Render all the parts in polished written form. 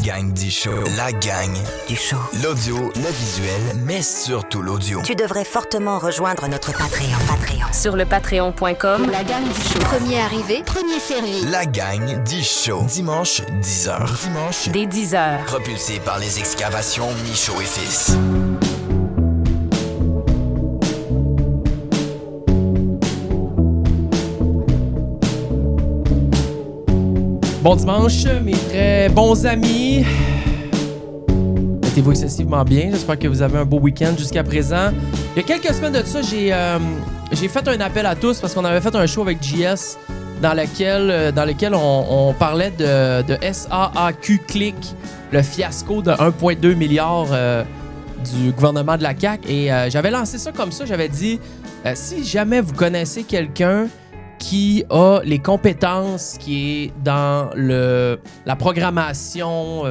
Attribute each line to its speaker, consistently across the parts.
Speaker 1: gang du show. La gang
Speaker 2: du show.
Speaker 1: L'audio, le visuel, mais surtout l'audio.
Speaker 2: Tu devrais fortement rejoindre notre Patreon.
Speaker 3: Sur le patreon.com,
Speaker 4: la gang du show.
Speaker 5: Premier arrivé, premier servi.
Speaker 1: La gang du show. Dimanche, 10h. Dimanche,
Speaker 3: dès 10h.
Speaker 1: Propulsé par les excavations Michaud et Fils.
Speaker 6: Bon dimanche, mes très bons amis. Mettez-vous excessivement bien. J'espère que vous avez un beau week-end jusqu'à présent. Il y a quelques semaines de ça, j'ai fait un appel à tous parce qu'on avait fait un show avec JS dans lequel on parlait de SAAQ Click, le fiasco de 1,2 milliard du gouvernement de la CAQ. Et j'avais lancé ça comme ça. J'avais dit, si jamais vous connaissez quelqu'un qui a les compétences, qui est dans la programmation,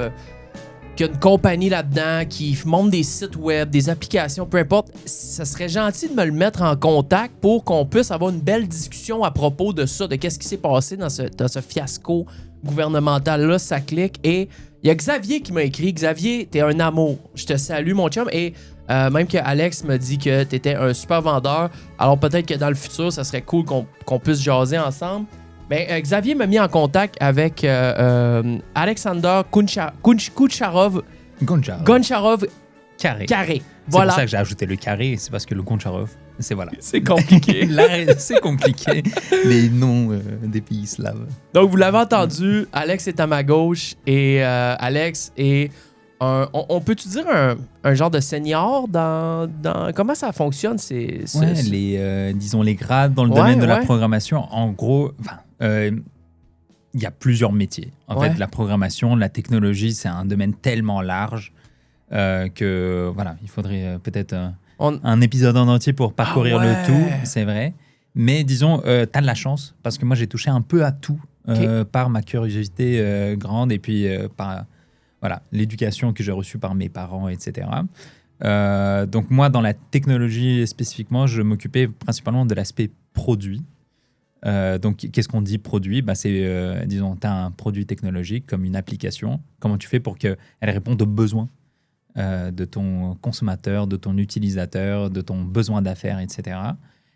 Speaker 6: qui a une compagnie là-dedans, qui monte des sites web, des applications, peu importe, ça serait gentil de me le mettre en contact pour qu'on puisse avoir une belle discussion à propos de ça, de qu'est-ce qui s'est passé dans ce fiasco gouvernemental-là, ça clique. Et il y a Xavier qui m'a écrit. Xavier, t'es un amour. Je te salue, mon chum. Et même que Alex me dit que t'étais un super vendeur. Alors peut-être que dans le futur, ça serait cool qu'on puisse jaser ensemble. Ben, Xavier m'a mis en contact avec Alexander Goncharov Carré.
Speaker 7: Voilà. C'est pour ça que j'ai ajouté le carré, c'est parce que le Goncharov, c'est voilà.
Speaker 6: C'est compliqué.
Speaker 7: Là, c'est compliqué, les noms des pays slaves.
Speaker 6: Donc, vous l'avez entendu, Alex est à ma gauche et Alex est on peut-tu dire un genre de senior dans comment ça fonctionne?
Speaker 7: Disons les grades dans le domaine de la programmation. En gros, il y a plusieurs métiers. En fait, la programmation, la technologie, c'est un domaine tellement large que voilà, il faudrait peut-être un épisode en entier pour parcourir le tout, c'est vrai. Mais disons, t'as de la chance parce que moi, j'ai touché un peu à tout par ma curiosité grande et puis par l'éducation que j'ai reçue par mes parents, etc. Donc moi, dans la technologie spécifiquement, je m'occupais principalement de l'aspect produit. Donc, qu'est-ce qu'on dit produit ? C'est, disons, tu as un produit technologique comme une application. Comment tu fais pour qu'elle réponde aux besoins de ton consommateur, de ton utilisateur, de ton besoin d'affaires, etc.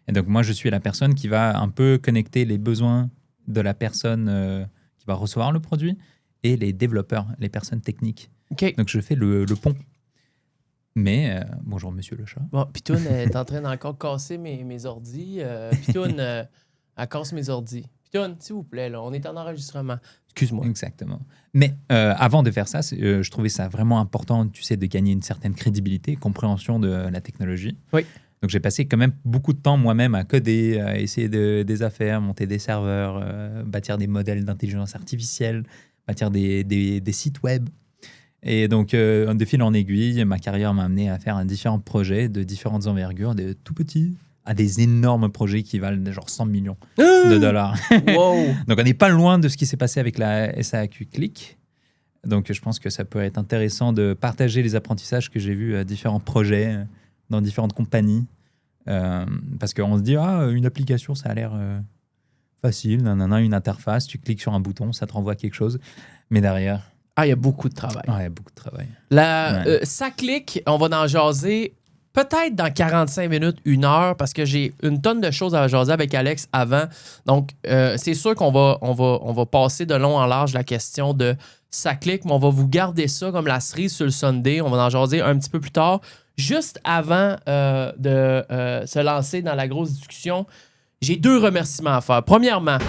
Speaker 7: Et donc, moi, je suis la personne qui va un peu connecter les besoins de la personne qui va recevoir le produit et les développeurs, les personnes techniques.
Speaker 6: Okay.
Speaker 7: Donc, je fais le pont. Mais, bonjour, monsieur le chat.
Speaker 6: Bon, Pitoune est en train d'encore casser mes ordis. Pitoune, elle casse mes ordis. Pitoune, s'il vous plaît, là, on est en enregistrement. Excuse-moi.
Speaker 7: Exactement. Mais avant de faire ça, je trouvais ça vraiment important, tu sais, de gagner une certaine crédibilité, compréhension de la technologie.
Speaker 6: Oui.
Speaker 7: Donc, j'ai passé quand même beaucoup de temps moi-même à coder, à essayer des affaires, monter des serveurs, bâtir des modèles d'intelligence artificielle, bâtir des sites web. Et donc, de fil en aiguille, ma carrière m'a amené à faire différents projets de différentes envergures, de tout petits à des énormes projets qui valent genre 100 millions de dollars.
Speaker 6: Wow.
Speaker 7: Donc, on n'est pas loin de ce qui s'est passé avec la SAAQ Click. Donc, je pense que ça peut être intéressant de partager les apprentissages que j'ai vus à différents projets dans différentes compagnies. Parce qu'on se dit, une application, ça a l'air facile, une interface, tu cliques sur un bouton, ça te renvoie quelque chose. Mais derrière...
Speaker 6: il y a beaucoup de travail.
Speaker 7: Il y a beaucoup de travail.
Speaker 6: Ça clique, on va en jaser peut-être dans 45 minutes, 1 heure, parce que j'ai une tonne de choses à jaser avec Alex avant. Donc, c'est sûr qu'on va passer de long en large la question de ça clique, mais on va vous garder ça comme la cerise sur le Sunday. On va en jaser un petit peu plus tard. Juste avant de se lancer dans la grosse discussion, j'ai 2 remerciements à faire. Premièrement,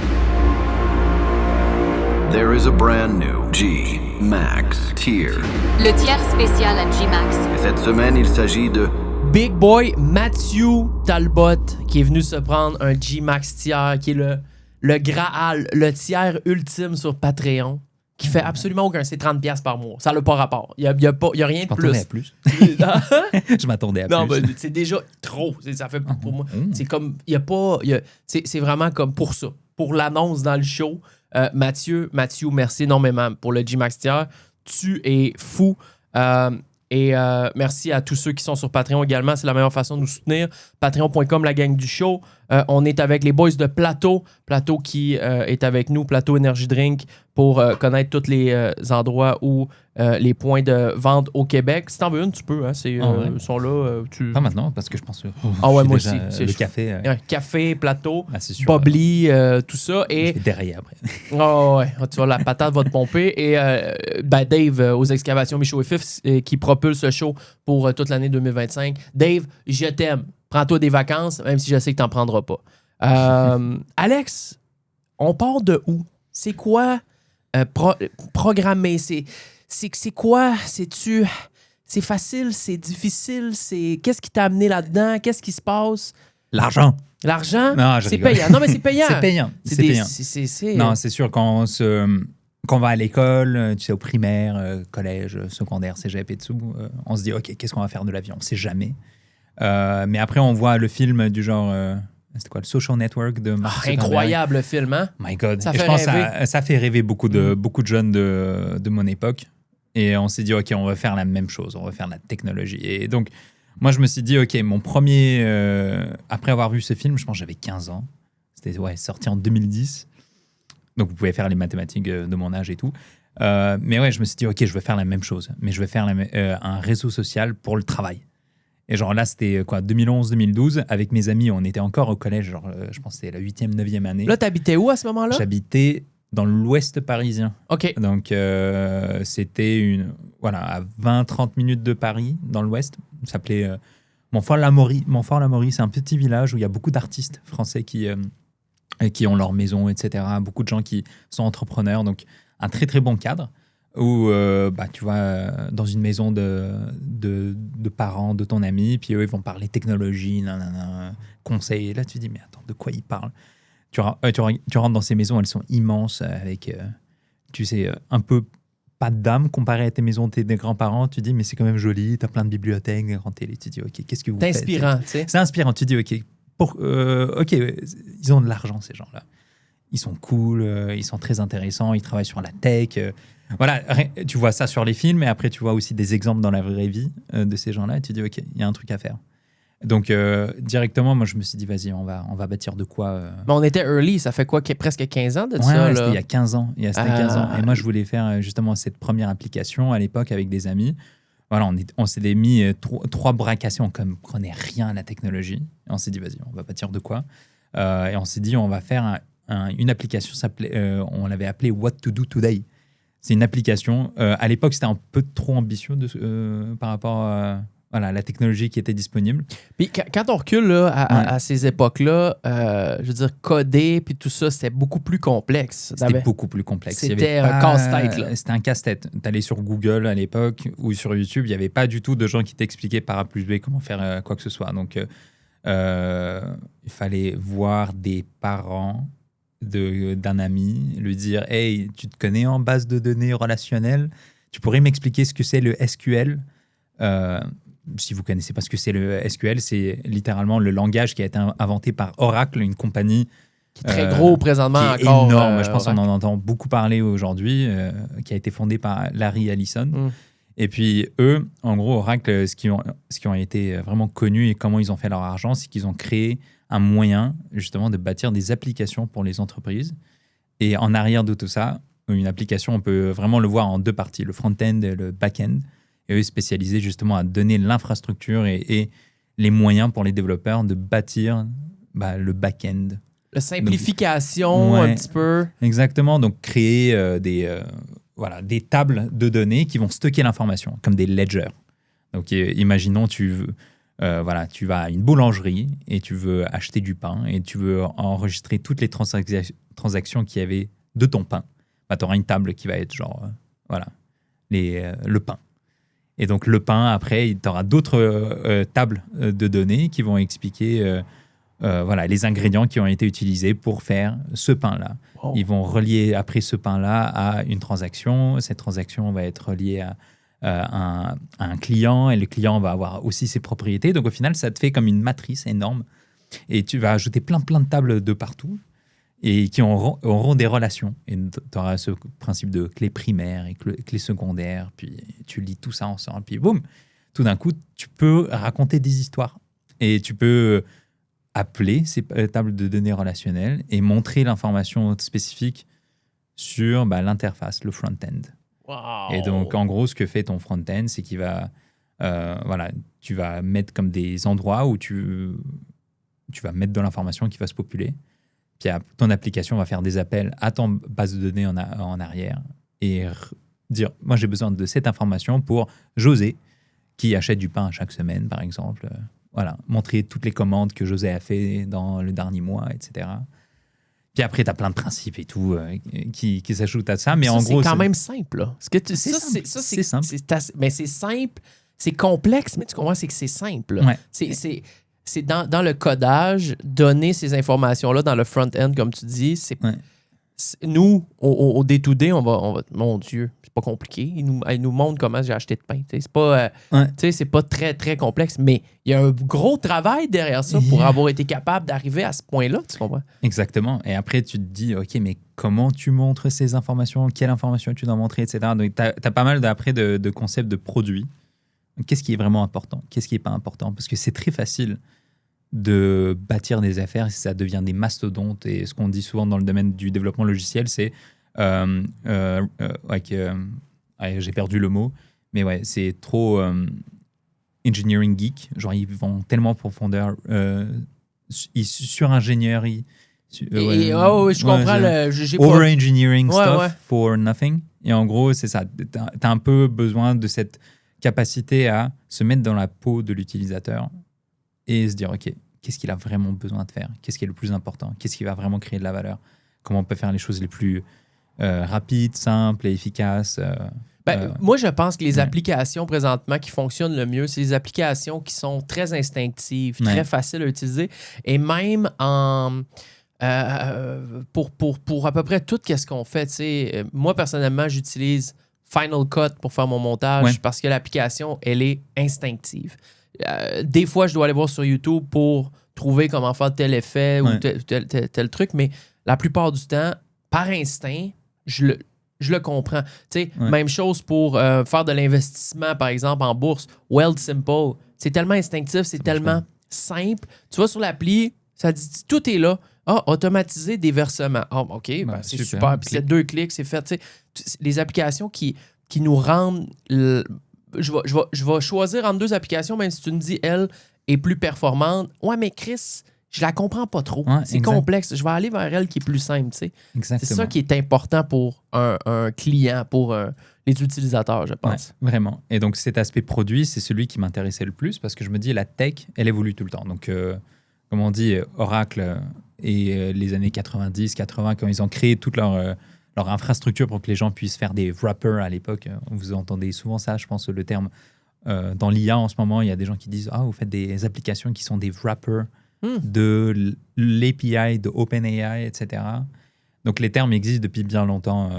Speaker 8: there is a brand new G-Max tier.
Speaker 5: Le tiers spécial à G-Max.
Speaker 8: Et cette semaine, il s'agit de
Speaker 6: Big Boy Matthew Talbot, qui est venu se prendre un G-Max tier, qui est le Graal, le tiers ultime sur Patreon, qui fait absolument aucun... C'est 30$ par mois. Ça n'a pas rapport. Il y a rien de plus.
Speaker 7: Je m'attendais à plus.
Speaker 6: Non, c'est déjà trop. Ça fait pour moi. C'est comme... c'est vraiment comme pour ça. Pour l'annonce dans le show. Mathieu, merci énormément pour le G-Max tier. Tu es fou. Et merci à tous ceux qui sont sur Patreon également. C'est la meilleure façon de nous soutenir. Patreon.com, la gang du show. On est avec les boys de Plateau. Plateau qui est avec nous, Plateau Energy Drink, pour connaître tous les endroits où les points de vente au Québec. Si t'en veux une, tu peux. Hein, ils sont là.
Speaker 7: Pas maintenant, parce que je pense que
Speaker 6: moi aussi.
Speaker 7: C'est le café.
Speaker 6: Café, Plateau,
Speaker 7: C'est sûr,
Speaker 6: Bobli, tout ça. Et
Speaker 7: je vais derrière après.
Speaker 6: Tu vois, la patate va te pomper. Et Dave, aux excavations Michaud et Fif, qui propulse ce show pour toute l'année 2025. Dave, je t'aime. Prends-toi des vacances, même si je sais que t'en prendras pas. Alex, on part de où? C'est quoi programmer? C'est quoi? C'est facile? C'est difficile? Qu'est-ce qui t'a amené là-dedans? Qu'est-ce qui se passe?
Speaker 7: L'argent.
Speaker 6: L'argent?
Speaker 7: Non,
Speaker 6: c'est payant. Non, mais c'est payant.
Speaker 7: C'est payant. C'est payant. Non, c'est sûr, quand on va à l'école, tu sais, au primaire, collège, secondaire, cégep et tout, on se dit, OK, qu'est-ce qu'on va faire de la vie? On ne sait jamais. Mais après, on voit le film du genre... c'était quoi, le Social Network de Mark Zuckerberg.
Speaker 6: Incroyable le film, hein?
Speaker 7: My God.
Speaker 6: Ça
Speaker 7: et
Speaker 6: fait
Speaker 7: je pense
Speaker 6: rêver.
Speaker 7: que ça fait rêver beaucoup de jeunes de mon époque. Et on s'est dit, OK, on va faire la même chose. On va faire la technologie. Et donc, moi, je me suis dit, OK, mon premier... après avoir vu ce film, je pense que j'avais 15 ans. C'était sorti en 2010. Donc, vous pouvez faire les mathématiques de mon âge et tout. Mais ouais, je me suis dit, OK, je vais faire la même chose. Mais je vais faire un réseau social pour le travail. Et genre là, c'était quoi, 2011-2012. Avec mes amis, on était encore au collège. Genre, je pense que c'était la 8e, 9e année.
Speaker 6: Là, t'habitais où à ce moment-là?
Speaker 7: J'habitais dans l'ouest parisien.
Speaker 6: OK.
Speaker 7: Donc, c'était à 20-30 minutes de Paris, dans l'ouest. Ça s'appelait Montfort-l'Amaury. Montfort-l'Amaury, c'est un petit village où il y a beaucoup d'artistes français qui ont leur maison, etc. Beaucoup de gens qui sont entrepreneurs. Donc, un très, très bon cadre. Où tu vas dans une maison de parents de ton ami, puis eux, ils vont parler technologie, conseils. Et là, tu te dis, mais attends, de quoi ils parlent? Tu rentres dans ces maisons, elles sont immenses, avec, tu sais, un peu pas d'âme comparé à tes maisons des grands-parents. Tu te dis, mais c'est quand même joli, tu as plein de bibliothèques, des grandes télé. Tu te dis, OK, qu'est-ce que vous faites?
Speaker 6: C'est inspirant, tu sais.
Speaker 7: C'est inspirant. Tu te dis, OK, OK, ils ont de l'argent, ces gens-là. Ils sont cool, ils sont très intéressants, ils travaillent sur la tech. Voilà, tu vois ça sur les films, et après tu vois aussi des exemples dans la vraie vie de ces gens-là, et tu dis, OK, il y a un truc à faire. Donc, directement, moi, je me suis dit, vas-y, on va bâtir de quoi.
Speaker 6: Mais on était early, ça fait quoi, presque 15 ans de ça?
Speaker 7: Ouais,
Speaker 6: là?
Speaker 7: c'était il y a 15 ans. C'était 15 ans. Et moi, je voulais faire justement cette première application à l'époque avec des amis. Voilà, on s'est mis trois bras cassés, on ne comprenait rien à la technologie. Et on s'est dit, vas-y, on va bâtir de quoi. Et on s'est dit, on va faire une application, on l'avait appelée What to Do Today. C'est une application. À l'époque, c'était un peu trop ambitieux par rapport à la technologie qui était disponible.
Speaker 6: Puis quand on recule là, à ces époques-là, je veux dire, coder puis tout ça, c'était beaucoup plus complexe.
Speaker 7: C'était beaucoup plus complexe.
Speaker 6: C'était un casse-tête. Là.
Speaker 7: C'était un casse-tête. Tu allais sur Google à l'époque ou sur YouTube, il n'y avait pas du tout de gens qui t'expliquaient par A plus B comment faire quoi que ce soit. Donc, il fallait voir des parents d'un ami, lui dire « Hey, tu te connais en base de données relationnelle? Tu pourrais m'expliquer ce que c'est le SQL ?» Si vous ne connaissez pas ce que c'est le SQL, c'est littéralement le langage qui a été inventé par Oracle, une compagnie
Speaker 6: qui est très gros présentement
Speaker 7: qui est
Speaker 6: encore.
Speaker 7: Énorme. Je pense qu'on en entend beaucoup parler aujourd'hui, qui a été fondée par Larry Ellison. Et puis eux, en gros, Oracle, ce qui ont été vraiment connus et comment ils ont fait leur argent, c'est qu'ils ont créé un moyen justement de bâtir des applications pour les entreprises. Et en arrière de tout ça, une application, on peut vraiment le voir en deux parties, le front-end et le back-end. Et eux spécialisés justement à donner l'infrastructure et les moyens pour les développeurs de bâtir le back-end.
Speaker 6: La simplification un petit peu.
Speaker 7: Exactement, donc créer des tables de données qui vont stocker l'information, comme des ledgers. Donc imaginons, tu vas à une boulangerie et tu veux acheter du pain et tu veux enregistrer toutes les transactions qu'il y avait de ton pain. Tu auras une table qui va être le pain. Et donc, le pain, après, tu auras d'autres tables de données qui vont expliquer les ingrédients qui ont été utilisés pour faire ce pain-là. Wow. Ils vont relier après ce pain-là à une transaction. Cette transaction va être reliée à un client et le client va avoir aussi ses propriétés. Donc, au final, ça te fait comme une matrice énorme. Et tu vas ajouter plein de tables de partout et qui auront des relations. Et tu auras ce principe de clé primaire et clé secondaire, puis tu lis tout ça ensemble, puis boum, tout d'un coup, tu peux raconter des histoires. Et tu peux appeler ces tables de données relationnelles et montrer l'information spécifique sur l'interface, le front-end.
Speaker 6: Wow.
Speaker 7: Et donc, en gros, ce que fait ton front-end, c'est qu'il va... tu vas mettre comme des endroits où tu vas mettre de l'information qui va se populer. Puis ton application va faire des appels à ton base de données en arrière et dire, moi j'ai besoin de cette information pour José, qui achète du pain chaque semaine, par exemple. Montrer toutes les commandes que José a fait dans le dernier mois, etc. Puis après, tu as plein de principes et tout qui s'ajoutent à ça. Mais en gros,
Speaker 6: c'est quand même simple. Là. C'est simple. Mais c'est simple. C'est complexe, mais tu comprends, c'est que c'est simple.
Speaker 7: Ouais.
Speaker 6: C'est dans le codage, donner ces informations-là dans le front-end, comme tu dis. Nous, au day-to-day, on va mon Dieu, c'est pas compliqué. Il nous montre comment j'ai acheté de pain. C'est pas, c'est pas très, très complexe, mais il y a un gros travail derrière ça pour avoir été capable d'arriver à ce point-là, tu comprends?
Speaker 7: Exactement. Et après, tu te dis, OK, mais comment tu montres ces informations? Quelle information tu dois montrer, etc. Donc, tu as pas mal de concepts de produits. Qu'est-ce qui est vraiment important? Qu'est-ce qui n'est pas important? Parce que c'est très facile de bâtir des affaires si ça devient des mastodontes. Et ce qu'on dit souvent dans le domaine du développement logiciel, c'est... j'ai perdu le mot, mais ouais, c'est trop engineering geek. Genre, ils vont tellement en profondeur. Ils sur-ingénierie.
Speaker 6: Je comprends. J'ai
Speaker 7: over-engineering stuff for nothing. Et en gros, c'est ça. Tu as un peu besoin de cette capacité à se mettre dans la peau de l'utilisateur et se dire, OK, qu'est-ce qu'il a vraiment besoin de faire? Qu'est-ce qui est le plus important? Qu'est-ce qui va vraiment créer de la valeur? Comment on peut faire les choses les plus rapides, simples et efficaces?
Speaker 6: Moi, je pense que les applications présentement qui fonctionnent le mieux, c'est les applications qui sont très instinctives, très faciles à utiliser et même pour à peu près tout ce qu'on fait. Moi, personnellement, j'utilise Final Cut pour faire mon montage parce que l'application, elle est instinctive. Des fois, je dois aller voir sur YouTube pour trouver comment faire tel effet ou tel truc, mais la plupart du temps, par instinct, je le comprends. Même chose pour faire de l'investissement, par exemple, en bourse. Weld Simple, c'est tellement instinctif, c'est tellement simple. Tu vas sur l'appli, ça dit tout est là. Automatiser des versements. OK, c'est super. Puis c'est 2 clics, c'est fait. Les applications qui nous rendent... Je vais choisir entre 2 applications, même si tu me dis, elle est plus performante. Ouais, mais Chris, je la comprends pas trop. C'est complexe. Je vais aller vers elle qui est plus simple. C'est ça qui est important pour un client, pour les utilisateurs, je pense.
Speaker 7: Ouais, vraiment. Et donc, cet aspect produit, c'est celui qui m'intéressait le plus parce que je me dis, la tech, elle évolue tout le temps. Donc, comme on dit, Oracle et les années 90, 80, quand ils ont créé toute leur infrastructure pour que les gens puissent faire des wrappers à l'époque. Vous entendez souvent ça, je pense, le terme. Dans l'IA, en ce moment, il y a des gens qui disent « vous faites des applications qui sont des wrappers de l'API, de OpenAI, etc. » Donc, les termes existent depuis bien longtemps.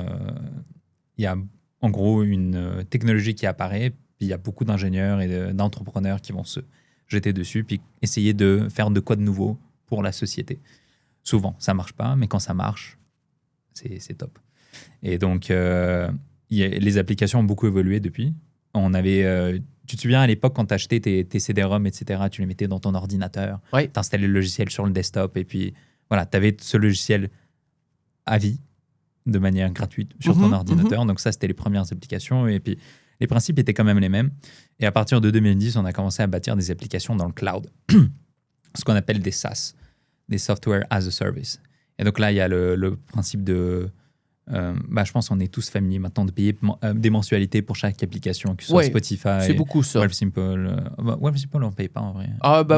Speaker 7: Il y a en gros une technologie qui apparaît, puis il y a beaucoup d'ingénieurs et d'entrepreneurs qui vont se jeter dessus, puis essayer de faire de quoi de nouveau pour la société. Souvent, ça ne marche pas, mais quand ça marche, c'est top. Et donc, les applications ont beaucoup évolué depuis. On avait, tu te souviens à l'époque quand tu achetais tes CD-ROM, etc., tu les mettais dans ton ordinateur, tu installais le logiciel sur le desktop et puis voilà, tu avais ce logiciel à vie de manière gratuite sur ton ordinateur. Donc ça, c'était les premières applications et puis les principes étaient quand même les mêmes. Et à partir de 2010, on a commencé à bâtir des applications dans le cloud, ce qu'on appelle des SaaS, des Software as a Service. Et donc là, il y a le principe de... je pense qu'on est tous familiers maintenant de payer des mensualités pour chaque application, que ce soit Spotify,
Speaker 6: c'est beaucoup ça.
Speaker 7: Wealthsimple. Wealthsimple, on ne paye pas en vrai.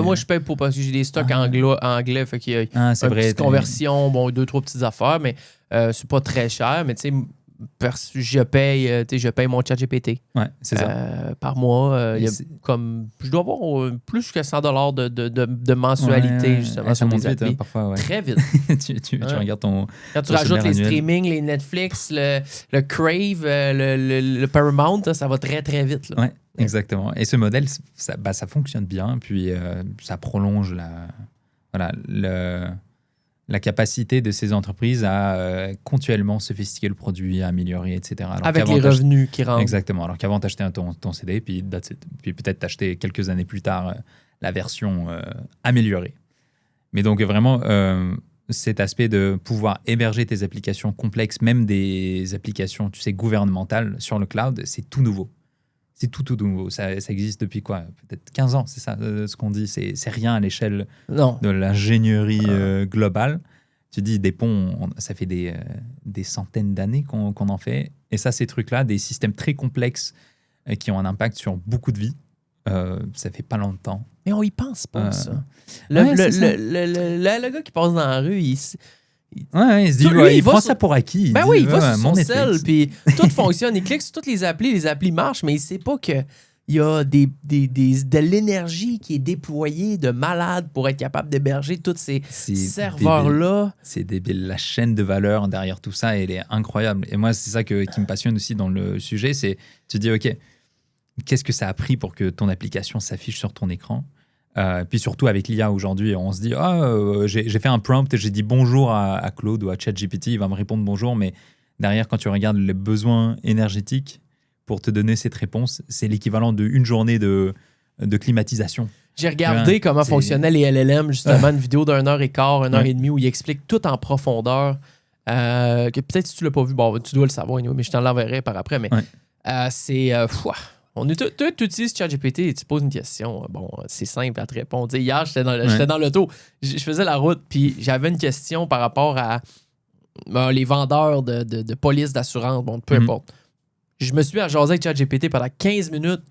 Speaker 6: Moi, je paye parce que j'ai des stocks anglais, fait qu'il y a une petite conversion, 2-3 petites affaires, mais c'est pas très cher, mais tu sais, je paye mon ChatGPT.
Speaker 7: Ouais, c'est ça.
Speaker 6: Par mois, je dois avoir plus que $100 de mensualité justement sur des applis.
Speaker 7: Parfois,
Speaker 6: très vite.
Speaker 7: tu regardes ton...
Speaker 6: Quand tu rajoutes les streamings, les Netflix, le Crave, le Paramount, ça va très très vite.
Speaker 7: Oui, exactement. Et ce modèle, ça fonctionne bien, puis ça prolonge la capacité de ces entreprises à continuellement sophistiquer le produit, à améliorer, etc. Alors
Speaker 6: avec les revenus qui rentrent.
Speaker 7: Exactement. Alors qu'avant, tu achetais ton CD, puis peut-être t'acheter quelques années plus tard la version améliorée. Mais donc, vraiment, cet aspect de pouvoir héberger tes applications complexes, même des applications, tu sais, gouvernementales sur le cloud, c'est tout nouveau. C'est tout nouveau. Ça existe depuis quoi? Peut-être 15 ans, c'est ça ce qu'on dit. C'est rien à l'échelle de l'ingénierie globale. Tu dis des ponts, ça fait des centaines d'années qu'on en fait. Et ça, ces trucs-là, des systèmes très complexes qui ont un impact sur beaucoup de vies, ça fait pas longtemps.
Speaker 6: Mais on y pense pas, ça. Le gars qui passe dans la rue, il se dit,
Speaker 7: il prend ça pour acquis.
Speaker 6: Il va sur son sel, puis tout fonctionne. Il clique sur toutes les applis marchent, mais il sait pas que il y a de l'énergie qui est déployée de malade pour être capable d'héberger tous ces serveurs-là.
Speaker 7: C'est débile. La chaîne de valeur derrière tout ça, elle est incroyable. Et moi, c'est ça qui me passionne aussi dans le sujet, c'est tu te dis, OK, qu'est-ce que ça a pris pour que ton application s'affiche sur ton écran? Puis surtout avec l'IA aujourd'hui, on se dit j'ai fait un prompt, j'ai dit bonjour à Claude ou à ChatGPT, il va me répondre bonjour, mais derrière, quand tu regardes les besoins énergétiques pour te donner cette réponse, c'est l'équivalent d'une journée de climatisation.
Speaker 6: J'ai regardé comment fonctionnaient les LLM, justement, une vidéo d'1 heure et quart, 1 heure et demie, où il explique tout en profondeur. Que peut-être si tu l'as pas vu, tu dois le savoir, mais je t'en l'enverrai par après. Mais c'est... tu utilises ChatGPT et tu poses une question. Bon, c'est simple à te répondre. Hier, j'étais dans l'auto, je faisais la route, puis j'avais une question par rapport à les vendeurs de police d'assurance, bon, peu importe. Je me suis mis à jaser avec ChatGPT pendant 15 minutes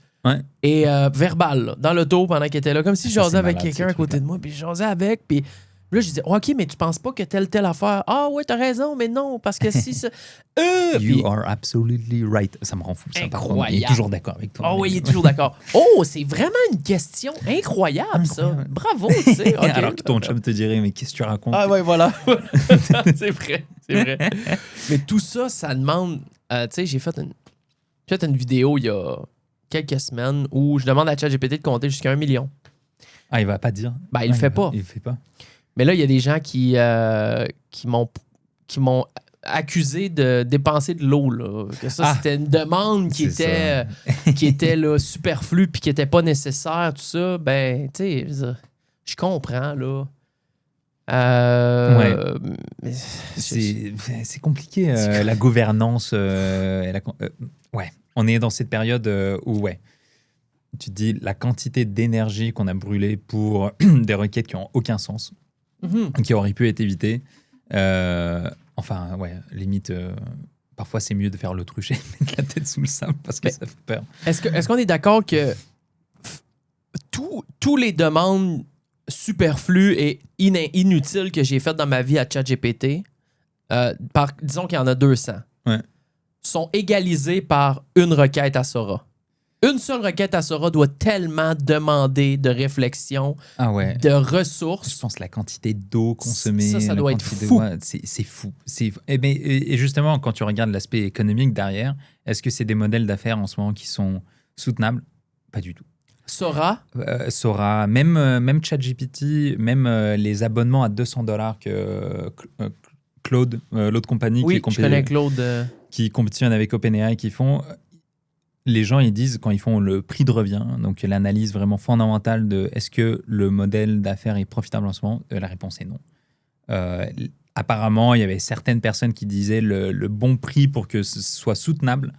Speaker 6: et verbal, là, dans l'auto pendant qu'il était là, comme si je jasais avec quelqu'un à côté de moi, puis je jasais avec, puis là, je disais, OK, mais tu penses pas que telle affaire? Ah ouais, t'as raison, mais non, parce que si ça...
Speaker 7: You are absolutely right. Ça me rend fou. Ça,
Speaker 6: incroyable.
Speaker 7: Il est toujours d'accord avec toi.
Speaker 6: Ah oui, il est toujours d'accord. Oh, c'est vraiment une question incroyable, ça. Bravo, tu sais. Okay.
Speaker 7: Alors que ton chum te dirait, mais qu'est-ce que tu racontes?
Speaker 6: Ah ouais, voilà. C'est vrai. Mais tout ça, ça demande... tu sais, j'ai fait une vidéo il y a quelques semaines où je demande à ChatGPT de compter jusqu'à 1 million.
Speaker 7: Ah, il va pas dire?
Speaker 6: Ben, il le fait pas.
Speaker 7: Il le fait pas.
Speaker 6: Mais là, il y a des gens qui m'ont accusé de dépenser de l'eau. Là. Que ça, c'était une demande qui était là, superflue puis qui n'était pas nécessaire, tout ça. Ben, tu sais, je comprends, là.
Speaker 7: Mais c'est compliqué, la gouvernance. On est dans cette période où, tu te dis la quantité d'énergie qu'on a brûlée pour des requêtes qui n'ont aucun sens. Qui aurait pu être évité. Limite, parfois c'est mieux de faire l'autruche et mettre la tête sous le sable parce que ça fait peur.
Speaker 6: Est-ce qu'on est d'accord que tous les demandes superflues et inutiles que j'ai faites dans ma vie à ChatGPT, disons qu'il y en a 200, sont égalisées par une requête à Sora? Une seule requête à Sora doit tellement demander de réflexion, de ressources.
Speaker 7: Je pense que la quantité d'eau consommée...
Speaker 6: Ça doit être fou.
Speaker 7: C'est fou. Et justement, quand tu regardes l'aspect économique derrière, est-ce que c'est des modèles d'affaires en ce moment qui sont soutenables? Pas du tout.
Speaker 6: Sora,
Speaker 7: même ChatGPT, même les abonnements à $200 que Claude, l'autre compagnie qui compétitionne avec OpenAI, qui font... Les gens, ils disent, quand ils font le prix de revient, donc l'analyse vraiment fondamentale de est-ce que le modèle d'affaires est profitable en ce moment, la réponse est non. Apparemment, il y avait certaines personnes qui disaient le bon prix pour que ce soit soutenable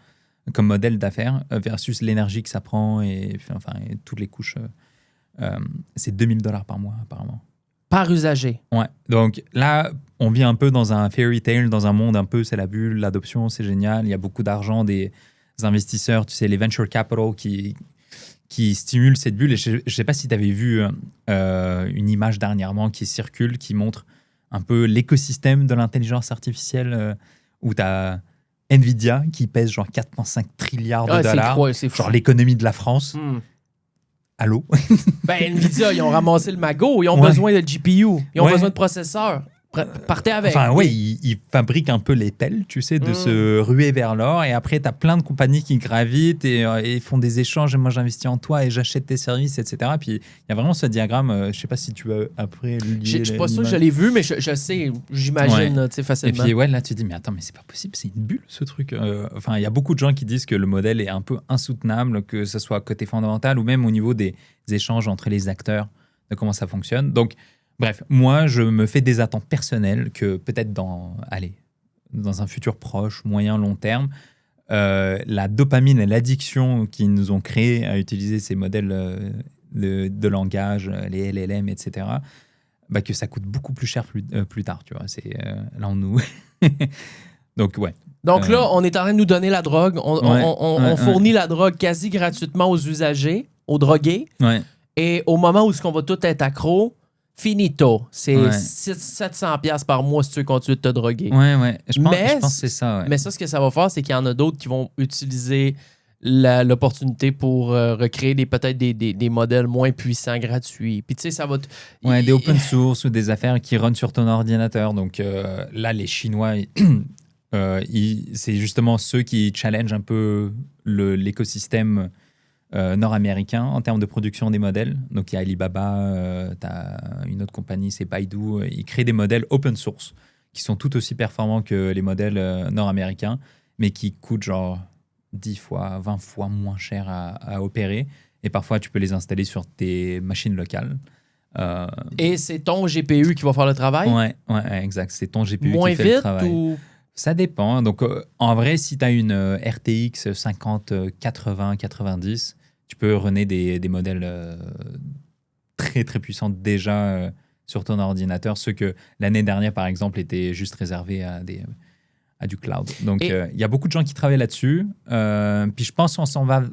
Speaker 7: comme modèle d'affaires versus l'énergie que ça prend et toutes les couches. C'est $2000 par mois, apparemment.
Speaker 6: Par usager.
Speaker 7: Ouais. Donc là, on vit un peu dans un fairy tale, dans un monde un peu, c'est la bulle, l'adoption, c'est génial. Il y a beaucoup d'argent, des investisseurs, tu sais, les venture capital qui stimulent cette bulle. Et je ne sais pas si tu avais vu une image dernièrement qui circule, qui montre un peu l'écosystème de l'intelligence artificielle où tu as Nvidia qui pèse genre 4,5 trilliards de dollars,
Speaker 6: c'est
Speaker 7: genre l'économie de la France. Allô?
Speaker 6: Nvidia, ils ont ramassé le magot, ils ont besoin de GPU, ils ont besoin de processeurs. Partez avec.
Speaker 7: Ils fabriquent un peu les pelles, tu sais, de se ruer vers l'or. Et après, tu as plein de compagnies qui gravitent et font des échanges. Et moi, j'investis en toi et j'achète tes services, etc. Puis, il y a vraiment ce diagramme. Je ne sais pas si tu veux après le lier.
Speaker 6: Je ne suis pas sûr que je l'ai vu, mais je sais, j'imagine facilement.
Speaker 7: Et puis, là, tu te dis, mais attends, mais c'est pas possible, c'est une bulle, ce truc. Il y a beaucoup de gens qui disent que le modèle est un peu insoutenable, que ce soit côté fondamental ou même au niveau des échanges entre les acteurs, de comment ça fonctionne. Donc, Bref, moi, je me fais des attentes personnelles que peut-être dans un futur proche, moyen, long terme, la dopamine et l'addiction qui nous ont créé à utiliser ces modèles de langage, les LLM, etc., que ça coûte beaucoup plus cher plus tard. Tu vois. Là, on nous... Donc, ouais.
Speaker 6: Donc là, on est en train de nous donner la drogue. On fournit la drogue quasi gratuitement aux usagers, aux drogués.
Speaker 7: Ouais.
Speaker 6: Et au moment où on va tout être accro, finito. C'est 700$ par mois si tu veux continuer de te droguer.
Speaker 7: Ouais. Je pense que c'est ça. Ouais.
Speaker 6: Mais ça, ce que ça va faire, c'est qu'il y en a d'autres qui vont utiliser l'opportunité pour recréer peut-être des modèles moins puissants, gratuits. Puis tu sais, ça va...
Speaker 7: des open source ou des affaires qui run sur ton ordinateur. Donc là, les Chinois... c'est justement ceux qui challengent un peu l'écosystème nord-américain en termes de production des modèles. Donc, il y a Alibaba, tu as une autre compagnie, c'est Baidu. Ils créent des modèles open source qui sont tout aussi performants que les modèles nord-américains, mais qui coûtent genre 10 fois, 20 fois moins cher à opérer. Et parfois, tu peux les installer sur tes machines locales.
Speaker 6: Et c'est ton GPU qui va faire le travail?
Speaker 7: Ouais, exact. C'est ton GPU
Speaker 6: moins
Speaker 7: qui fait
Speaker 6: vite
Speaker 7: le travail.
Speaker 6: Ou...
Speaker 7: Ça dépend. Donc, en vrai, si tu as une RTX 50, 80, 90, tu peux runner des modèles très, très puissants déjà sur ton ordinateur. Ceux que l'année dernière, par exemple, étaient juste réservés à du cloud. Donc, il y a beaucoup de gens qui travaillent là-dessus. Puis, je pense qu'on s'en va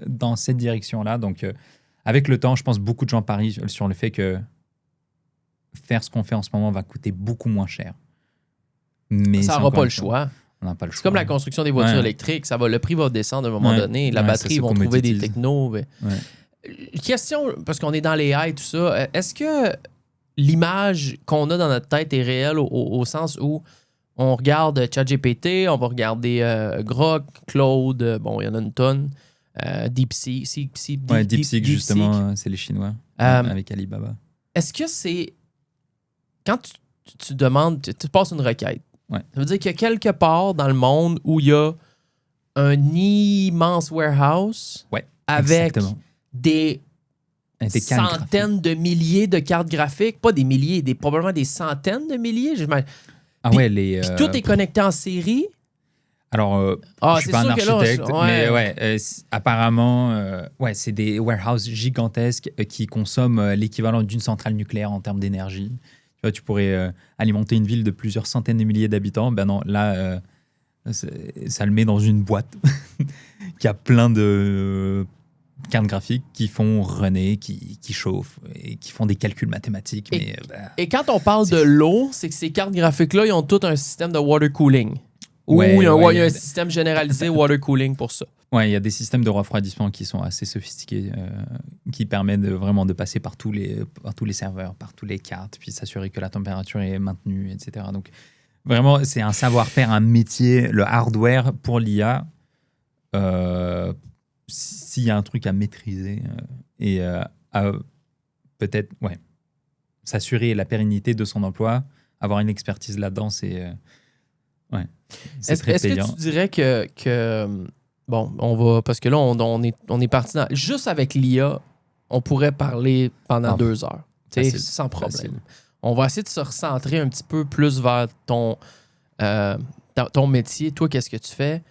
Speaker 7: dans cette direction-là. Donc, avec le temps, je pense que beaucoup de gens parient sur le fait que faire ce qu'on fait en ce moment va coûter beaucoup moins cher. Mais
Speaker 6: ça n'aura pas le choix.
Speaker 7: On n'a pas le choix.
Speaker 6: C'est comme la construction des voitures électriques. Le prix va descendre à un moment donné. La batterie, ils vont trouver des technos. Question, parce qu'on est dans les AI et tout ça. Est-ce que l'image qu'on a dans notre tête est réelle au sens où on regarde ChatGPT, on va regarder Grok, Claude, bon, il y en a une tonne. DeepSeek.
Speaker 7: DeepSeek, justement, c'est les Chinois avec Alibaba.
Speaker 6: Est-ce que c'est... Quand tu demandes, tu passes une requête, ça veut dire qu'il y a quelque part dans le monde où il y a un immense warehouse avec des centaines de milliers de cartes graphiques, pas des milliers, probablement des centaines de milliers. Puis tout est connecté en série.
Speaker 7: Alors, je ne suis pas un architecte, mais apparemment, c'est des warehouses gigantesques qui consomment l'équivalent d'une centrale nucléaire en termes d'énergie. Tu pourrais alimenter une ville de plusieurs centaines de milliers d'habitants. Ben non, là, ça le met dans une boîte qui a plein de cartes graphiques qui font runner, qui chauffent et qui font des calculs mathématiques.
Speaker 6: Et quand on parle de l'eau, c'est que ces cartes graphiques-là, ils ont tout un système de water cooling. Ou il y a un système généralisé water cooling pour ça.
Speaker 7: Oui, il y a des systèmes de refroidissement qui sont assez sophistiqués, qui permettent vraiment de passer par tous les serveurs, par toutes les cartes, puis s'assurer que la température est maintenue, etc. Donc, vraiment, c'est un savoir-faire, un métier, le hardware pour l'IA. S'il y a un truc à maîtriser et à peut-être s'assurer la pérennité de son emploi, avoir une expertise là-dedans, c'est très payant.
Speaker 6: Est-ce que tu dirais que bon, on va... Parce que là, on est parti dans... Juste avec l'IA, on pourrait parler pendant 2 heures. Sans problème. Facile. On va essayer de se recentrer un petit peu plus vers ton métier. Toi, qu'est-ce que tu fais?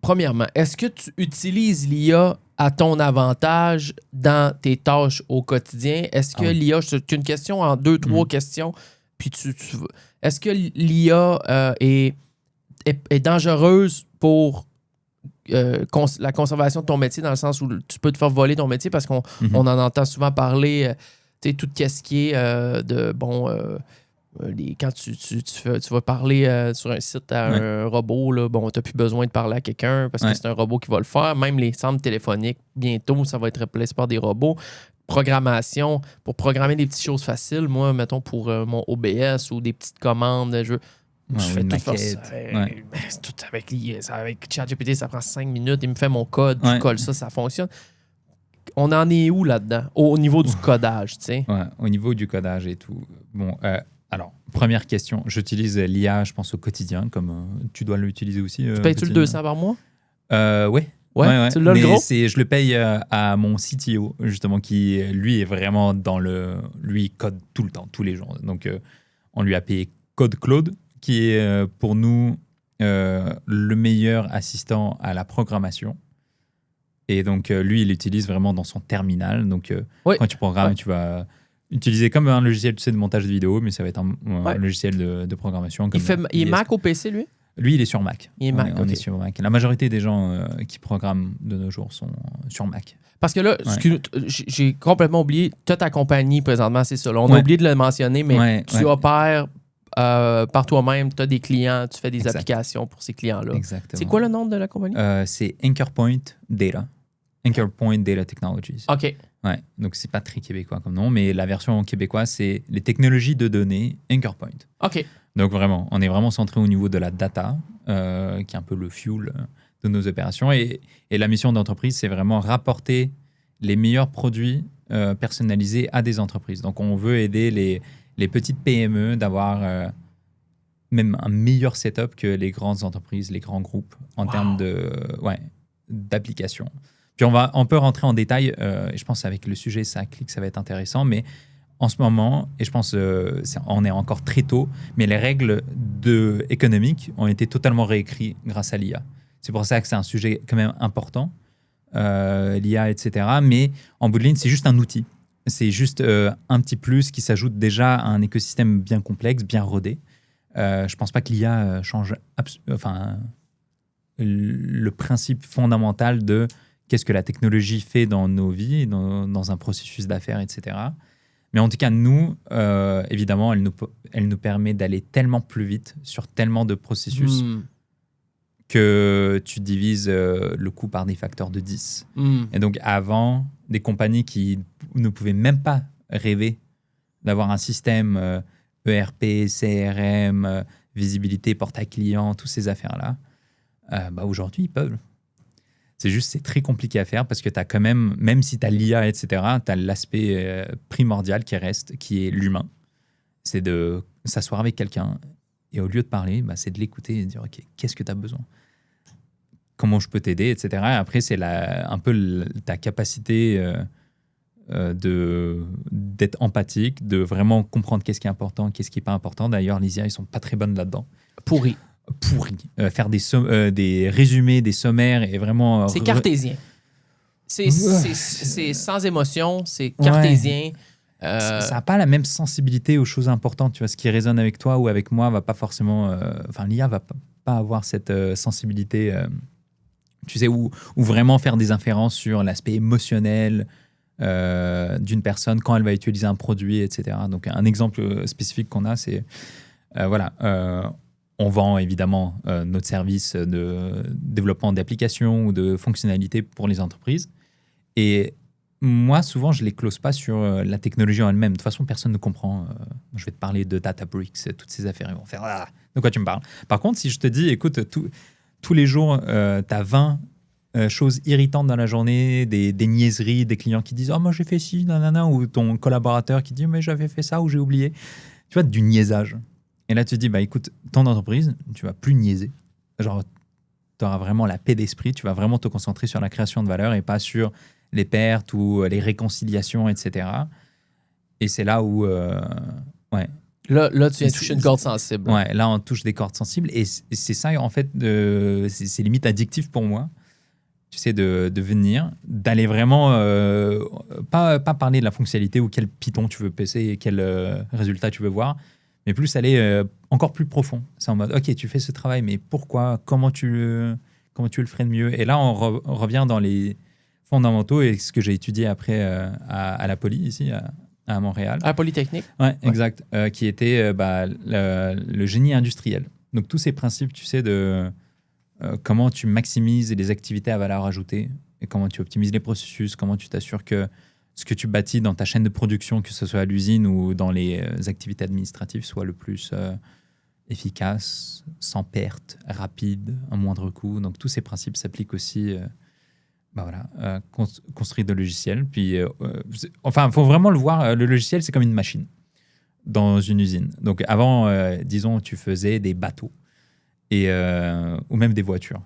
Speaker 6: Premièrement, est-ce que tu utilises l'IA à ton avantage dans tes tâches au quotidien? Est-ce que l'IA... C'est une question en 2-3 questions. Puis est-ce que l'IA est dangereuse pour la conservation de ton métier, dans le sens où tu peux te faire voler ton métier, parce qu'on en entend souvent parler, tout ce qui est quand tu vas parler sur un site à un robot, là, bon, tu n'as plus besoin de parler à quelqu'un parce que c'est un robot qui va le faire. Même les centres téléphoniques, bientôt, ça va être remplacé par des robots. Programmation, pour programmer des petites choses faciles, moi, mettons, pour mon OBS ou des petites commandes, je fais tout faire ça. C'est tout avec ChatGPT, ça prend 5 minutes, il me fait mon code, je colle ça fonctionne. On en est où là-dedans, au niveau du codage, tu sais?
Speaker 7: Ouais, au niveau du codage et tout. Bon, alors, première question, j'utilise l'IA, je pense, au quotidien, comme tu dois l'utiliser aussi.
Speaker 6: Tu payes-tu le 200 par mois?
Speaker 7: Oui.
Speaker 6: Ouais, tu l'as, le
Speaker 7: mais
Speaker 6: gros?
Speaker 7: je le paye à mon CTO, justement, qui, lui, est vraiment lui, il code tout le temps, tous les jours. Donc, on lui a payé Code Claude, qui est pour nous le meilleur assistant à la programmation. Et donc, lui, il l'utilise vraiment dans son terminal. Donc, quand tu programmes, tu vas utiliser comme un logiciel, tu sais, de montage de vidéo, mais ça va être un logiciel de programmation. Comme
Speaker 6: Il est Mac ou PC, lui?
Speaker 7: Lui, il est sur Mac.
Speaker 6: On
Speaker 7: est sur Mac. La majorité des gens qui programment de nos jours sont sur Mac.
Speaker 6: Parce que là, j'ai complètement oublié, tu as ta compagnie présentement, c'est ça. Là, on a oublié de le mentionner, mais tu opères par toi-même, tu as des clients, tu fais des applications pour ces clients-là.
Speaker 7: Exactement.
Speaker 6: C'est quoi le nom de la compagnie?
Speaker 7: C'est Anchor Point Data. Anchor Point Data Technologies.
Speaker 6: OK.
Speaker 7: Ouais, donc c'est pas très québécois comme nom, mais la version québécoise, c'est les technologies de données Anchor Point.
Speaker 6: OK.
Speaker 7: Donc vraiment, on est vraiment centré au niveau de la data, qui est un peu le fuel de nos opérations. Et la mission d'entreprise, c'est vraiment rapporter les meilleurs produits personnalisés à des entreprises. Donc on veut aider les petites PME d'avoir même un meilleur setup que les grandes entreprises, les grands groupes en termes d'applications. Puis on peut rentrer en détail, et je pense avec le sujet ça va être intéressant, mais en ce moment, et je pense on est encore très tôt, mais les règles économiques ont été totalement réécrites grâce à l'IA. C'est pour ça que c'est un sujet quand même important, l'IA, etc. Mais en bout de ligne, c'est juste un outil. C'est juste un petit plus qui s'ajoute déjà à un écosystème bien complexe, bien rodé. Je ne pense pas que l'IA change le principe fondamental de qu'est-ce que la technologie fait dans nos vies, dans un processus d'affaires, etc. Mais en tout cas, nous, évidemment, elle nous permet d'aller tellement plus vite sur tellement de processus que tu divises le coût par des facteurs de 10. Et donc, avant, des compagnies qui ne pouvaient même pas rêver d'avoir un système ERP, CRM, visibilité, portail client, toutes ces affaires-là, aujourd'hui, ils peuvent. C'est très compliqué à faire parce que tu as quand même si tu as l'IA, etc., tu as l'aspect primordial qui reste, qui est l'humain. C'est de s'asseoir avec quelqu'un et au lieu de parler, c'est de l'écouter et de dire « Ok, qu'est-ce que tu as besoin ? Comment je peux t'aider ?» etc. Et après, c'est un peu ta capacité d'être empathique, de vraiment comprendre qu'est-ce qui est important, qu'est-ce qui n'est pas important. D'ailleurs, les IA, ils ne sont pas très bonnes là-dedans.
Speaker 6: Pourri.
Speaker 7: Faire des résumés, des sommaires et vraiment...
Speaker 6: C'est cartésien. C'est sans émotion, c'est cartésien.
Speaker 7: Ça n'a pas la même sensibilité aux choses importantes. Tu vois, ce qui résonne avec toi ou avec moi va pas forcément... l'IA va pas avoir cette sensibilité, tu sais, ou vraiment faire des inférences sur l'aspect émotionnel d'une personne quand elle va utiliser un produit, etc. Donc, un exemple spécifique qu'on a, c'est... on vend évidemment notre service de développement d'applications ou de fonctionnalités pour les entreprises. Et moi, souvent, je ne les close pas sur la technologie en elle-même. De toute façon, personne ne comprend. Je vais te parler de Databricks, toutes ces affaires. Ils vont faire de quoi tu me parles. Par contre, si je te dis, écoute, tous les jours, tu as 20 choses irritantes dans la journée, des niaiseries, des clients qui disent « Oh, moi, j'ai fait ci, nanana », ou ton collaborateur qui dit « Mais j'avais fait ça ou j'ai oublié ». Tu vois, du niaisage. Et là, tu te dis, écoute, ton entreprise, tu vas plus niaiser. Genre, tu auras vraiment la paix d'esprit, tu vas vraiment te concentrer sur la création de valeur et pas sur les pertes ou les réconciliations, etc. Et c'est là où... Là,
Speaker 6: tu viens de toucher une corde sensible.
Speaker 7: Ouais, là, on touche des cordes sensibles. Et c'est ça, en fait, c'est limite addictif pour moi. Tu sais, de venir, d'aller vraiment... pas parler de la fonctionnalité ou quel Python tu veux passer et quel résultat tu veux voir, mais plus aller encore plus profond. C'est en mode, OK, tu fais ce travail, mais pourquoi ? Comment tu le ferais de mieux ? Et là, on revient dans les fondamentaux et ce que j'ai étudié après à la Poly, ici, à Montréal.
Speaker 6: À Polytechnique ?
Speaker 7: Ouais, exact. Qui était le génie industriel. Donc, tous ces principes, tu sais, de comment tu maximises les activités à valeur ajoutée et comment tu optimises les processus, comment tu t'assures que ce que tu bâtis dans ta chaîne de production, que ce soit à l'usine ou dans les activités administratives, soit le plus efficace, sans perte, rapide, à moindre coût. Donc, tous ces principes s'appliquent aussi construire de logiciels. Puis, il faut vraiment le voir, le logiciel, c'est comme une machine dans une usine. Donc, avant, disons, tu faisais des bateaux ou même des voitures.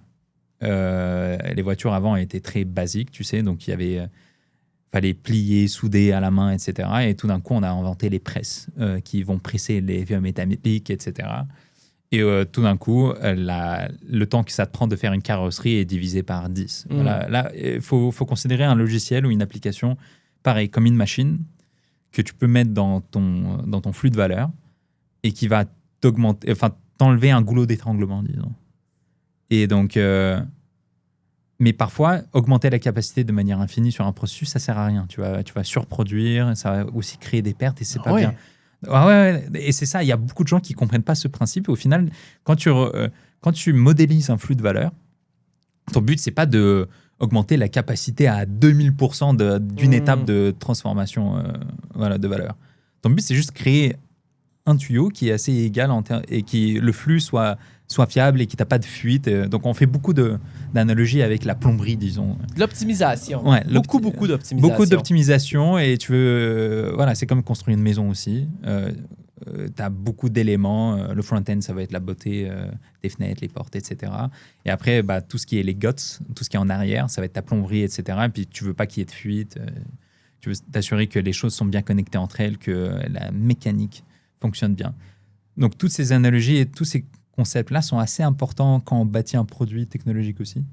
Speaker 7: les voitures avant étaient très basiques, tu sais, donc il y avait... fallait plier, souder à la main, etc. Et tout d'un coup, on a inventé les presses qui vont presser les vieux métalliques, etc. Et tout d'un coup, le temps que ça te prend de faire une carrosserie est divisé par 10. Voilà, là, il faut considérer un logiciel ou une application, pareil, comme une machine que tu peux mettre dans ton flux de valeur et qui va t'enlever un goulot d'étranglement, disons. Et donc... mais parfois, augmenter la capacité de manière infinie sur un processus, ça sert à rien. Tu vas surproduire, ça va aussi créer des pertes et c'est pas bien. Ouais. Et c'est ça, il y a beaucoup de gens qui comprennent pas ce principe. Et au final, quand tu modélises un flux de valeur, ton but, c'est pas de augmenter la capacité à 2000% d'une étape de transformation de valeur. Ton but, c'est juste créer un tuyau qui est assez égal et qui le flux soit fiable et qui n'a pas de fuite. Donc, on fait beaucoup d'analogies avec la plomberie, disons.
Speaker 6: L'optimisation.
Speaker 7: Ouais,
Speaker 6: beaucoup d'optimisation.
Speaker 7: Beaucoup d'optimisation et tu veux... c'est comme construire une maison aussi. Tu as beaucoup d'éléments. Le front-end, ça va être la beauté des fenêtres, les portes, etc. Et après, tout ce qui est les guts, tout ce qui est en arrière, ça va être ta plomberie, etc. Et puis, tu veux pas qu'il y ait de fuite. Tu veux t'assurer que les choses sont bien connectées entre elles, que la mécanique fonctionne bien. Donc, toutes ces analogies et tous ces concepts-là sont assez importants quand on bâtit un produit technologique aussi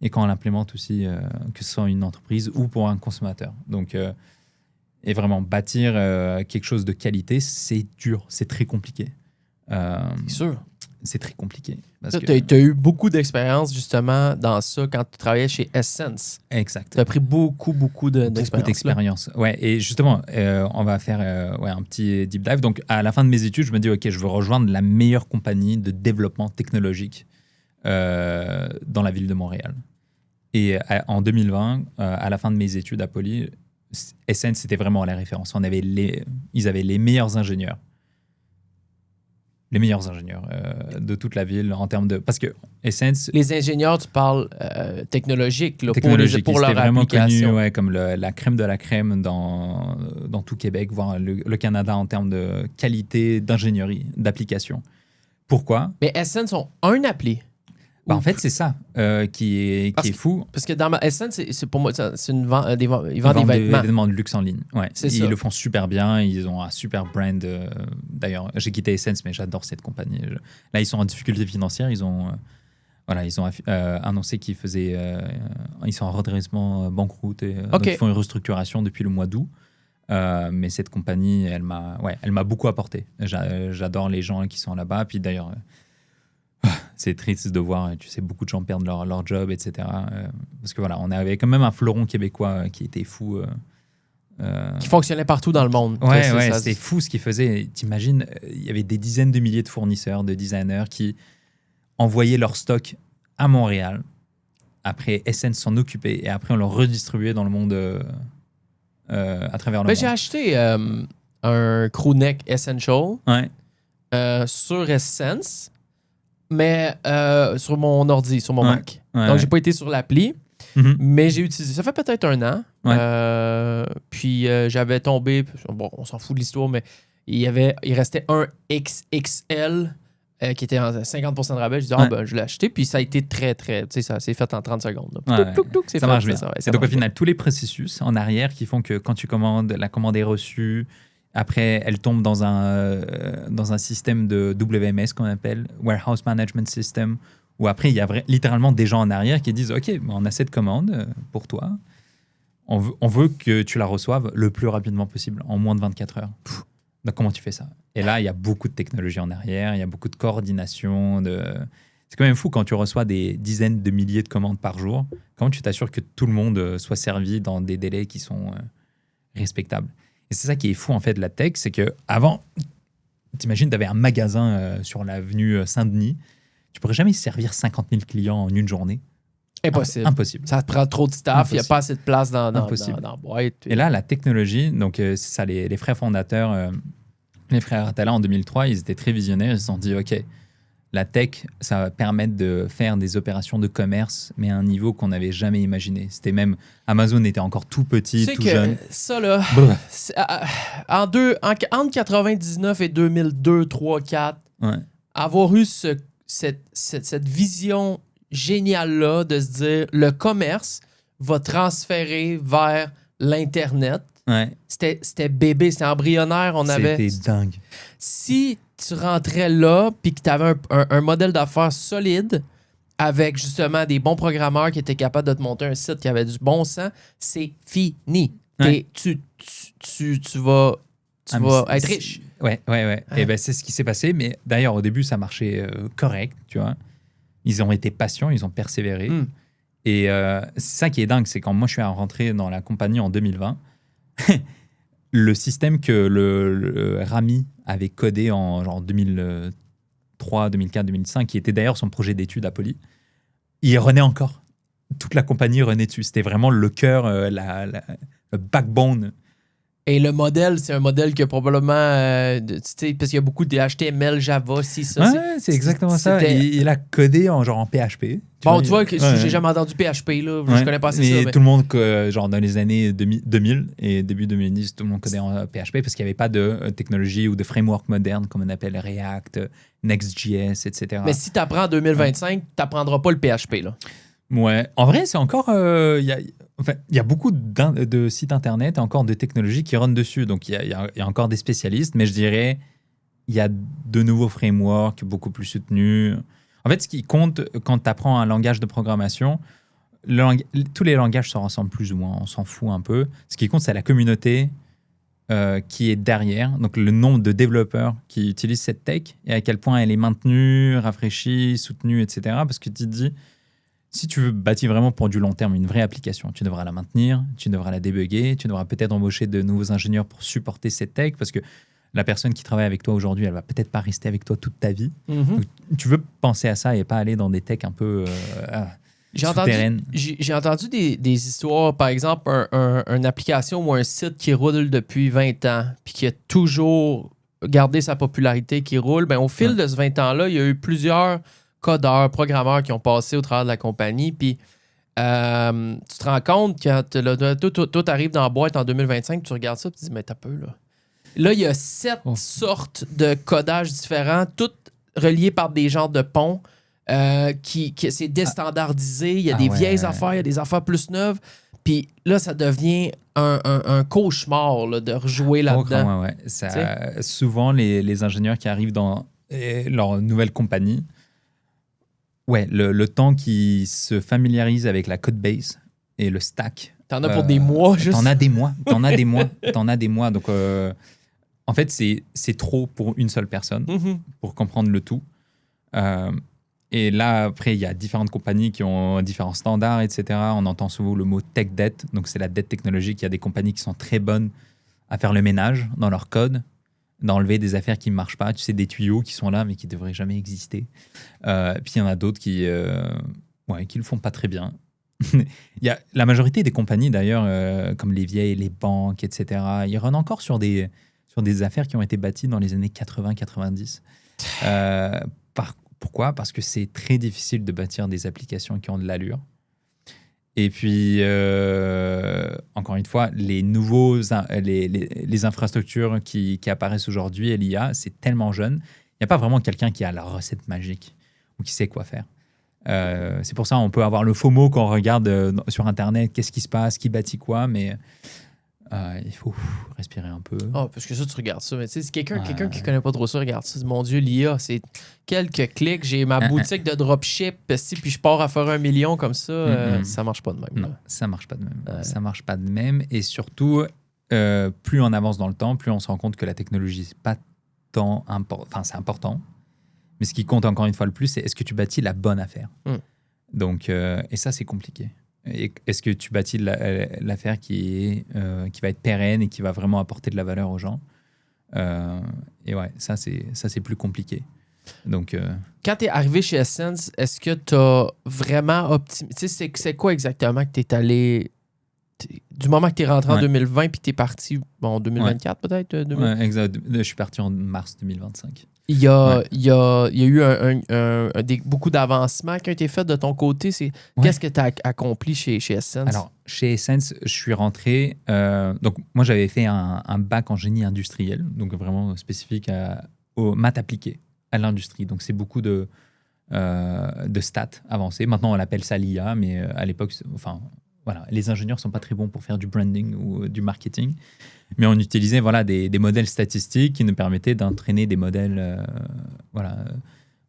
Speaker 7: et quand on l'implémente aussi, que ce soit une entreprise ou pour un consommateur. Donc, et vraiment, bâtir quelque chose de qualité, c'est dur, c'est très compliqué.
Speaker 6: C'est sûr.
Speaker 7: C'est très compliqué.
Speaker 6: Tu as eu beaucoup d'expérience justement dans ça quand tu travaillais chez Essence.
Speaker 7: Exact.
Speaker 6: Tu as pris beaucoup d'expérience.
Speaker 7: Beaucoup d'expérience. Ouais, et justement, on va faire un petit deep dive. Donc, à la fin de mes études, je me dis, OK, je veux rejoindre la meilleure compagnie de développement technologique dans la ville de Montréal. Et en 2020, à la fin de mes études à Poly, Essence, c'était vraiment la référence. Ils avaient les meilleurs ingénieurs. Les meilleurs ingénieurs de toute la ville en termes de... Parce que Essence...
Speaker 6: Les ingénieurs, tu parles technologique, là,
Speaker 7: technologique,
Speaker 6: pour leur
Speaker 7: vraiment
Speaker 6: application.
Speaker 7: Connu, comme la crème de la crème dans tout Québec, voire le Canada en termes de qualité d'ingénierie, d'application. Pourquoi?
Speaker 6: Mais Essence ont un appli.
Speaker 7: En fait, c'est ça qui est fou.
Speaker 6: Parce que dans ma Essence, c'est pour moi, c'est ils vendent des vêtements
Speaker 7: de luxe en ligne. Ouais. Ils le font super bien. Ils ont un super brand. D'ailleurs, j'ai quitté Essence, mais j'adore cette compagnie. Là, ils sont en difficulté financière. Ils ont annoncé qu'ils ils sont en redressement banqueroute. Donc ils font une restructuration depuis le mois d'août. Mais cette compagnie, elle m'a beaucoup apporté. J'adore les gens qui sont là-bas. Puis d'ailleurs... c'est triste de voir, tu sais, beaucoup de gens perdent leur job, etc. Parce que voilà, on avait quand même un fleuron québécois qui était fou.
Speaker 6: Qui fonctionnait partout dans le monde.
Speaker 7: C'était fou ce qu'ils faisaient. T'imagines, il y avait des dizaines de milliers de fournisseurs, de designers qui envoyaient leur stock à Montréal. Après, Essence s'en occupait et après, on le redistribuait dans le monde à travers le monde.
Speaker 6: J'ai acheté un crewneck Essential sur Essence. Mais sur mon ordi, sur mon Mac. Donc, j'ai pas été sur l'appli, mais j'ai utilisé. Ça fait peut-être 1 an. Puis, j'avais tombé... Bon, on s'en fout de l'histoire, mais il restait un XXL qui était en 50% de rabais. Je dis, je l'ai acheté. Puis, ça a été très, très... Tu sais, ça s'est fait en 30 secondes.
Speaker 7: Ça marche bien. Et donc, au final, tous les processus en arrière qui font que quand tu commandes, la commande est reçue... Après, elle tombe dans un système de WMS qu'on appelle Warehouse Management System, où après, il y a littéralement des gens en arrière qui disent « OK, on a cette commande pour toi. On veut que tu la reçoives le plus rapidement possible, en moins de 24 heures. » Donc, comment tu fais ça? Et là, il y a beaucoup de technologie en arrière, il y a beaucoup de coordination. C'est quand même fou quand tu reçois des dizaines de milliers de commandes par jour. Comment tu t'assures que tout le monde soit servi dans des délais qui sont respectables? Et c'est ça qui est fou en fait de la tech, c'est qu'avant, t'imagines, tu avais un magasin sur l'avenue Saint-Denis, tu pourrais jamais servir 50 000 clients en une journée.
Speaker 6: Impossible.
Speaker 7: Impossible.
Speaker 6: Ça te prend trop de staff, il n'y a pas assez de place dans la boîte.
Speaker 7: Et là, la technologie, donc c'est ça, les frères fondateurs, les frères Atala en 2003, ils étaient très visionnaires, ils se sont dit, OK, la tech, ça va permettre de faire des opérations de commerce, mais à un niveau qu'on n'avait jamais imaginé. C'était même... Amazon était encore tout petit, tout jeune.
Speaker 6: Ça, là... entre 99 et 2002, 3, 4, avoir eu cette vision géniale-là de se dire le commerce va transférer vers l'Internet.
Speaker 7: Ouais.
Speaker 6: C'était bébé, c'était embryonnaire.
Speaker 7: C'était dingue.
Speaker 6: Si tu rentrais là puis que tu avais un modèle d'affaires solide avec justement des bons programmeurs qui étaient capables de te monter un site qui avait du bon sens, c'est fini.
Speaker 7: Ouais.
Speaker 6: Tu vas être riche.
Speaker 7: Ouais. Et ben, c'est ce qui s'est passé. Mais d'ailleurs, au début, ça marchait correct, tu vois. Ils ont été patients, ils ont persévéré. Et c'est ça qui est dingue, c'est quand moi, je suis rentré dans la compagnie en 2020, le système que le Rami avait codé en genre 2003, 2004, 2005, qui était d'ailleurs son projet d'études à Poly, il renaît encore. Toute la compagnie renaît dessus. C'était vraiment le cœur, le backbone.
Speaker 6: Et le modèle, c'est un modèle que probablement, parce qu'il y a beaucoup de HTML, Java, ça.
Speaker 7: Ouais, c'est exactement ça. Il a codé en PHP.
Speaker 6: Tu vois que j'ai jamais entendu PHP, là. Je connais pas assez ça.
Speaker 7: Mais tout le monde, genre dans les années 2000 et début 2010, tout le monde codait en PHP parce qu'il n'y avait pas de technologie ou de framework moderne comme on appelle React, Next.js, etc.
Speaker 6: Mais si tu apprends en 2025, tu n'apprendras pas le PHP, là.
Speaker 7: Ouais. En vrai, c'est encore... il y a beaucoup de sites internet et encore de technologies qui runnent dessus. Donc, il y a encore des spécialistes, mais je dirais il y a de nouveaux frameworks beaucoup plus soutenus. En fait, ce qui compte quand tu apprends un langage de programmation, tous les langages se ressemblent plus ou moins, on s'en fout un peu. Ce qui compte, c'est la communauté qui est derrière, donc le nombre de développeurs qui utilisent cette tech et à quel point elle est maintenue, rafraîchie, soutenue, etc. Parce que tu te dis, si tu veux bâtir vraiment pour du long terme une vraie application, tu devras la maintenir, tu devras la débugger, tu devras peut-être embaucher de nouveaux ingénieurs pour supporter cette tech parce que la personne qui travaille avec toi aujourd'hui, elle va peut-être pas rester avec toi toute ta vie. Donc, tu veux penser à ça et pas aller dans des techs un peu souterraines.
Speaker 6: J'ai entendu des histoires, par exemple, une application ou un site qui roule depuis 20 ans puis qui a toujours gardé sa popularité, qui roule. Ben, au fil de ce 20 ans-là, il y a eu plusieurs codeurs, programmeurs qui ont passé au travers de la compagnie. Puis tu te rends compte que tout arrive dans la boîte en 2025, tu regardes ça et tu te dis, mais t'as peu, là. Là, il y a 7 sortes de codages différents, toutes reliées par des genres de ponts qui c'est déstandardisé. Il y a des vieilles affaires, il y a des affaires plus neuves. Puis là, ça devient un cauchemar là, de rejouer là-dedans.
Speaker 7: Souvent, les ingénieurs qui arrivent dans leur nouvelle compagnie, le temps qu'ils se familiarisent avec la code base et le stack.
Speaker 6: T'en as pour des mois, juste.
Speaker 7: T'en as des mois. Donc, en fait, c'est trop pour une seule personne pour comprendre le tout. Et là, après, il y a différentes compagnies qui ont différents standards, etc. On entend souvent le mot tech debt. Donc, c'est la dette technologique. Il y a des compagnies qui sont très bonnes à faire le ménage dans leur code, d'enlever des affaires qui ne marchent pas. Tu sais, des tuyaux qui sont là, mais qui ne devraient jamais exister. Puis, il y en a d'autres qui le font pas très bien. Il y a la majorité des compagnies, d'ailleurs, comme les vieilles, les banques, etc., ils runnent encore sur des affaires qui ont été bâties dans les années 80-90. Pourquoi ? Parce que c'est très difficile de bâtir des applications qui ont de l'allure. Et puis, encore une fois, les infrastructures qui apparaissent aujourd'hui et l'IA, c'est tellement jeune. Il n'y a pas vraiment quelqu'un qui a la recette magique ou qui sait quoi faire. C'est pour ça qu'on peut avoir le FOMO quand on regarde sur Internet qu'est-ce qui se passe, qui bâtit quoi, mais il faut respirer un peu.
Speaker 6: Parce que ça, tu regardes ça. Mais tu sais, quelqu'un qui ne connaît pas trop ça, regarde ça. Mon Dieu, l'IA, c'est quelques clics. J'ai ma boutique de dropship, puis je pars à faire 1 million comme ça. Ça marche pas de même.
Speaker 7: Non, ça marche pas de même. Ça marche pas de même. Et surtout, plus on avance dans le temps, plus on se rend compte que la technologie, c'est pas tant important. Enfin, c'est important. Mais ce qui compte encore une fois le plus, c'est est-ce que tu bâtis la bonne affaire. Donc, et ça, c'est compliqué. Et est-ce que tu bâtis l'affaire qui va être pérenne et qui va vraiment apporter de la valeur aux gens. Et ça, c'est plus compliqué. Donc,
Speaker 6: quand tu es arrivé chez Essence, est-ce que tu as vraiment optimisé? Tu sais, c'est quoi exactement que tu es allé... Du moment que tu es rentré en 2020 puis tu es parti en 2024 peut-être?
Speaker 7: Exact. Je suis parti en mars 2025.
Speaker 6: Il y a eu beaucoup d'avancements qui ont été faits de ton côté. Qu'est-ce que tu as accompli chez Essence?
Speaker 7: Alors, chez Essence, je suis rentré... donc, moi, j'avais fait un bac en génie industriel, donc vraiment spécifique aux maths appliquées à l'industrie. Donc, c'est beaucoup de de stats avancées. Maintenant, on l'appelle ça l'IA, mais à l'époque, voilà, les ingénieurs ne sont pas très bons pour faire du branding ou du marketing. Mais on utilisait des modèles statistiques qui nous permettaient d'entraîner des modèles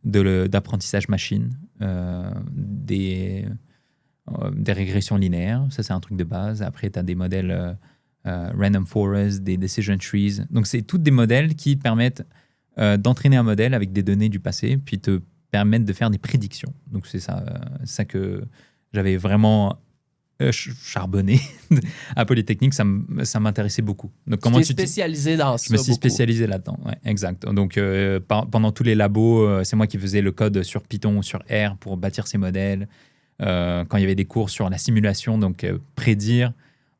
Speaker 7: d'apprentissage machine, des régressions linéaires. Ça, c'est un truc de base. Après, tu as des modèles random forest, des decision trees. Donc, c'est tous des modèles qui te permettent d'entraîner un modèle avec des données du passé, puis te permettent de faire des prédictions. Donc, c'est ça que j'avais vraiment charbonné à Polytechnique. Ça m'intéressait beaucoup. Donc,
Speaker 6: tu t'es spécialisé dans ça.
Speaker 7: Je me suis spécialisé là-dedans, ouais, exact. Donc, pendant tous les labos, c'est moi qui faisais le code sur Python ou sur R pour bâtir ces modèles. Quand il y avait des cours sur la simulation, donc prédire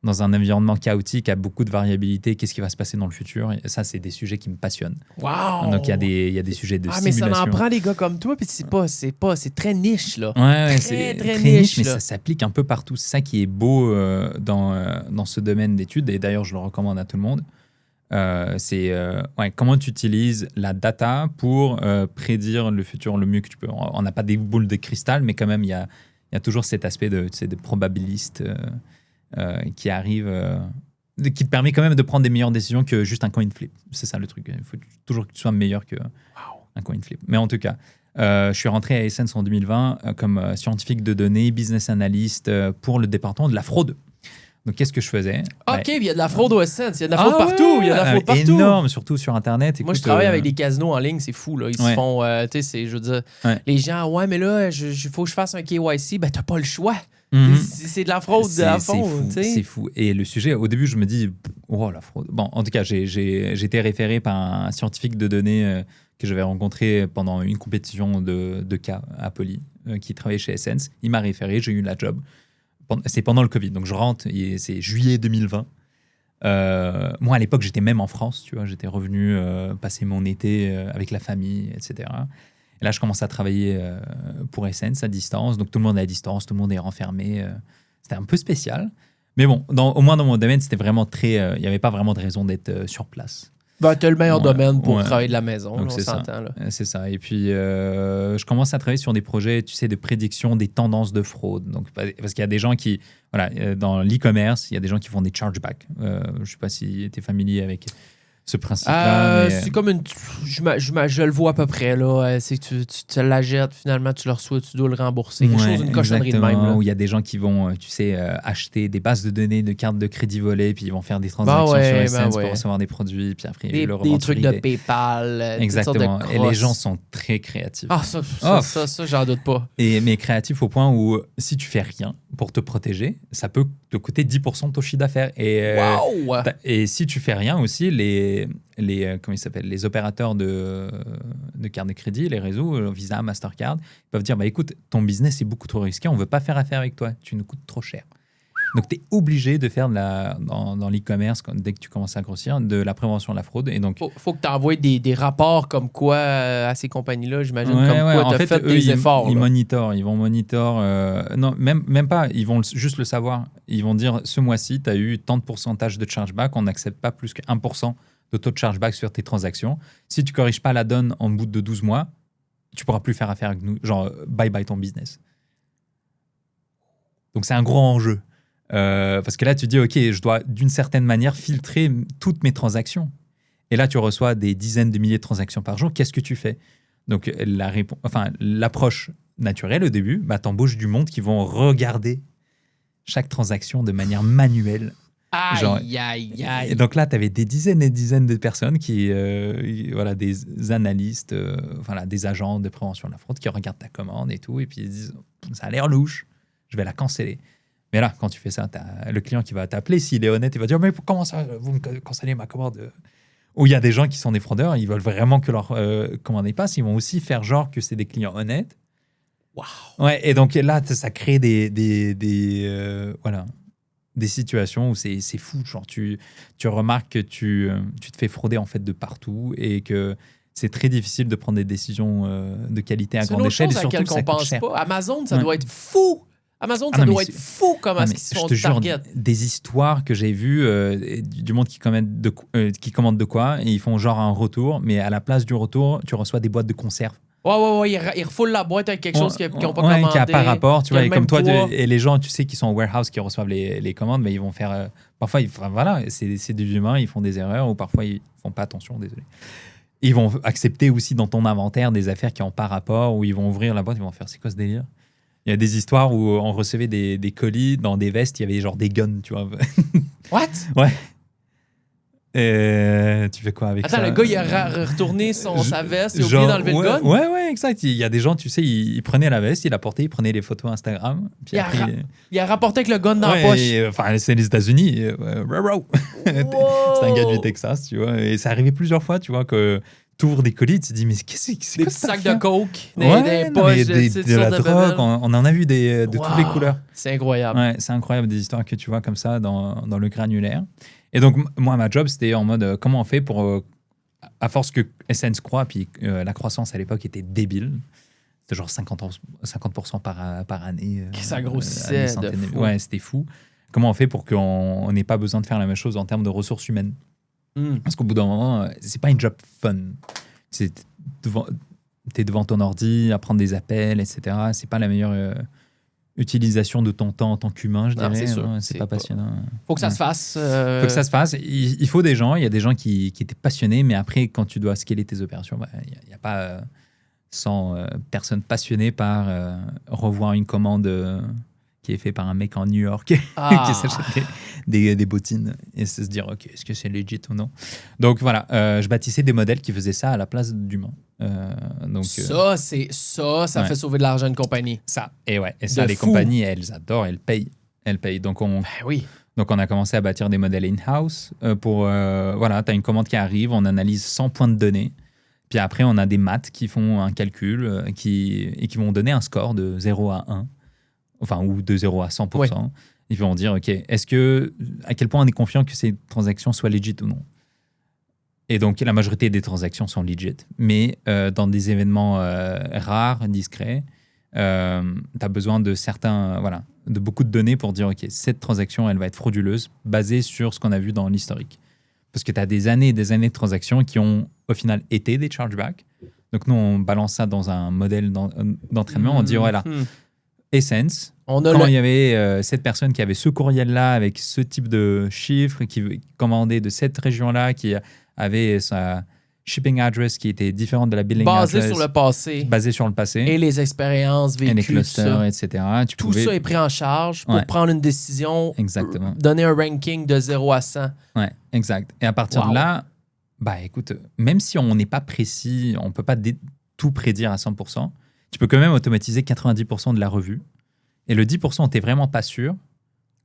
Speaker 7: dans un environnement chaotique à beaucoup de variabilité, qu'est-ce qui va se passer dans le futur. Et ça, c'est des sujets qui me passionnent.
Speaker 6: Wow!
Speaker 7: Donc, il y a des sujets de simulation.
Speaker 6: Mais ça m'en prend les gars comme toi, puis c'est très niche, là.
Speaker 7: Ouais,
Speaker 6: c'est très niche,
Speaker 7: mais ça s'applique un peu partout. C'est ça qui est beau dans ce domaine d'études, et d'ailleurs, je le recommande à tout le monde. C'est comment tu utilises la data pour prédire le futur le mieux que tu peux. On n'a pas des boules de cristal, mais quand même, il y a toujours cet aspect de probabiliste qui arrive, qui te permet quand même de prendre des meilleures décisions que juste un coin flip. C'est ça le truc. Il faut toujours que tu sois meilleur qu'un coin flip. Mais en tout cas, je suis rentré à Essence en 2020 comme scientifique de données, business analyst pour le département de la fraude. Donc, qu'est-ce que je faisais?
Speaker 6: OK, il y a de la fraude au Essence. Il y a de la fraude partout. Il y a de la fraude partout.
Speaker 7: Énorme, surtout sur Internet.
Speaker 6: Moi, je travaille avec des casinos en ligne. C'est fou, là. Ils se font... je veux dire, les gens, mais là, il faut que je fasse un KYC. Ben, t'as pas le choix. C'est de la fraude à fond.
Speaker 7: C'est fou. Et le sujet, au début, je me dis, la fraude. Bon, en tout cas, j'ai été référé par un scientifique de données que j'avais rencontré pendant une compétition de cas à Poly, qui travaillait chez Essence. Il m'a référé, j'ai eu la job. C'est pendant le Covid, donc je rentre, c'est juillet 2020. Moi, à l'époque, j'étais même en France, tu vois, j'étais revenu passer mon été avec la famille, etc. Et là, je commence à travailler pour Essence à distance, donc tout le monde est à distance, tout le monde est renfermé. C'était un peu spécial, mais bon, au moins dans mon domaine, c'était vraiment il n'y avait pas vraiment de raison d'être sur place.
Speaker 6: Ben, t'as le meilleur domaine pour travailler de la maison,
Speaker 7: donc
Speaker 6: là, on s'entend. Là.
Speaker 7: C'est ça. Et puis, je commence à travailler sur des projets, tu sais, de prédiction des tendances de fraude. Donc, parce qu'il y a des gens qui, dans l'e-commerce, il y a des gens qui font des chargebacks. Je ne sais pas si tu es familier avec ce principe-là.
Speaker 6: C'est comme une... Je le vois à peu près, là. C'est que tu te la jettes, finalement, tu le reçois, tu dois le rembourser. Quelque chose, une cochonnerie de même. Là.
Speaker 7: Où il y a des gens qui vont, tu sais, acheter des bases de données de cartes de crédit volées, puis ils vont faire des transactions sur Essence pour recevoir des produits, puis après, ils le revendent.
Speaker 6: Des trucs de PayPal.
Speaker 7: Exactement. Et les gens sont très créatifs.
Speaker 6: Ah, ça j'en doute pas.
Speaker 7: Mais créatifs au point où, si tu fais rien pour te protéger, ça peut te coûter 10% de ton chiffre d'affaires. Et si tu fais rien aussi, comment ils s'appellent, les opérateurs de cartes de crédit, les réseaux, Visa, Mastercard, ils peuvent dire, écoute, ton business est beaucoup trop risqué, on ne veut pas faire affaire avec toi, tu nous coûtes trop cher. Donc, tu es obligé de faire dans l'e-commerce, dès que tu commences à grossir, de la prévention de la fraude. Et donc,
Speaker 6: faut que tu envoies des rapports comme quoi à ces compagnies-là, j'imagine, comme quoi tu as fait des efforts.
Speaker 7: Ils vont monitor. Non, même pas, ils vont juste le savoir. Ils vont dire, ce mois-ci, tu as eu tant de pourcentage de chargeback, on n'accepte pas plus que 1% de taux de chargeback sur tes transactions. Si tu ne corriges pas la donne en bout de 12 mois, tu ne pourras plus faire affaire avec nous. Genre, bye ton business. Donc, c'est un gros enjeu. Parce que là, tu dis, OK, je dois d'une certaine manière filtrer toutes mes transactions. Et là, tu reçois des dizaines de milliers de transactions par jour. Qu'est-ce que tu fais? Donc, l'approche naturelle au début, tu embauches du monde qui vont regarder chaque transaction de manière manuelle.
Speaker 6: Aïe.
Speaker 7: Et donc là, tu avais des dizaines et des dizaines de personnes qui, des analystes, des agents de prévention de la fraude qui regardent ta commande et tout, et puis ils disent, ça a l'air louche, je vais la canceller. Mais là, quand tu fais ça, t'as le client qui va t'appeler, s'il est honnête, il va dire, mais comment ça, vous me cancellez ma commande? Ou il y a des gens qui sont des fraudeurs, ils veulent vraiment que leur commande passe, ils vont aussi faire genre que c'est des clients honnêtes.
Speaker 6: Wow.
Speaker 7: Ouais, et donc là, ça crée des situations où c'est fou. Genre, tu remarques que tu te fais frauder en fait de partout et que c'est très difficile de prendre des décisions de qualité à grande échelle.
Speaker 6: C'est une autre chose à laquelle on pense pas. Amazon, ça doit être fou. Ça doit être fou comment est-ce qu'ils se font target.
Speaker 7: Des histoires que j'ai vues du monde qui commande de quoi et ils font genre un retour, mais à la place du retour, tu reçois des boîtes de conserve.
Speaker 6: Ouais, ils refoulent la boîte avec quelque chose qu'ils n'ont pas commandé.
Speaker 7: Qui n'a pas rapport, tu vois. Et comme toi,
Speaker 6: et
Speaker 7: les gens, tu sais, qui sont au warehouse, qui reçoivent les commandes, mais ils vont faire... parfois, voilà, c'est des humains, ils font des erreurs, ou parfois, ils font pas attention, désolé. Ils vont accepter aussi dans ton inventaire des affaires qui n'ont pas rapport, ou ils vont ouvrir la boîte, ils vont faire, c'est quoi ce délire? Il y a des histoires où on recevait des colis dans des vestes, il y avait genre des guns, tu vois.
Speaker 6: What?
Speaker 7: Ouais. Tu fais quoi avec ça?
Speaker 6: Attends, le gars, il a retourné sa veste, il a oublié d'enlever le gun?
Speaker 7: Ouais, exact. Il y a des gens, tu sais, ils prenaient la veste, ils la portaient, ils prenaient les photos Instagram. Puis
Speaker 6: il a rapporté avec le gun dans la poche.
Speaker 7: Enfin, c'est les États-Unis. C'est un gars du Texas, tu vois. Et ça arrivait plusieurs fois, tu vois, que tu ouvres des colis, tu te dis, mais qu'est-ce que c'est?
Speaker 6: Des petits sacs de coke,
Speaker 7: des poches, de la drogue. On en a vu de toutes les couleurs.
Speaker 6: C'est incroyable.
Speaker 7: Ouais, c'est incroyable des histoires que tu vois comme ça dans le granulaire. Et donc, moi, ma job, c'était en mode comment on fait pour, à force que Essence croît, puis la croissance à l'époque était débile. C'était genre 50% par année.
Speaker 6: Ça grossissait de fou.
Speaker 7: Ouais, c'était fou. Comment on fait pour qu'on n'ait pas besoin de faire la même chose en termes de ressources humaines? Parce qu'au bout d'un moment, c'est pas une job fun. T'es devant ton ordi, à prendre des appels, etc. C'est pas la meilleure utilisation de ton temps en tant qu'humain, je dirais.
Speaker 6: C'est sûr.
Speaker 7: C'est pas passionnant.
Speaker 6: Faut que ça se fasse.
Speaker 7: Faut que ça se fasse. Il faut des gens. Il y a des gens qui étaient passionnés, mais après, quand tu dois scaler tes opérations, il n'y a pas 100 personnes passionnées par revoir une commande qui est faite par un mec en New York qui s'achète des bottines et se dire, OK, est-ce que c'est legit ou non? Donc voilà, je bâtissais des modèles qui faisaient ça à la place d'humains.
Speaker 6: Ça fait sauver de l'argent à une compagnie.
Speaker 7: Ça, les compagnies, elles adorent, elles payent. Donc
Speaker 6: oui.
Speaker 7: Donc on a commencé à bâtir des modèles in-house pour, tu as une commande qui arrive, on analyse 100 points de données, puis après on a des maths qui font un calcul et qui vont donner un score de 0 à 1, enfin ou de 0 à 100%. Oui. Ils vont dire, OK, à quel point on est confiant que ces transactions soient legit ou non? Et donc, la majorité des transactions sont legit. Mais dans des événements rares, discrets, tu as besoin de de beaucoup de données pour dire, OK, cette transaction, elle va être frauduleuse, basée sur ce qu'on a vu dans l'historique. Parce que tu as des années et des années de transactions qui ont, au final, été des chargebacks. Donc, nous, on balance ça dans un modèle d'entraînement. On dit, voilà, Essence, quand il y avait cette personne qui avait ce courriel-là, avec ce type de chiffres, qui commandait de cette région-là, qui avait sa shipping address qui était différente de la billing address. Basé sur le passé.
Speaker 6: Et les expériences vécues.
Speaker 7: Et les clusters, etc.
Speaker 6: Ça est pris en charge pour prendre une décision.
Speaker 7: Exactement.
Speaker 6: Donner un ranking de 0 à 100.
Speaker 7: Ouais, exact. Et à partir de là, écoute, même si on n'est pas précis, on ne peut pas tout prédire à 100%, tu peux quand même automatiser 90% de la revue. Et le 10%, tu n'es vraiment pas sûr.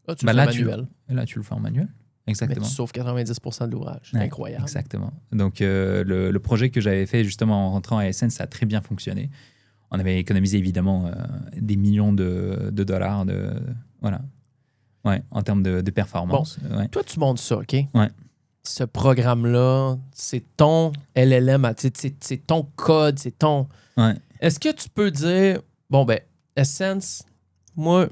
Speaker 6: Là, tu le fais en manuel.
Speaker 7: Là, tu le fais en manuel. Exactement.
Speaker 6: Mais tu sauves 90% de l'ouvrage. C'est incroyable.
Speaker 7: Exactement. Donc, le projet que j'avais fait justement en rentrant à Essence, ça a très bien fonctionné. On avait économisé évidemment des millions de dollars en termes de performance.
Speaker 6: Bon, toi, tu montes ça, OK?
Speaker 7: Ouais.
Speaker 6: Ce programme-là, c'est ton LLM, c'est ton code, c'est ton...
Speaker 7: Ouais.
Speaker 6: Est-ce que tu peux dire, Essence, moi,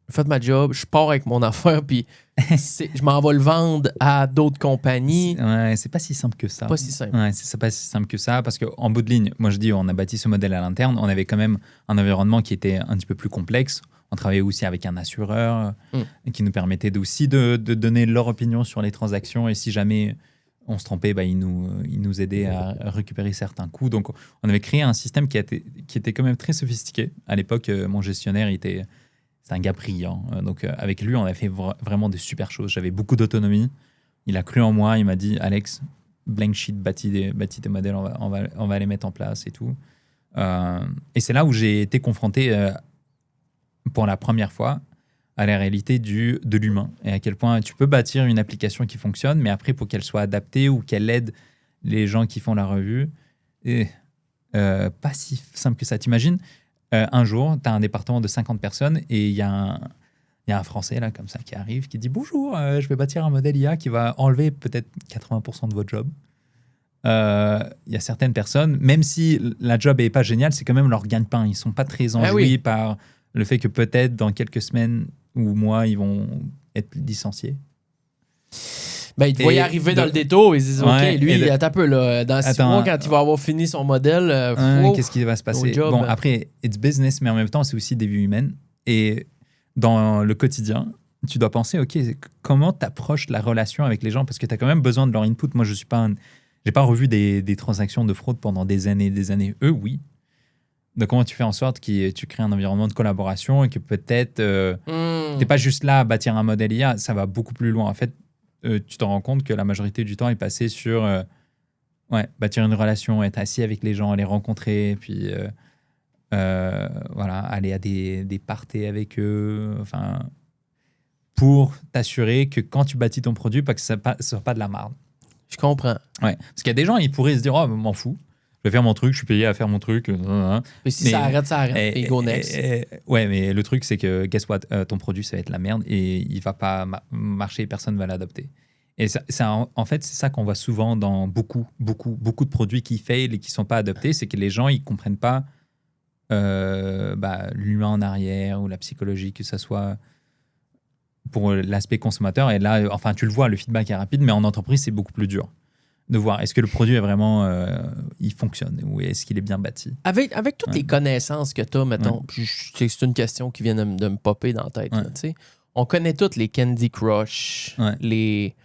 Speaker 6: faites ma job, je pars avec mon affaire, puis je m'en vais le vendre à d'autres compagnies.
Speaker 7: C'est pas si simple que ça.
Speaker 6: Pas si simple.
Speaker 7: Ouais, c'est pas si simple que ça, parce qu'en bout de ligne, moi je dis, on a bâti ce modèle à l'interne, on avait quand même un environnement qui était un petit peu plus complexe. On travaillait aussi avec un assureur qui nous permettait aussi de donner leur opinion sur les transactions, et si jamais on se trompait, ils nous aidaient à récupérer certains coûts. Donc on avait créé un système qui était quand même très sophistiqué. À l'époque, mon gestionnaire c'était un gars brillant. Donc, avec lui, on a fait vraiment des super choses. J'avais beaucoup d'autonomie. Il a cru en moi. Il m'a dit, Alex, blank sheet, bâtis tes modèles, on va les mettre en place et tout. Et c'est là où j'ai été confronté pour la première fois à la réalité de l'humain et à quel point tu peux bâtir une application qui fonctionne, mais après, pour qu'elle soit adaptée ou qu'elle aide les gens qui font la revue, pas si simple que ça. T'imagines? Un jour, tu as un département de 50 personnes et il y a un Français là, comme ça, qui arrive, qui dit « Bonjour, je vais bâtir un modèle IA qui va enlever peut-être 80% de votre job. » Il y a certaines personnes, même si la job n'est pas géniale, c'est quand même leur gagne-pain. Ils ne sont pas très enjouis par le fait que peut-être dans quelques semaines ou mois, ils vont être licenciés.
Speaker 6: Ben, il te voit y arriver dans le détour, ils se disent, OK, lui, attends un peu, là, dans 6 mois, quand il va avoir fini son modèle,
Speaker 7: qu'est-ce qui va se passer? Bon, après, it's business, mais en même temps, c'est aussi des vies humaines. Et dans le quotidien, tu dois penser, OK, comment tu approches la relation avec les gens? Parce que tu as quand même besoin de leur input. Moi, je suis pas j'ai pas revu des transactions de fraude pendant des années et des années. Eux, oui. Donc, comment tu fais en sorte que tu crées un environnement de collaboration et que peut-être tu n'es pas juste là à bâtir un modèle IA, ça va beaucoup plus loin. En fait, tu te rends compte que la majorité du temps est passé sur bâtir une relation, être assis avec les gens, les rencontrer, puis aller à des parties avec eux, pour t'assurer que quand tu bâtis ton produit, que ça ne soit pas de la merde.
Speaker 6: Je comprends.
Speaker 7: Ouais. Parce qu'il y a des gens, ils pourraient se dire, oh, m'en fous. Je vais faire mon truc, je suis payé à faire mon truc.
Speaker 6: Et si ça arrête, ça arrête. Et go next.
Speaker 7: Ouais, mais le truc, c'est que, guess what, ton produit, ça va être la merde et il va pas marcher, personne ne va l'adopter. Et en fait, c'est ça qu'on voit souvent dans beaucoup de produits qui fail et qui ne sont pas adoptés, c'est que les gens, ils ne comprennent pas l'humain en arrière ou la psychologie, que ça soit pour l'aspect consommateur. Et là, tu le vois, le feedback est rapide, mais en entreprise, c'est beaucoup plus dur de voir est-ce que le produit est vraiment il fonctionne ou est-ce qu'il est bien bâti.
Speaker 6: Avec toutes les connaissances que tu as, mettons, c'est une question qui vient de me popper dans la tête. Là, on connaît toutes les Candy Crush, les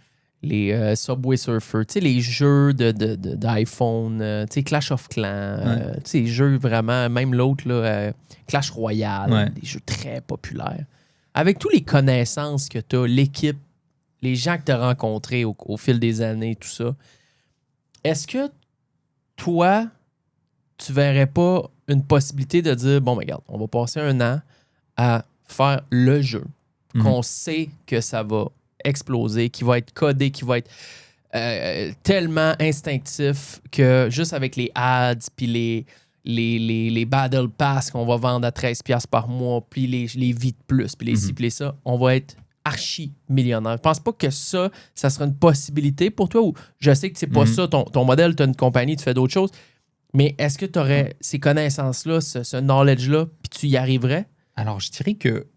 Speaker 6: Subway Surfer, les jeux d'iPhone, Clash of Clans, les jeux vraiment, même l'autre, là, Clash Royale, des jeux très populaires. Avec toutes les connaissances que tu as, l'équipe, les gens que tu as rencontrés au fil des années, tout ça, est-ce que toi, tu verrais pas une possibilité de dire, bon, regarde, on va passer 1 an à faire le jeu, qu'on sait que ça va exploser, qui va être codé, qui va être tellement instinctif que juste avec les ads, puis les Battle Pass qu'on va vendre à 13$ par mois, puis les vies de plus, puis les ci, puis les ça, on va être archi-millionnaire. Je pense pas que ça serait une possibilité pour toi, ou je sais que c'est pas ça, ton modèle, tu as une compagnie, tu fais d'autres choses, mais est-ce que tu aurais ces connaissances-là, ce knowledge-là, puis tu y arriverais?
Speaker 7: Alors, je dirais que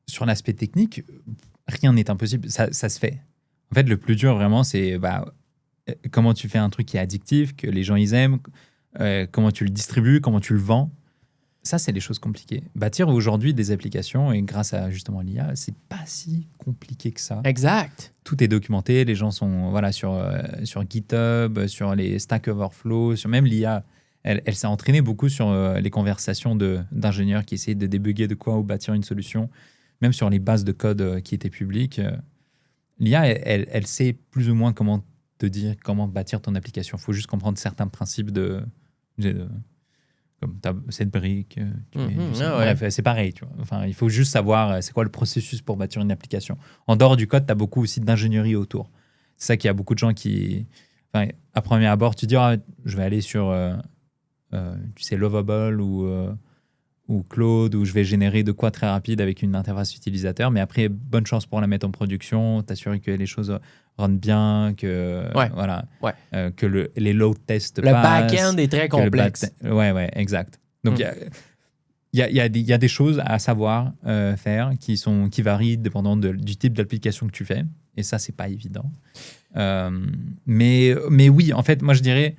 Speaker 7: sur l'aspect technique, rien n'est impossible, ça se fait. En fait, le plus dur, vraiment, c'est comment tu fais un truc qui est addictif, que les gens ils aiment, comment tu le distribues, comment tu le vends. Ça, c'est des choses compliquées. Bâtir aujourd'hui des applications, et grâce à justement l'IA, c'est pas si compliqué que ça.
Speaker 6: Exact.
Speaker 7: Tout est documenté, les gens sont sur GitHub, sur les Stack Overflow, sur même l'IA. Elle s'est entraînée beaucoup sur les conversations d'ingénieurs qui essayaient de débugger de quoi ou bâtir une solution, même sur les bases de code qui étaient publiques. L'IA, elle sait plus ou moins comment te dire comment bâtir ton application. Il faut juste comprendre certains principes comme tu as cette brique. Bref, c'est pareil. Tu vois. Enfin, il faut juste savoir c'est quoi le processus pour bâtir une application. En dehors du code, tu as beaucoup aussi d'ingénierie autour. C'est ça qu'il y a beaucoup de gens qui... à premier abord, tu dis je vais aller sur Lovable ou Claude, où je vais générer de quoi très rapide avec une interface utilisateur. Mais après, bonne chance pour la mettre en production, t'assurer que les choses rendent bien, que, que les load tests
Speaker 6: le
Speaker 7: passent.
Speaker 6: Le back-end est très complexe.
Speaker 7: Exact. Donc, il y a des choses à savoir faire qui varient dépendant du type d'application que tu fais. Et ça, c'est pas évident. Mais oui, en fait, moi, je dirais,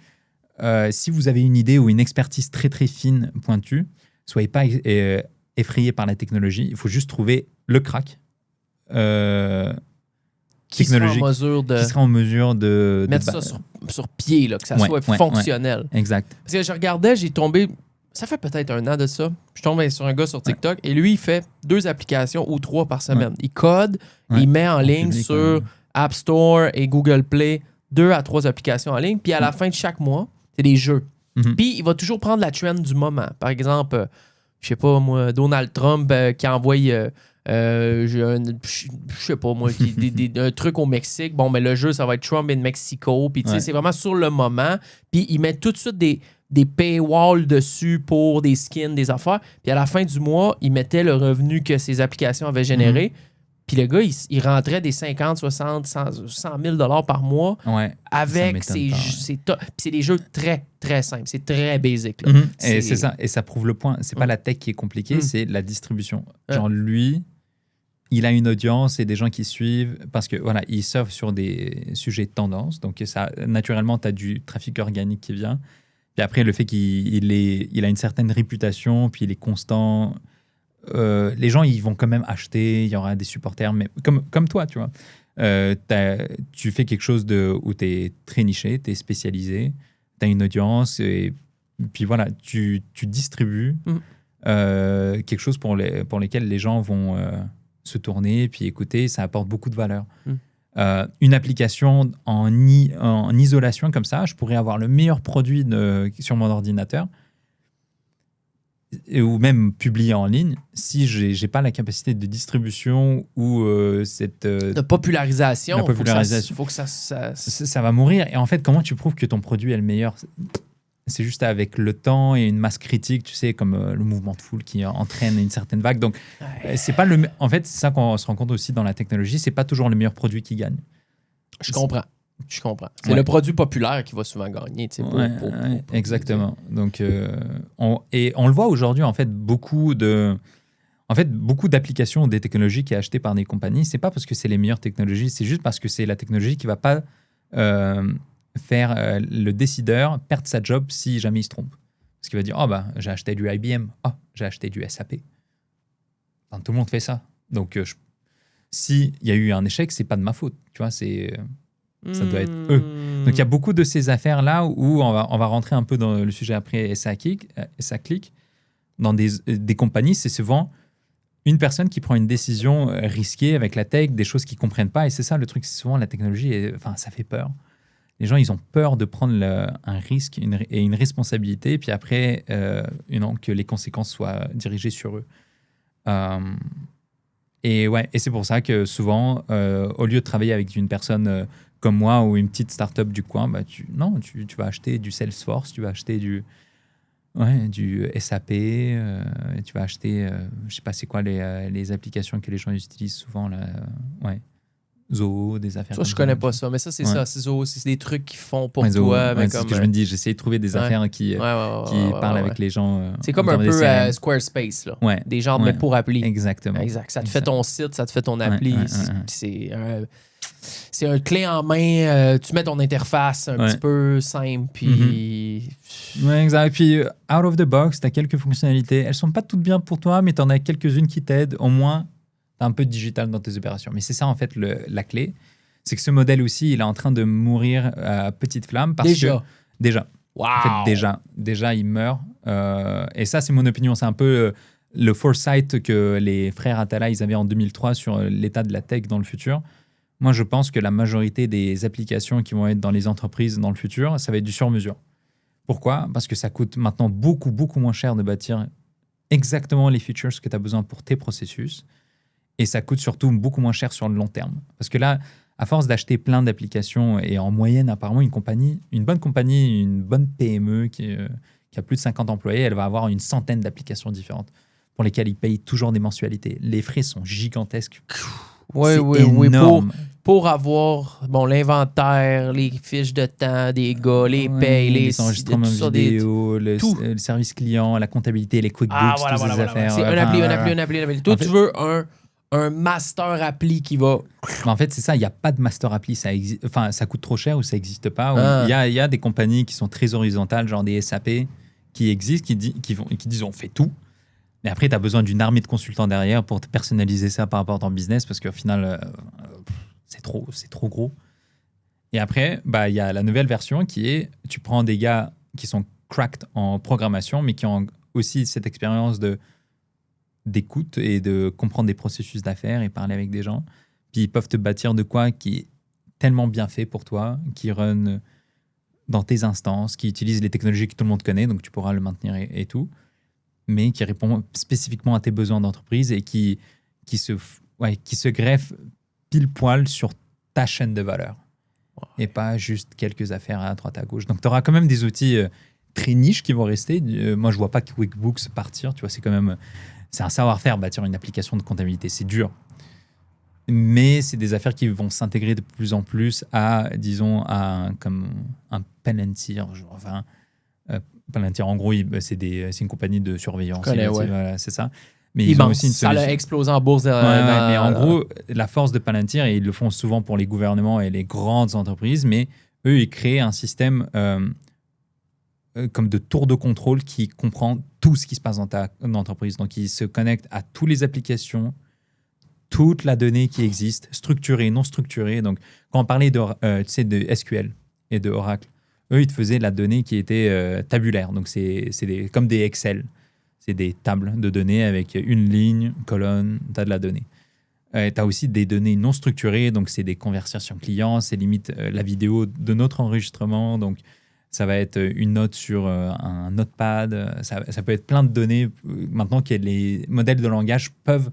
Speaker 7: si vous avez une idée ou une expertise très, très fine, pointue, soyez pas effrayés par la technologie. Il faut juste trouver le crack
Speaker 6: qui sera en mesure de mettre ça sur pied, là, que ça soit fonctionnel.
Speaker 7: Exact.
Speaker 6: Parce que je regardais, j'ai tombé... Ça fait peut-être 1 an de ça. Je tombe sur un gars sur TikTok et lui, il fait 2 applications ou 3 par semaine. Il code, il met en ligne sur App Store et Google Play 2 à 3 applications en ligne. Puis à la fin de chaque mois, c'est des jeux. Puis il va toujours prendre la trend du moment. Par exemple, je sais pas moi, Donald Trump qui envoie je sais pas moi, un truc au Mexique. Bon, mais le jeu, ça va être Trump in Mexico. Puis tu sais, c'est vraiment sur le moment. Puis il met tout de suite des paywalls dessus pour des skins, des affaires. Puis à la fin du mois, il mettait le revenu que ses applications avaient généré. Puis le gars, il rentrait des 50, 60, 100 000 $ par mois avec ses puis c'est des jeux très, très simples. C'est très basic. Là.
Speaker 7: Et c'est ça. Et ça prouve le point. C'est pas la tech qui est compliquée, c'est la distribution. Genre, lui, il a une audience et des gens qui suivent parce que voilà, il surfe sur des sujets de tendance. Donc, ça, naturellement, tu as du trafic organique qui vient. Puis après, le fait qu'il a une certaine réputation, puis il est constant, les gens, ils vont quand même acheter. Il y aura des supporters, mais comme toi, tu vois. Tu fais quelque chose où tu es très niché, tu es spécialisé, tu as une audience, et puis voilà, tu distribues quelque chose pour lesquels les gens vont se tourner, puis écouter, ça apporte beaucoup de valeur. Une application en isolation comme ça, je pourrais avoir le meilleur produit sur mon ordinateur, ou même publié en ligne, si j'ai pas la capacité de distribution ou
Speaker 6: de popularisation. Faut que ça
Speaker 7: va mourir. Et en fait, comment tu prouves que ton produit est le meilleur? C'est juste avec le temps et une masse critique, tu sais, comme le mouvement de foule qui entraîne une certaine vague. Donc, c'est pas en fait, c'est ça qu'on se rend compte aussi dans la technologie, c'est pas toujours le meilleur produit qui gagne.
Speaker 6: Je comprends. C'est le produit populaire qui va souvent gagner.
Speaker 7: Exactement. Donc, on le voit aujourd'hui, en fait, beaucoup d'applications ou des technologies qui sont achetées par des compagnies, c'est pas parce que c'est les meilleures technologies, c'est juste parce que c'est la technologie qui va pas faire le décideur perdre sa job si jamais il se trompe. Parce qu'il va dire, j'ai acheté du IBM, j'ai acheté du SAP. Enfin, tout le monde fait ça. Donc, s'il y a eu un échec, c'est pas de ma faute. Tu vois, ça doit être eux. Donc, il y a beaucoup de ces affaires-là où on va rentrer un peu dans le sujet après SAClick. Dans des compagnies, c'est souvent une personne qui prend une décision risquée avec la tech, des choses qu'ils ne comprennent pas. Et c'est ça le truc, c'est souvent la technologie, ça fait peur. Les gens, ils ont peur de prendre un risque et une responsabilité, puis après, que les conséquences soient dirigées sur eux. Et c'est pour ça que souvent, au lieu de travailler avec une personne comme moi ou une petite start-up du coin, tu vas acheter du Salesforce, tu vas acheter du SAP, tu vas acheter, je sais pas c'est quoi les applications que les gens utilisent souvent là, Zoho, des affaires.
Speaker 6: Ça, je connais pas ça, mais ça, c'est ça. C'est Zoho, c'est des trucs qu'ils font pour toi.
Speaker 7: C'est ce que je me dis. J'essaie de trouver des affaires qui parlent avec les gens.
Speaker 6: C'est comme un peu Squarespace, là. Des genres de pour appli.
Speaker 7: Exactement.
Speaker 6: Exact. Ça te fait ton site, ça te fait ton appli. C'est un clé en main. Tu mets ton interface un petit peu simple, puis...
Speaker 7: exact. Puis, out of the box, tu as quelques fonctionnalités. Elles sont pas toutes bien pour toi, mais tu en as quelques-unes qui t'aident. Au moins, tu as un peu de digital dans tes opérations. Mais c'est ça, en fait, la clé. C'est que ce modèle aussi, il est en train de mourir à petite flamme. Déjà.
Speaker 6: Wow.
Speaker 7: En fait, déjà, il meurt. Et ça, c'est mon opinion. C'est un peu le foresight que les frères Atala, ils avaient en 2003 sur l'état de la tech dans le futur. Moi, je pense que la majorité des applications qui vont être dans les entreprises dans le futur, ça va être du sur-mesure. Pourquoi ? Parce que ça coûte maintenant beaucoup, beaucoup moins cher de bâtir exactement les features que tu as besoin pour tes processus. Et ça coûte surtout beaucoup moins cher sur le long terme. Parce que là, à force d'acheter plein d'applications, et en moyenne, apparemment, une bonne compagnie, une bonne PME qui a plus de 50 employés, elle va avoir une centaine d'applications différentes pour lesquelles ils payent toujours des mensualités. Les frais sont gigantesques.
Speaker 6: Oui. Pour avoir l'inventaire, les fiches de temps des gars, les payes, les
Speaker 7: enregistrements vidéo, le service client, la comptabilité, les QuickBooks, toutes ces affaires.
Speaker 6: C'est un appli. Toi, tu veux un master appli qui va...
Speaker 7: En fait, c'est ça. Il n'y a pas de master appli. Ça coûte trop cher ou ça n'existe pas. Il y a des compagnies qui sont très horizontales, genre des SAP, qui existent, qui disent on fait tout. Mais après, tu as besoin d'une armée de consultants derrière pour te personnaliser ça par rapport à ton business parce qu'au final, c'est trop gros. Et après, il y a la nouvelle version qui est, tu prends des gars qui sont cracked en programmation, mais qui ont aussi cette expérience d'écoute et de comprendre des processus d'affaires et parler avec des gens. Puis ils peuvent te bâtir de quoi qui est tellement bien fait pour toi, qui run dans tes instances, qui utilise les technologies que tout le monde connaît, donc tu pourras le maintenir et tout, mais qui répond spécifiquement à tes besoins d'entreprise et qui se greffe pile poil sur ta chaîne de valeur. Et pas juste quelques affaires à droite à gauche. Donc, tu auras quand même des outils très niches qui vont rester. Moi, je vois pas QuickBooks partir. Tu vois, c'est un savoir-faire bâtir une application de comptabilité. C'est dur. Mais c'est des affaires qui vont s'intégrer de plus en plus à, disons, comme un Palantir. Palantir, en gros, c'est une compagnie de surveillance.
Speaker 6: Voilà,
Speaker 7: c'est ça. Mais ils ont
Speaker 6: immense.
Speaker 7: aussi une
Speaker 6: Ça
Speaker 7: solution.
Speaker 6: a explosé en bourse.
Speaker 7: Ouais, mais en gros, la force de Palantir, et ils le font souvent pour les gouvernements et les grandes entreprises, mais eux, ils créent un système comme de tour de contrôle qui comprend tout ce qui se passe dans ta entreprise. Donc, ils se connectent à toutes les applications, toute la donnée qui existe, structurée, non structurée. Donc, quand on parlait de SQL et de Oracle, eux, ils te faisaient la donnée qui était tabulaire. Donc, c'est comme des Excel. C'est des tables de données avec une ligne, colonne, tu as de la donnée. Tu as aussi des données non structurées, donc c'est des conversations clients, c'est limite la vidéo de notre enregistrement, donc ça va être une note sur un notepad, ça peut être plein de données. Maintenant que les modèles de langage peuvent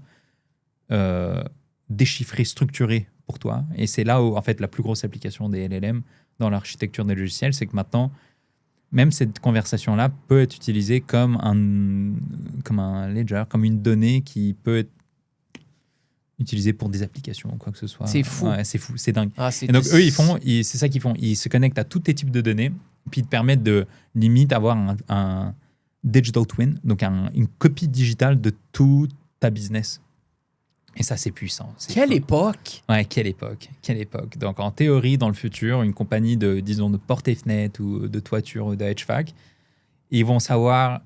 Speaker 7: déchiffrer, structurer pour toi, et c'est là où en fait la plus grosse application des LLM dans l'architecture des logiciels, c'est que maintenant, même cette conversation-là peut être utilisée comme un ledger, comme une donnée qui peut être utilisée pour des applications ou quoi que ce soit.
Speaker 6: C'est fou.
Speaker 7: Ouais, c'est fou, c'est dingue.
Speaker 6: Et
Speaker 7: donc, eux, c'est ça qu'ils font. Ils se connectent à tous les types de données, puis ils te permettent de, limite, avoir un digital twin, donc une copie digitale de tout ta business. Et ça, c'est puissant.
Speaker 6: Quelle époque!
Speaker 7: Ouais, quelle époque. Donc, en théorie, dans le futur, une compagnie de porte et fenêtre ou de toiture ou de HVAC, ils vont savoir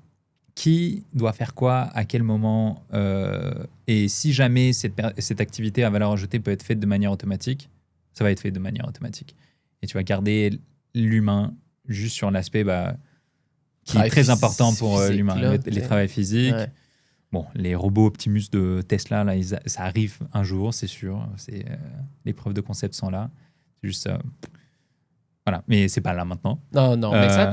Speaker 7: qui doit faire quoi, à quel moment. Et si jamais cette activité à valeur ajoutée peut être faite de manière automatique, ça va être fait de manière automatique. Et tu vas garder l'humain juste sur l'aspect qui est très important pour l'humain, les travails physiques. Ouais. Bon, les robots Optimus de Tesla, là, ça arrive un jour, c'est sûr. Les preuves de concept sont là. C'est juste ça. Voilà, mais c'est pas là maintenant.
Speaker 6: Non, mais ça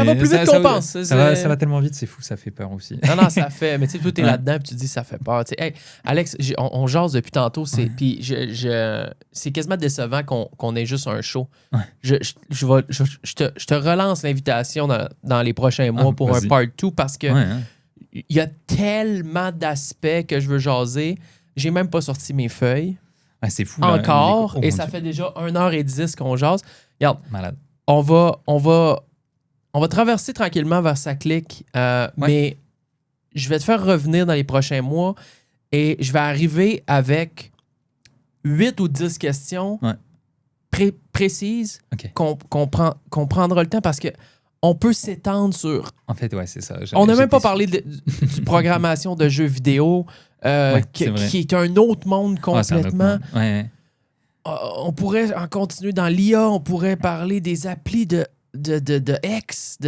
Speaker 6: va plus vite qu'on pense.
Speaker 7: Ça va tellement vite, c'est fou, ça fait peur aussi.
Speaker 6: Non, ça fait. Mais tu sais, toi, t'es là-dedans, puis tu te dis, ça fait peur. Tu sais, hey, Alex, on jase depuis tantôt, puis c'est quasiment décevant qu'on ait juste un show. Ouais. Je te relance l'invitation dans les prochains mois pour un part 2 parce que. Il y a tellement d'aspects que je veux jaser. J'ai même pas sorti mes feuilles.
Speaker 7: Ah, c'est fou.
Speaker 6: Encore. Et ça fait déjà 1h10 qu'on jase. Regarde.
Speaker 7: Malade.
Speaker 6: On va traverser tranquillement vers Saclic. Mais je vais te faire revenir dans les prochains mois et je vais arriver avec 8 ou 10 questions précises qu'on prendra le temps parce que on peut s'étendre sur...
Speaker 7: En fait, ouais, c'est ça.
Speaker 6: On n'a même pas parlé de programmation de jeux vidéo, qui est un autre monde complètement. On pourrait en continuer dans l'IA, on pourrait parler des applis de X.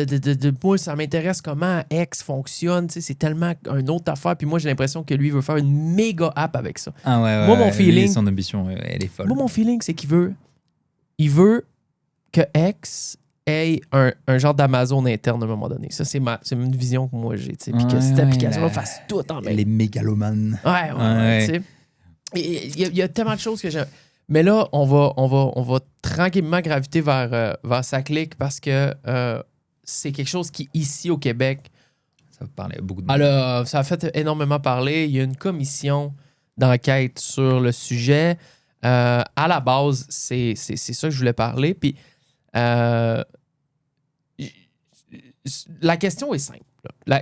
Speaker 6: Moi, ça m'intéresse comment X fonctionne. Tu sais, c'est tellement une autre affaire. Puis moi, j'ai l'impression que lui veut faire une méga app avec ça.
Speaker 7: Moi,
Speaker 6: mon feeling...
Speaker 7: Son ambition, elle est folle.
Speaker 6: Moi, mon feeling, c'est qu'il veut que X... ait un genre d'Amazon interne à un moment donné. Ça, c'est une vision que moi j'ai. Puis que cette application-là fasse tout en même.
Speaker 7: Les mégalomanes.
Speaker 6: Ouais. Il y a tellement de choses que j'aime. Mais là, on va tranquillement graviter vers Saclic parce que c'est quelque chose qui, ici au Québec...
Speaker 7: Ça parlait beaucoup de...
Speaker 6: Alors, ça a fait énormément parler. Il y a une commission d'enquête sur le sujet. À la base, c'est ça que je voulais parler. Puis... la question est simple.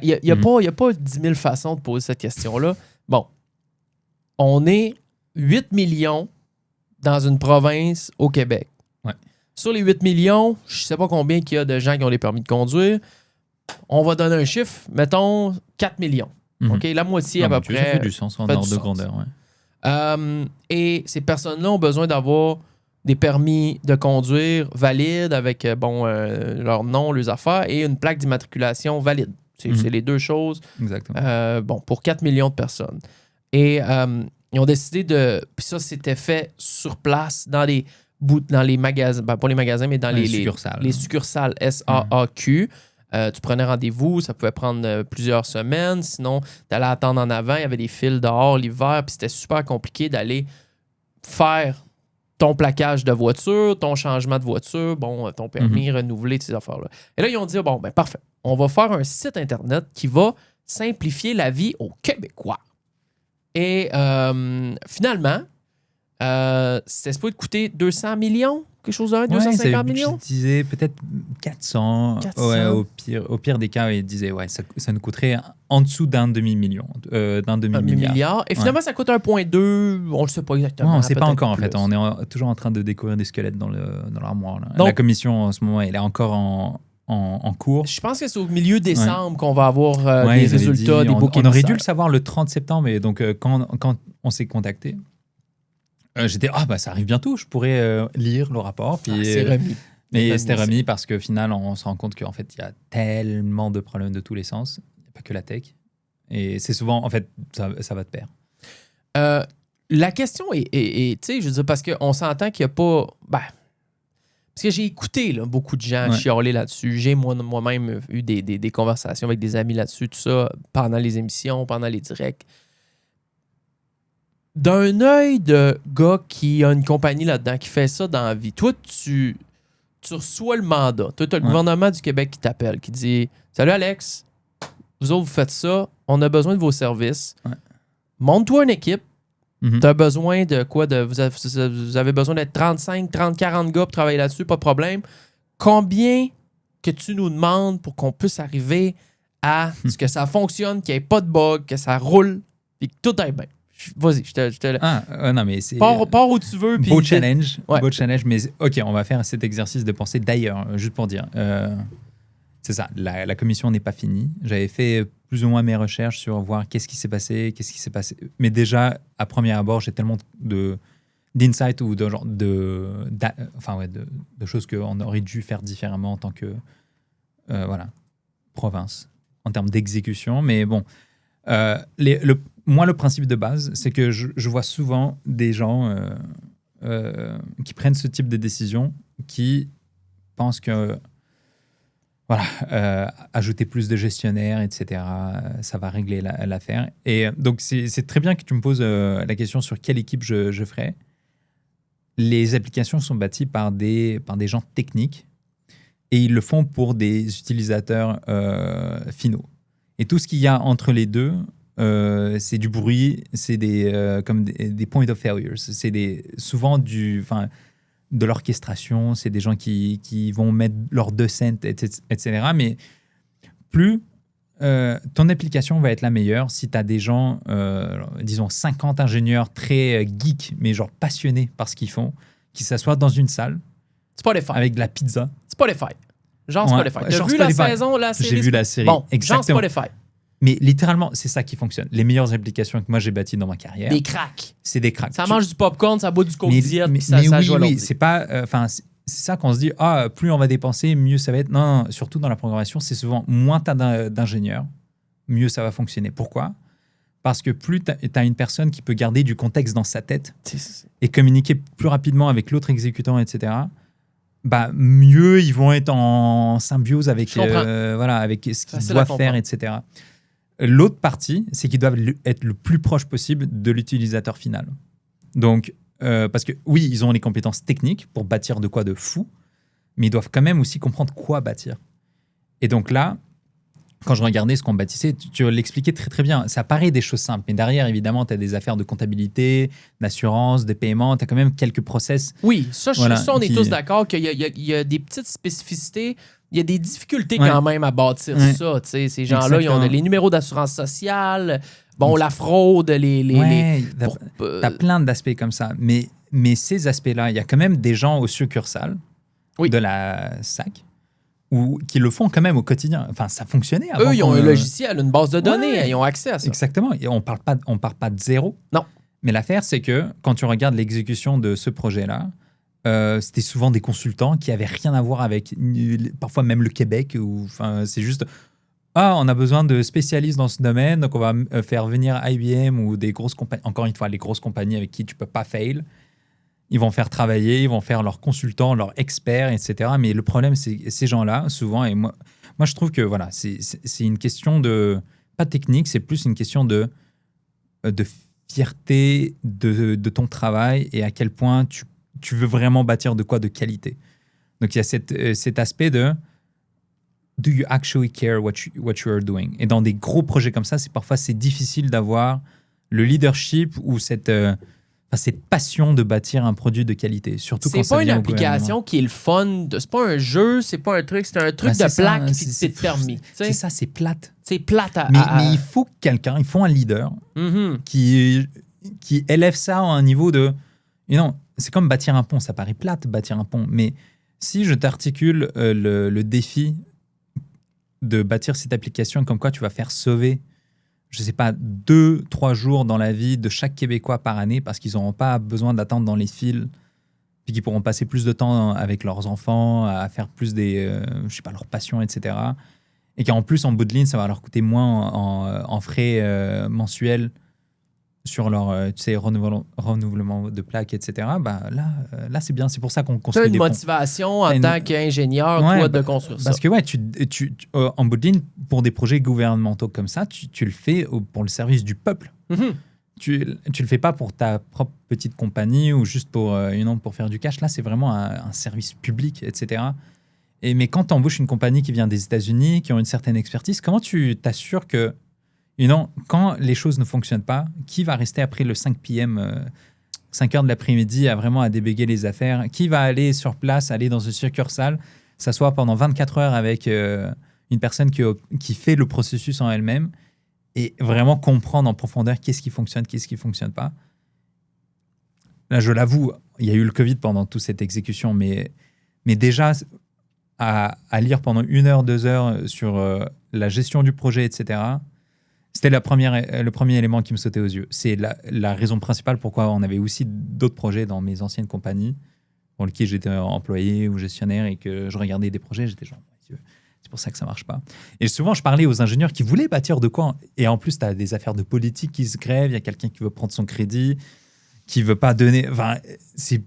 Speaker 6: Il n'y a pas 10 000 façons de poser cette question-là. Bon, on est 8 millions dans une province au Québec.
Speaker 7: Ouais.
Speaker 6: Sur les 8 millions, je ne sais pas combien il y a de gens qui ont des permis de conduire. On va donner un chiffre, mettons 4 millions. OK? La moitié à peu près.
Speaker 7: Ça fait du sens en ordre de grandeur. Ouais.
Speaker 6: Et ces personnes-là ont besoin d'avoir des permis de conduire valides avec leur nom, leurs affaires et une plaque d'immatriculation valide. C'est les deux choses.
Speaker 7: Exactement.
Speaker 6: Pour 4 millions de personnes. Et ils ont décidé de... Puis ça, c'était fait sur place dans les magasins, pas les magasins, mais dans les succursales. Les succursales SAAQ. Tu prenais rendez-vous, ça pouvait prendre plusieurs semaines. Sinon, tu allais attendre en avant. Il y avait des files dehors l'hiver. Puis c'était super compliqué d'aller faire ton plaquage de voiture, ton changement de voiture, ton permis renouvelé, ces affaires-là. Et là, ils ont dit, parfait. On va faire un site Internet qui va simplifier la vie aux Québécois. Et finalement, c'était supposé coûter 200 millions, quelque chose de 250 millions?
Speaker 7: Je disais peut-être 400. Ouais, au pire des cas, il disait ça nous coûterait en dessous d'un demi-million, d'un demi-milliard.
Speaker 6: Et finalement, ça coûte 1,2. On ne le sait pas exactement.
Speaker 7: Non, on ne sait pas encore en fait. On est toujours en train de découvrir des squelettes dans l'armoire. Donc, la commission en ce moment, elle est encore en cours.
Speaker 6: Je pense que c'est au milieu décembre qu'on va avoir des résultats, des bouquets.
Speaker 7: On aurait dû le savoir le 30 septembre, et donc quand on s'est contacté, j'étais ça arrive bientôt, je pourrais lire le rapport. Puis,
Speaker 6: c'est remis.
Speaker 7: Mais c'était remis parce qu'au final, on se rend compte qu'en fait, il y a tellement de problèmes de tous les sens, il n'y a pas que la tech. Et c'est souvent, en fait, ça va de pair.
Speaker 6: La question est tu sais, je veux dire, parce qu'on s'entend qu'il n'y a pas... parce que j'ai écouté beaucoup de gens chialer là-dessus. J'ai moi-même eu des conversations avec des amis là-dessus, tout ça, pendant les émissions, pendant les directs. D'un œil de gars qui a une compagnie là-dedans, qui fait ça dans la vie, toi, tu reçois le mandat. Toi, tu as le gouvernement du Québec qui t'appelle, qui dit « Salut Alex, vous autres, vous faites ça, on a besoin de vos services. Monte-toi une équipe. Tu as besoin de quoi? Vous avez besoin d'être 35, 30, 40 gars pour travailler là-dessus, pas de problème. Combien que tu nous demandes pour qu'on puisse arriver à ce que ça fonctionne, qu'il n'y ait pas de bug, que ça roule, et que tout aille bien? Vas-y, je te
Speaker 7: non, mais c'est...
Speaker 6: Pars où tu veux.
Speaker 7: Beau challenge, mais OK, on va faire cet exercice de pensée. D'ailleurs, juste pour dire, c'est ça, la commission n'est pas finie. J'avais fait plus ou moins mes recherches sur voir qu'est-ce qui s'est passé. Mais déjà, à premier abord, j'ai tellement d'insights ou de choses qu'on aurait dû faire différemment en tant que province, en termes d'exécution. Mais bon, moi, le principe de base, c'est que je vois souvent des gens qui prennent ce type de décision, qui pensent que ajouter plus de gestionnaires, etc., ça va régler l'affaire. Et donc, c'est très bien que tu me poses la question sur quelle équipe je ferai. Les applications sont bâties par des gens techniques, et ils le font pour des utilisateurs finaux. Et tout ce qu'il y a entre les deux, c'est du bruit, c'est comme des points of failure. C'est souvent de l'orchestration, c'est des gens qui vont mettre leurs 2 cents, etc. Mais plus ton application va être la meilleure si tu as des gens, disons 50 ingénieurs très geeks, mais genre passionnés par ce qu'ils font, qui s'assoient dans une salle
Speaker 6: Spotify.
Speaker 7: Avec de la pizza.
Speaker 6: Spotify. Genre Spotify. T'as vu la saison, la série?
Speaker 7: J'ai vu la série.
Speaker 6: Bon,
Speaker 7: exactement.
Speaker 6: Genre Spotify.
Speaker 7: Mais littéralement, c'est ça qui fonctionne. Les meilleures applications que moi j'ai bâties dans ma carrière.
Speaker 6: Des cracks.
Speaker 7: C'est des cracks.
Speaker 6: Ça mange du popcorn, ça boit du Coke Diet, puis ça joue à l'ordi.
Speaker 7: C'est pas. C'est ça qu'on se dit, plus on va dépenser, mieux ça va être. Non, surtout dans la programmation, c'est souvent moins tu as d'ingénieurs, mieux ça va fonctionner. Pourquoi? Parce que plus tu as une personne qui peut garder du contexte dans sa tête et communiquer plus rapidement avec l'autre exécutant, etc., mieux ils vont être en symbiose avec, avec ce qu'ils doivent faire, etc. L'autre partie, c'est qu'ils doivent être le plus proche possible de l'utilisateur final. Donc, parce que oui, ils ont les compétences techniques pour bâtir de quoi de fou, mais ils doivent quand même aussi comprendre quoi bâtir. Et donc là, quand je regardais ce qu'on bâtissait, tu l'expliquais très très bien. Ça paraît des choses simples, mais derrière, évidemment, tu as des affaires de comptabilité, d'assurance, de paiement, tu as quand même quelques process.
Speaker 6: Oui, ça on est tous d'accord qu'il y a des petites spécificités. Il y a des difficultés quand même à bâtir ça. Ces gens-là, ils ont les numéros d'assurance sociale, la fraude,
Speaker 7: t'as plein d'aspects comme ça. Mais ces aspects-là, il y a quand même des gens aux succursales de la SAC qui le font quand même au quotidien. Enfin, ça fonctionnait avant.
Speaker 6: Eux, ils ont un logiciel, une base de données, ils ont accès à ça.
Speaker 7: Exactement. Et on part pas de zéro.
Speaker 6: Non.
Speaker 7: Mais l'affaire, c'est que quand tu regardes l'exécution de ce projet-là, c'était souvent des consultants qui avaient rien à voir avec parfois même le Québec. C'est juste on a besoin de spécialistes dans ce domaine, donc on va faire venir IBM ou des grosses compagnies. Encore une fois, les grosses compagnies avec qui tu peux pas fail. Ils vont faire travailler, ils vont faire leurs consultants, leurs experts, etc. Mais le problème, c'est ces gens-là, souvent, et moi je trouve que c'est une question pas technique, c'est plus une question de fierté de ton travail et à quel point tu veux vraiment bâtir de quoi de qualité. Donc, il y a cet aspect de « do you actually care what you are doing ?» Et dans des gros projets comme ça, parfois c'est difficile d'avoir le leadership ou cette cette passion de bâtir un produit de qualité, surtout quand ça
Speaker 6: C'est pas une
Speaker 7: vient au
Speaker 6: application
Speaker 7: gouvernement.
Speaker 6: qui est le fun. C'est pas un jeu, c'est pas un truc. C'est un truc
Speaker 7: Ben,
Speaker 6: de plaque puis
Speaker 7: c'est
Speaker 6: c'est permis.
Speaker 7: C'est ça, c'est plate.
Speaker 6: C'est plate à...
Speaker 7: Mais il faut il faut un leader
Speaker 6: Mhm.
Speaker 7: qui élève ça à un niveau de... Et non, c'est comme bâtir un pont, ça paraît plate, bâtir un pont, mais si je t'articule le défi de bâtir cette application comme quoi tu vas faire sauver, je sais pas, 2-3 jours dans la vie de chaque Québécois par année parce qu'ils n'auront pas besoin d'attendre dans les files, puis qu'ils pourront passer plus de temps avec leurs enfants, à faire plus je sais pas, leurs passions, etc. Et qu'en plus, en bout de ligne, ça va leur coûter moins en frais mensuels sur leur renouvellement de plaques, etc. Bah, là, c'est bien. C'est pour ça qu'on
Speaker 6: Tu as
Speaker 7: construit
Speaker 6: une
Speaker 7: des ponts.
Speaker 6: motivation en tant qu'ingénieur,
Speaker 7: Ouais,
Speaker 6: toi, de construire ça.
Speaker 7: Parce que, ouais, en bout de ligne, pour des projets gouvernementaux comme ça, tu le fais pour le service du peuple.
Speaker 6: Mhm.
Speaker 7: Tu le fais pas pour ta propre petite compagnie ou juste pour faire du cash. Là, c'est vraiment un service public, etc. Mais quand tu embauches une compagnie qui vient des États-Unis, qui ont une certaine expertise, comment tu t'assures que, quand les choses ne fonctionnent pas, qui va rester après le 5 p.m., 5 heures de l'après-midi à débugger les affaires? Qui va aller sur place, aller dans une succursale, s'asseoir pendant 24 heures avec une personne qui fait le processus en elle-même et vraiment comprendre en profondeur qu'est-ce qui fonctionne, qu'est-ce qui ne fonctionne pas? Là, je l'avoue, il y a eu le Covid pendant toute cette exécution, mais déjà, à lire pendant 1 heure, 2 heures sur la gestion du projet, etc., c'était le premier élément qui me sautait aux yeux. C'est la raison principale pourquoi on avait aussi d'autres projets dans mes anciennes compagnies pour lesquelles j'étais employé ou gestionnaire et que je regardais des projets, j'étais genre, c'est pour ça que ça marche pas. Et souvent, je parlais aux ingénieurs qui voulaient bâtir de quoi. Et en plus, tu as des affaires de politique qui se grèvent, il y a quelqu'un qui veut prendre son crédit, qui veut pas donner... Enfin, c'est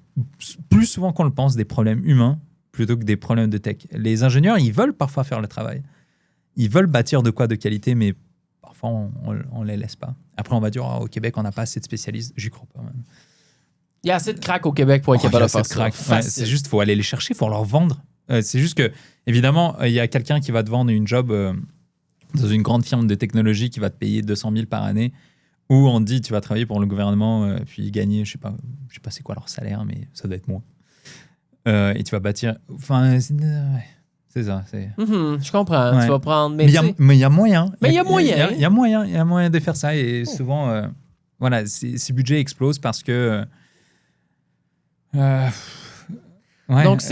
Speaker 7: plus souvent qu'on le pense des problèmes humains plutôt que des problèmes de tech. Les ingénieurs, ils veulent parfois faire le travail. Ils veulent bâtir de quoi de qualité, mais parfois, on les laisse pas. Après, on va dire, au Québec, on n'a pas assez de spécialistes. J'y crois pas, même.
Speaker 6: Il y a assez de crack au Québec pour être capable de faire ça.
Speaker 7: Ouais, c'est juste, il faut aller les chercher, il faut leur vendre. C'est juste que, évidemment, il y a quelqu'un qui va te vendre une job dans une grande firme de technologie qui va te payer 200 000 par année, ou on te dit, tu vas travailler pour le gouvernement, puis gagner, je sais pas c'est quoi leur salaire, mais ça doit être moins. Et tu vas bâtir... Enfin, c'est ça.
Speaker 6: Je comprends.
Speaker 7: Ouais.
Speaker 6: Tu vas prendre...
Speaker 7: Mais il y a moyen.
Speaker 6: Mais il y a moyen.
Speaker 7: Il y a moyen de faire ça. Et souvent, voilà, ces budgets explosent parce que... Donc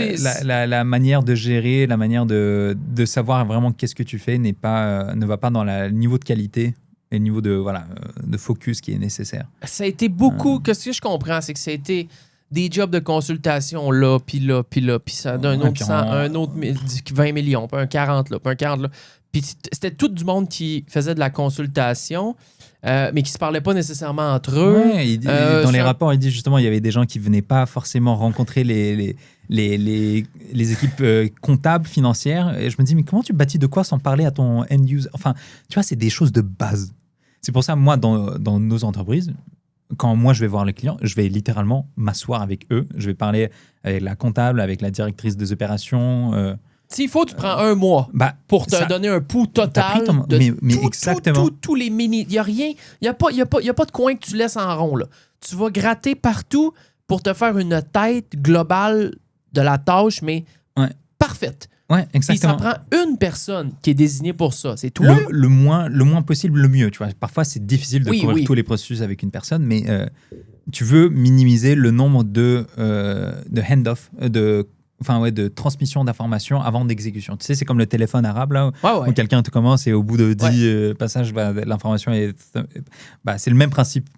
Speaker 7: la manière de gérer, la manière de savoir vraiment qu'est-ce que tu fais ne va pas dans le niveau de qualité et le niveau de focus qui est nécessaire.
Speaker 6: Ça a été beaucoup... Ce que je comprends, c'est que ça a été des jobs de consultation là, puis ça d'un autre 20 millions, puis un 40 là, puis un 40 là. Puis c'était tout du monde qui faisait de la consultation, mais qui se parlait pas nécessairement entre eux.
Speaker 7: Ouais, dans les rapports, il dit justement il y avait des gens qui venaient pas forcément rencontrer les équipes comptables, financières. Et je me dis, mais comment tu bâtis de quoi sans parler à ton end user? Enfin, tu vois, c'est des choses de base. C'est pour ça, moi, dans nos entreprises, quand moi je vais voir les clients, je vais littéralement m'asseoir avec eux. Je vais parler avec la comptable, avec la directrice des opérations.
Speaker 6: S'il faut, tu prends un mois pour te donner un pouls total de
Speaker 7: mais exactement.
Speaker 6: tous les mini... Il n'y a rien, il n'y a pas de coin que tu laisses en rond. Là. Tu vas gratter partout pour te faire une tête globale de la tâche, mais parfaite.
Speaker 7: Ouais, exactement.
Speaker 6: Puis ça prend une personne qui est désignée pour ça. C'est toi.
Speaker 7: Le moins possible, le mieux. Tu vois. Parfois, c'est difficile de couvrir tous les processus avec une personne, mais tu veux minimiser le nombre de hand-off, de transmission d'informations avant d'exécution. Tu sais, c'est comme le téléphone arabe, là, où quelqu'un te commence et au bout de 10 passages, l'information est... c'est le même principe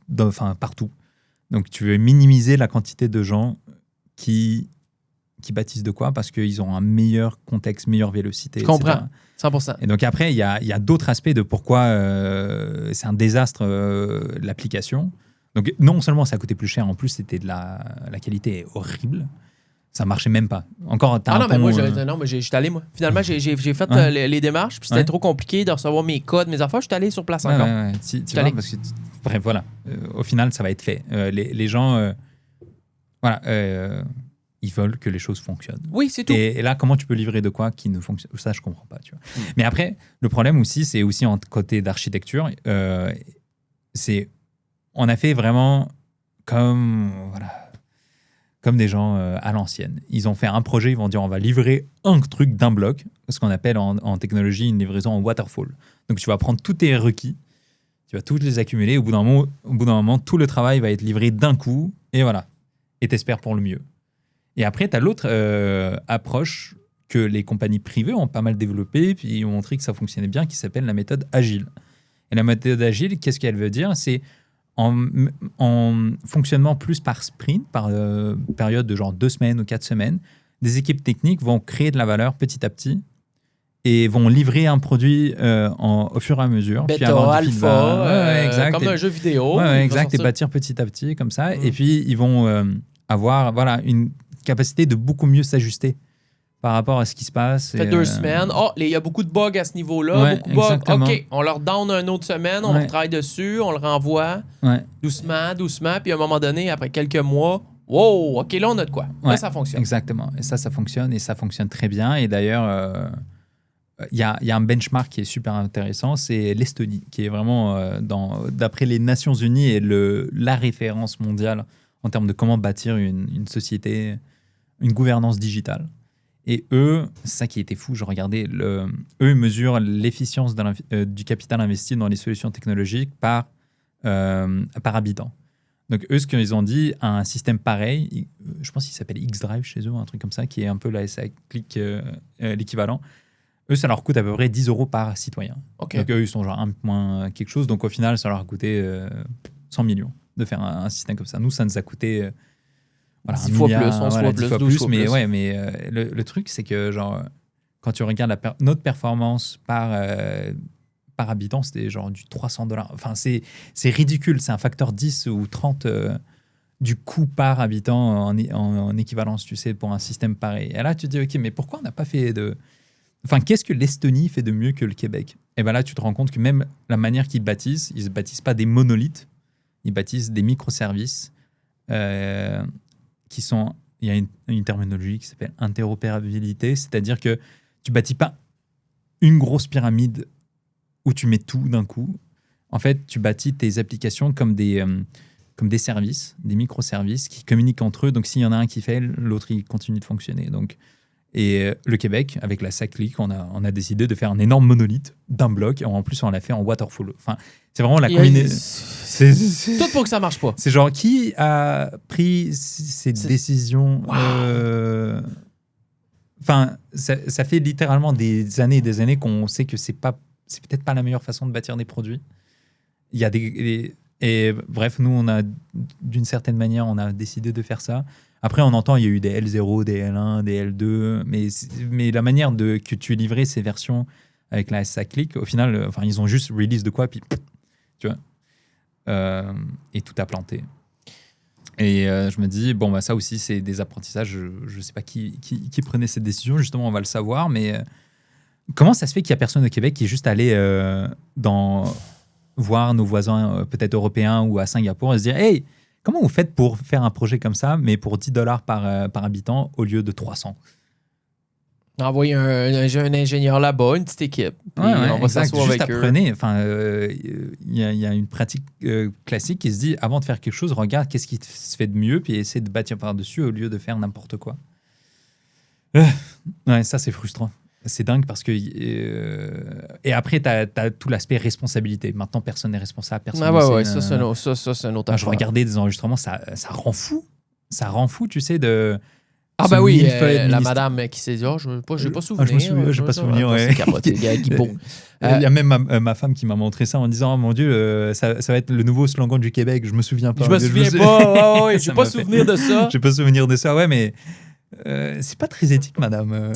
Speaker 7: partout. Donc, tu veux minimiser la quantité de gens qui bâtissent de quoi parce qu'ils ont un meilleur contexte, meilleure vélocité.
Speaker 6: Je comprends, 100%.
Speaker 7: Et donc après, il y a d'autres aspects de pourquoi c'est un désastre l'application. Donc non seulement ça coûtait plus cher, en plus c'était la qualité est horrible. Ça marchait même pas. Encore,
Speaker 6: mais j'étais allé, moi. Finalement, j'ai fait les démarches, puis c'était trop compliqué de recevoir mes codes, mes affaires. J'étais allé sur place encore.
Speaker 7: Tu vois, parce que, bref, voilà. Au final, ça va être fait. Les gens... ils veulent que les choses fonctionnent.
Speaker 6: Oui, c'est tout.
Speaker 7: Et là, comment tu peux livrer de quoi qui ne fonctionne? Ça, je comprends pas. Tu vois. Mais après, le problème aussi, c'est aussi en côté d'architecture. On a fait vraiment comme des gens à l'ancienne. Ils ont fait un projet, ils vont dire on va livrer un truc d'un bloc, ce qu'on appelle en technologie une livraison en waterfall. Donc tu vas prendre tous tes requis, tu vas tous les accumuler, au bout d'un moment, tout le travail va être livré d'un coup, et voilà. Et t'espères pour le mieux. Et après, tu as l'autre approche que les compagnies privées ont pas mal développée, puis ils ont montré que ça fonctionnait bien, qui s'appelle la méthode agile. Et la méthode agile, qu'est-ce qu'elle veut dire ? C'est en fonctionnement plus par sprint, par période de genre 2 semaines ou 4 semaines, des équipes techniques vont créer de la valeur petit à petit et vont livrer un produit au fur et à mesure.
Speaker 6: Bêta,
Speaker 7: puis avoir du
Speaker 6: alpha,
Speaker 7: exact.
Speaker 6: comme un jeu vidéo.
Speaker 7: Exact, et bâtir petit à petit comme ça. Et puis, ils vont avoir une capacité de beaucoup mieux s'ajuster par rapport à ce qui se passe.
Speaker 6: Ça fait 2 semaines. Il y a beaucoup de bugs à ce niveau-là. Beaucoup de bugs.
Speaker 7: Exactement.
Speaker 6: OK, on leur donne une autre semaine, on travaille dessus, on le renvoie doucement. Puis à un moment donné, après quelques mois, wow, OK, là, on a de quoi. Là, ça fonctionne.
Speaker 7: Exactement. Et ça fonctionne. Et ça fonctionne très bien. Et d'ailleurs, il y a un benchmark qui est super intéressant. C'est l'Estonie, qui est vraiment, d'après les Nations Unies, est la référence mondiale en termes de comment bâtir une société, une gouvernance digitale. Et eux, c'est ça qui était fou, je regardais, eux mesurent l'efficience du capital investi dans les solutions technologiques par habitant. Donc eux, ce qu'ils ont dit, un système pareil, je pense qu'il s'appelle X-Drive chez eux, un truc comme ça, qui est un peu la SA Click, l'équivalent. Eux, ça leur coûte à peu près 10 € par citoyen. Okay. Donc eux, ils sont genre 1 point quelque chose. Donc au final, ça leur a coûté 100 millions de faire un système comme ça. Nous, ça nous a coûté...
Speaker 6: 10 fois plus, 11 fois plus, 12 fois plus.
Speaker 7: Mais le truc, c'est que genre, quand tu regardes notre performance par habitant, c'était genre du $300. Enfin, c'est ridicule. C'est un facteur 10 ou 30 du coût par habitant en équivalence, tu sais, pour un système pareil. Et là, tu te dis, OK, mais pourquoi on n'a pas fait de... Enfin, qu'est-ce que l'Estonie fait de mieux que le Québec ? Et bien là, tu te rends compte que même la manière qu'ils bâtissent, ils ne bâtissent pas des monolithes, ils bâtissent des microservices qui sont... Il y a une terminologie qui s'appelle interopérabilité, c'est-à-dire que tu bâtis pas une grosse pyramide où tu mets tout d'un coup. En fait, tu bâtis tes applications comme des services, des microservices qui communiquent entre eux. Donc, s'il y en a un qui fait, l'autre, il continue de fonctionner. Donc, et le Québec, avec la SA Click, on a décidé de faire un énorme monolithe d'un bloc. Et en plus, on l'a fait en waterfall. Enfin, c'est vraiment la combinaison.
Speaker 6: Tout pour que ça marche pas.
Speaker 7: C'est genre, qui a pris cette décision Enfin, ça fait littéralement des années et des années qu'on sait que c'est peut-être pas la meilleure façon de bâtir des produits. Il y a et bref, nous, d'une certaine manière, on a décidé de faire ça. Après, on entend, il y a eu des L0, des L1, des L2, mais la manière que tu livrais ces versions avec la SA Click, au final, ils ont juste release de quoi, puis tu vois, et tout a planté. Et je me dis, bon, ça aussi, c'est des apprentissages. Je ne sais pas qui prenait cette décision, justement, on va le savoir, mais comment ça se fait qu'il n'y a personne au Québec qui est juste allé voir nos voisins, peut-être européens ou à Singapour, et se dire, hey, comment vous faites pour faire un projet comme ça, mais pour $10 par habitant au lieu de 300 ?
Speaker 6: Envoyer un ingénieur là-bas, une petite équipe. On va s'asseoir avec eux.
Speaker 7: Apprenez. Il y a une pratique classique qui se dit, avant de faire quelque chose, regarde qu'est-ce qui se fait de mieux, puis essaie de bâtir par-dessus au lieu de faire n'importe quoi. Ça, c'est frustrant. C'est dingue parce que... et après, tu as tout l'aspect responsabilité. Maintenant, personne n'est responsable. Personne
Speaker 6: ça, c'est un autre affaire.
Speaker 7: Je regardais des enregistrements, ça rend fou. Ça rend fou, tu sais, de...
Speaker 6: Ah bah oui, la madame qui s'est dit, je n'ai pas souvenir.
Speaker 7: Je n'ai pas souvenir, ouais.
Speaker 6: C'est capoté, Guibault.
Speaker 7: Il y a même ma femme qui m'a montré ça en disant, oh mon Dieu, ça va être le nouveau slogan du Québec, je me souviens pas.
Speaker 6: Je me souviens pas, j'ai pas souvenir de ça.
Speaker 7: J'ai pas souvenir de ça, ouais, mais c'est pas très éthique, madame.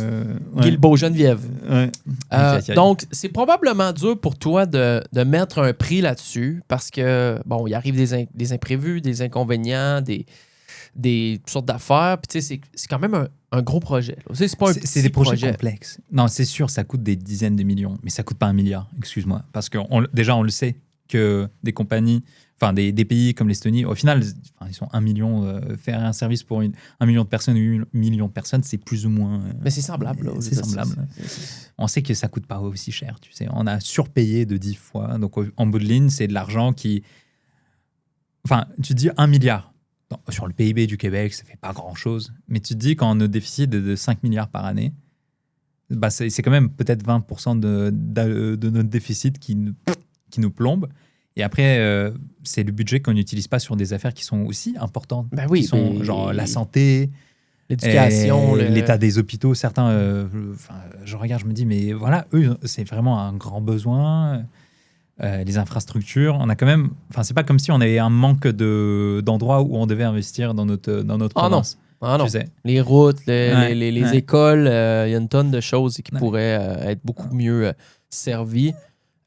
Speaker 6: Guilbeault, Geneviève.
Speaker 7: Ouais.
Speaker 6: Donc, c'est probablement dur pour toi de mettre un prix là-dessus parce que, bon, il arrive des imprévus, des inconvénients, des sortes d'affaires. Puis, tu sais, c'est quand même un gros projet.
Speaker 7: C'est des projets complexes. Non, c'est sûr, ça coûte des dizaines de millions, mais ça coûte pas 1 milliard, excuse-moi. Parce que déjà, on le sait que des compagnies, des pays comme l'Estonie, au final, ils sont 1 million. Faire un service pour 1 million de personnes ou 1 million de personnes, c'est plus ou moins...
Speaker 6: mais c'est semblable. Là,
Speaker 7: c'est semblable. On sait que ça coûte pas aussi cher, tu sais. On a surpayé de 10 fois. Donc, en bout de ligne, c'est de l'argent qui... tu dis 1 milliard. sur le PIB du Québec, ça fait pas grand-chose. Mais tu te dis, quand notre déficit est de 5 milliards par année, bah c'est quand même peut-être 20% de notre déficit qui nous plombe. Et après, c'est le budget qu'on n'utilise pas sur des affaires qui sont aussi importantes.
Speaker 6: Ben oui,
Speaker 7: qui sont genre la santé,
Speaker 6: l'éducation,
Speaker 7: l'état des hôpitaux. Certains, je regarde, je me dis, mais voilà, eux, c'est vraiment un grand besoin. Les infrastructures, on a quand même... Enfin, c'est pas comme si on avait un manque d'endroits où on devait investir dans notre province.
Speaker 6: Ah non,
Speaker 7: tu sais.
Speaker 6: les routes, les écoles, il y a une tonne de choses qui pourraient être beaucoup mieux servies.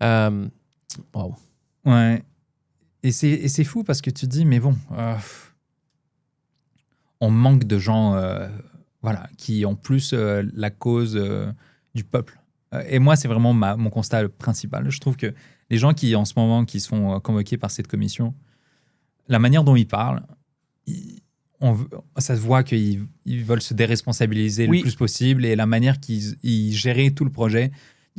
Speaker 6: Wow.
Speaker 7: Ouais. Et c'est fou parce que tu te dis, mais bon, on manque de gens qui ont plus la cause du peuple. Et moi, c'est vraiment mon constat principal. Je trouve que les gens qui, en ce moment, qui sont convoqués par cette commission, la manière dont ils parlent, ça se voit qu'ils veulent se déresponsabiliser le plus possible, et la manière qu'ils géraient tout le projet,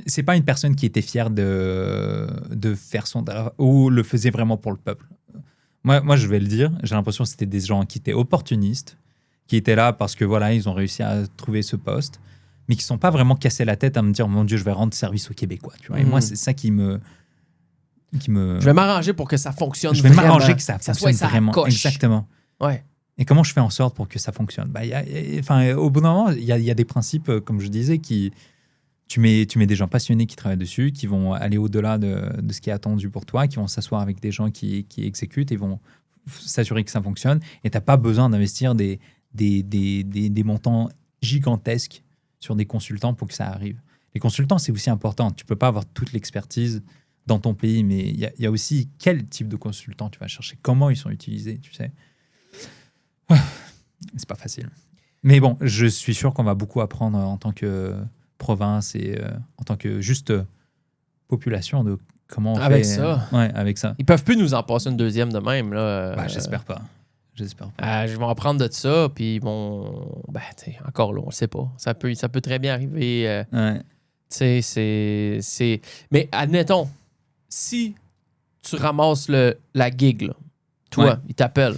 Speaker 7: c'est pas une personne qui était fière de faire son ou le faisait vraiment pour le peuple. Moi, je vais le dire, j'ai l'impression que c'était des gens qui étaient opportunistes, qui étaient là parce que voilà, ils ont réussi à trouver ce poste, mais qui ne sont pas vraiment cassés la tête à me dire, mon Dieu, je vais rendre service aux Québécois. Tu vois. Et moi, c'est ça qui me...
Speaker 6: Je vais m'arranger pour que ça fonctionne.
Speaker 7: Je vais m'arranger que ça fonctionne
Speaker 6: soit
Speaker 7: vraiment.
Speaker 6: coche.
Speaker 7: Exactement.
Speaker 6: Ouais.
Speaker 7: Et comment je fais en sorte pour que ça fonctionne? Au bout d'un moment, il y a des principes, comme je disais, qui... Tu mets des gens passionnés qui travaillent dessus, qui vont aller au-delà de ce qui est attendu pour toi, qui vont s'asseoir avec des gens qui exécutent et vont s'assurer que ça fonctionne. Et tu n'as pas besoin d'investir des montants gigantesques sur des consultants pour que ça arrive. Les consultants, c'est aussi important. Tu ne peux pas avoir toute l'expertise dans ton pays, mais il y a aussi quel type de consultants tu vas chercher, comment ils sont utilisés, tu sais. C'est pas facile. Mais bon, je suis sûr qu'on va beaucoup apprendre en tant que province et en tant que juste population de comment on
Speaker 6: avec
Speaker 7: fait.
Speaker 6: Ça.
Speaker 7: Ouais, avec ça.
Speaker 6: Ils peuvent plus nous en passer une deuxième de même. Là.
Speaker 7: J'espère pas. J'espère pas.
Speaker 6: Je vais en prendre de ça, puis encore là, on le sait pas. Ça peut très bien arriver.
Speaker 7: Ouais.
Speaker 6: C'est... Mais admettons, si tu ramasses la gig, là, toi, ils t'appellent.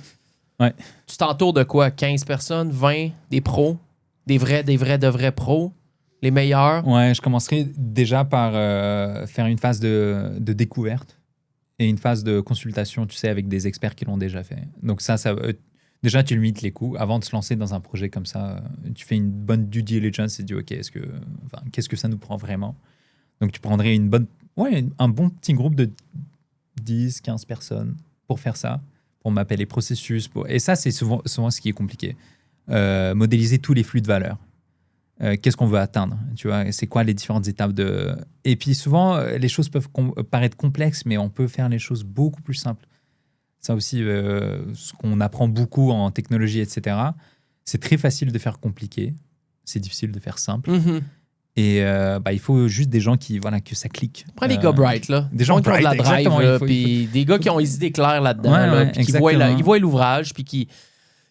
Speaker 7: Ouais.
Speaker 6: Tu t'entoures de quoi? 15 personnes? 20? Des pros? De vrais pros? Les meilleurs?
Speaker 7: Ouais, je commencerai déjà par faire une phase de découverte et une phase de consultation, tu sais, avec des experts qui l'ont déjà fait. Donc ça déjà, tu limites les coûts. Avant de se lancer dans un projet comme ça, tu fais une bonne due diligence et tu dis, OK, qu'est-ce que ça nous prend vraiment? Donc tu prendrais un bon petit groupe de 10, 15 personnes pour faire ça, pour mapper les processus. Et ça, c'est souvent ce qui est compliqué. Modéliser tous les flux de valeur. Qu'est-ce qu'on veut atteindre, tu vois, c'est quoi les différentes étapes et puis souvent les choses peuvent paraître complexes, mais on peut faire les choses beaucoup plus simples. Ça aussi, ce qu'on apprend beaucoup en technologie, etc., c'est très facile de faire compliqué, c'est difficile de faire simple. Et il faut juste des gens que ça clique.
Speaker 6: Prends des gars bright, là.
Speaker 7: Des gens
Speaker 6: qui ont de la drive, là, puis des gars qui ont les idées claires là-dedans, puis qui voient l'ouvrage, puis qui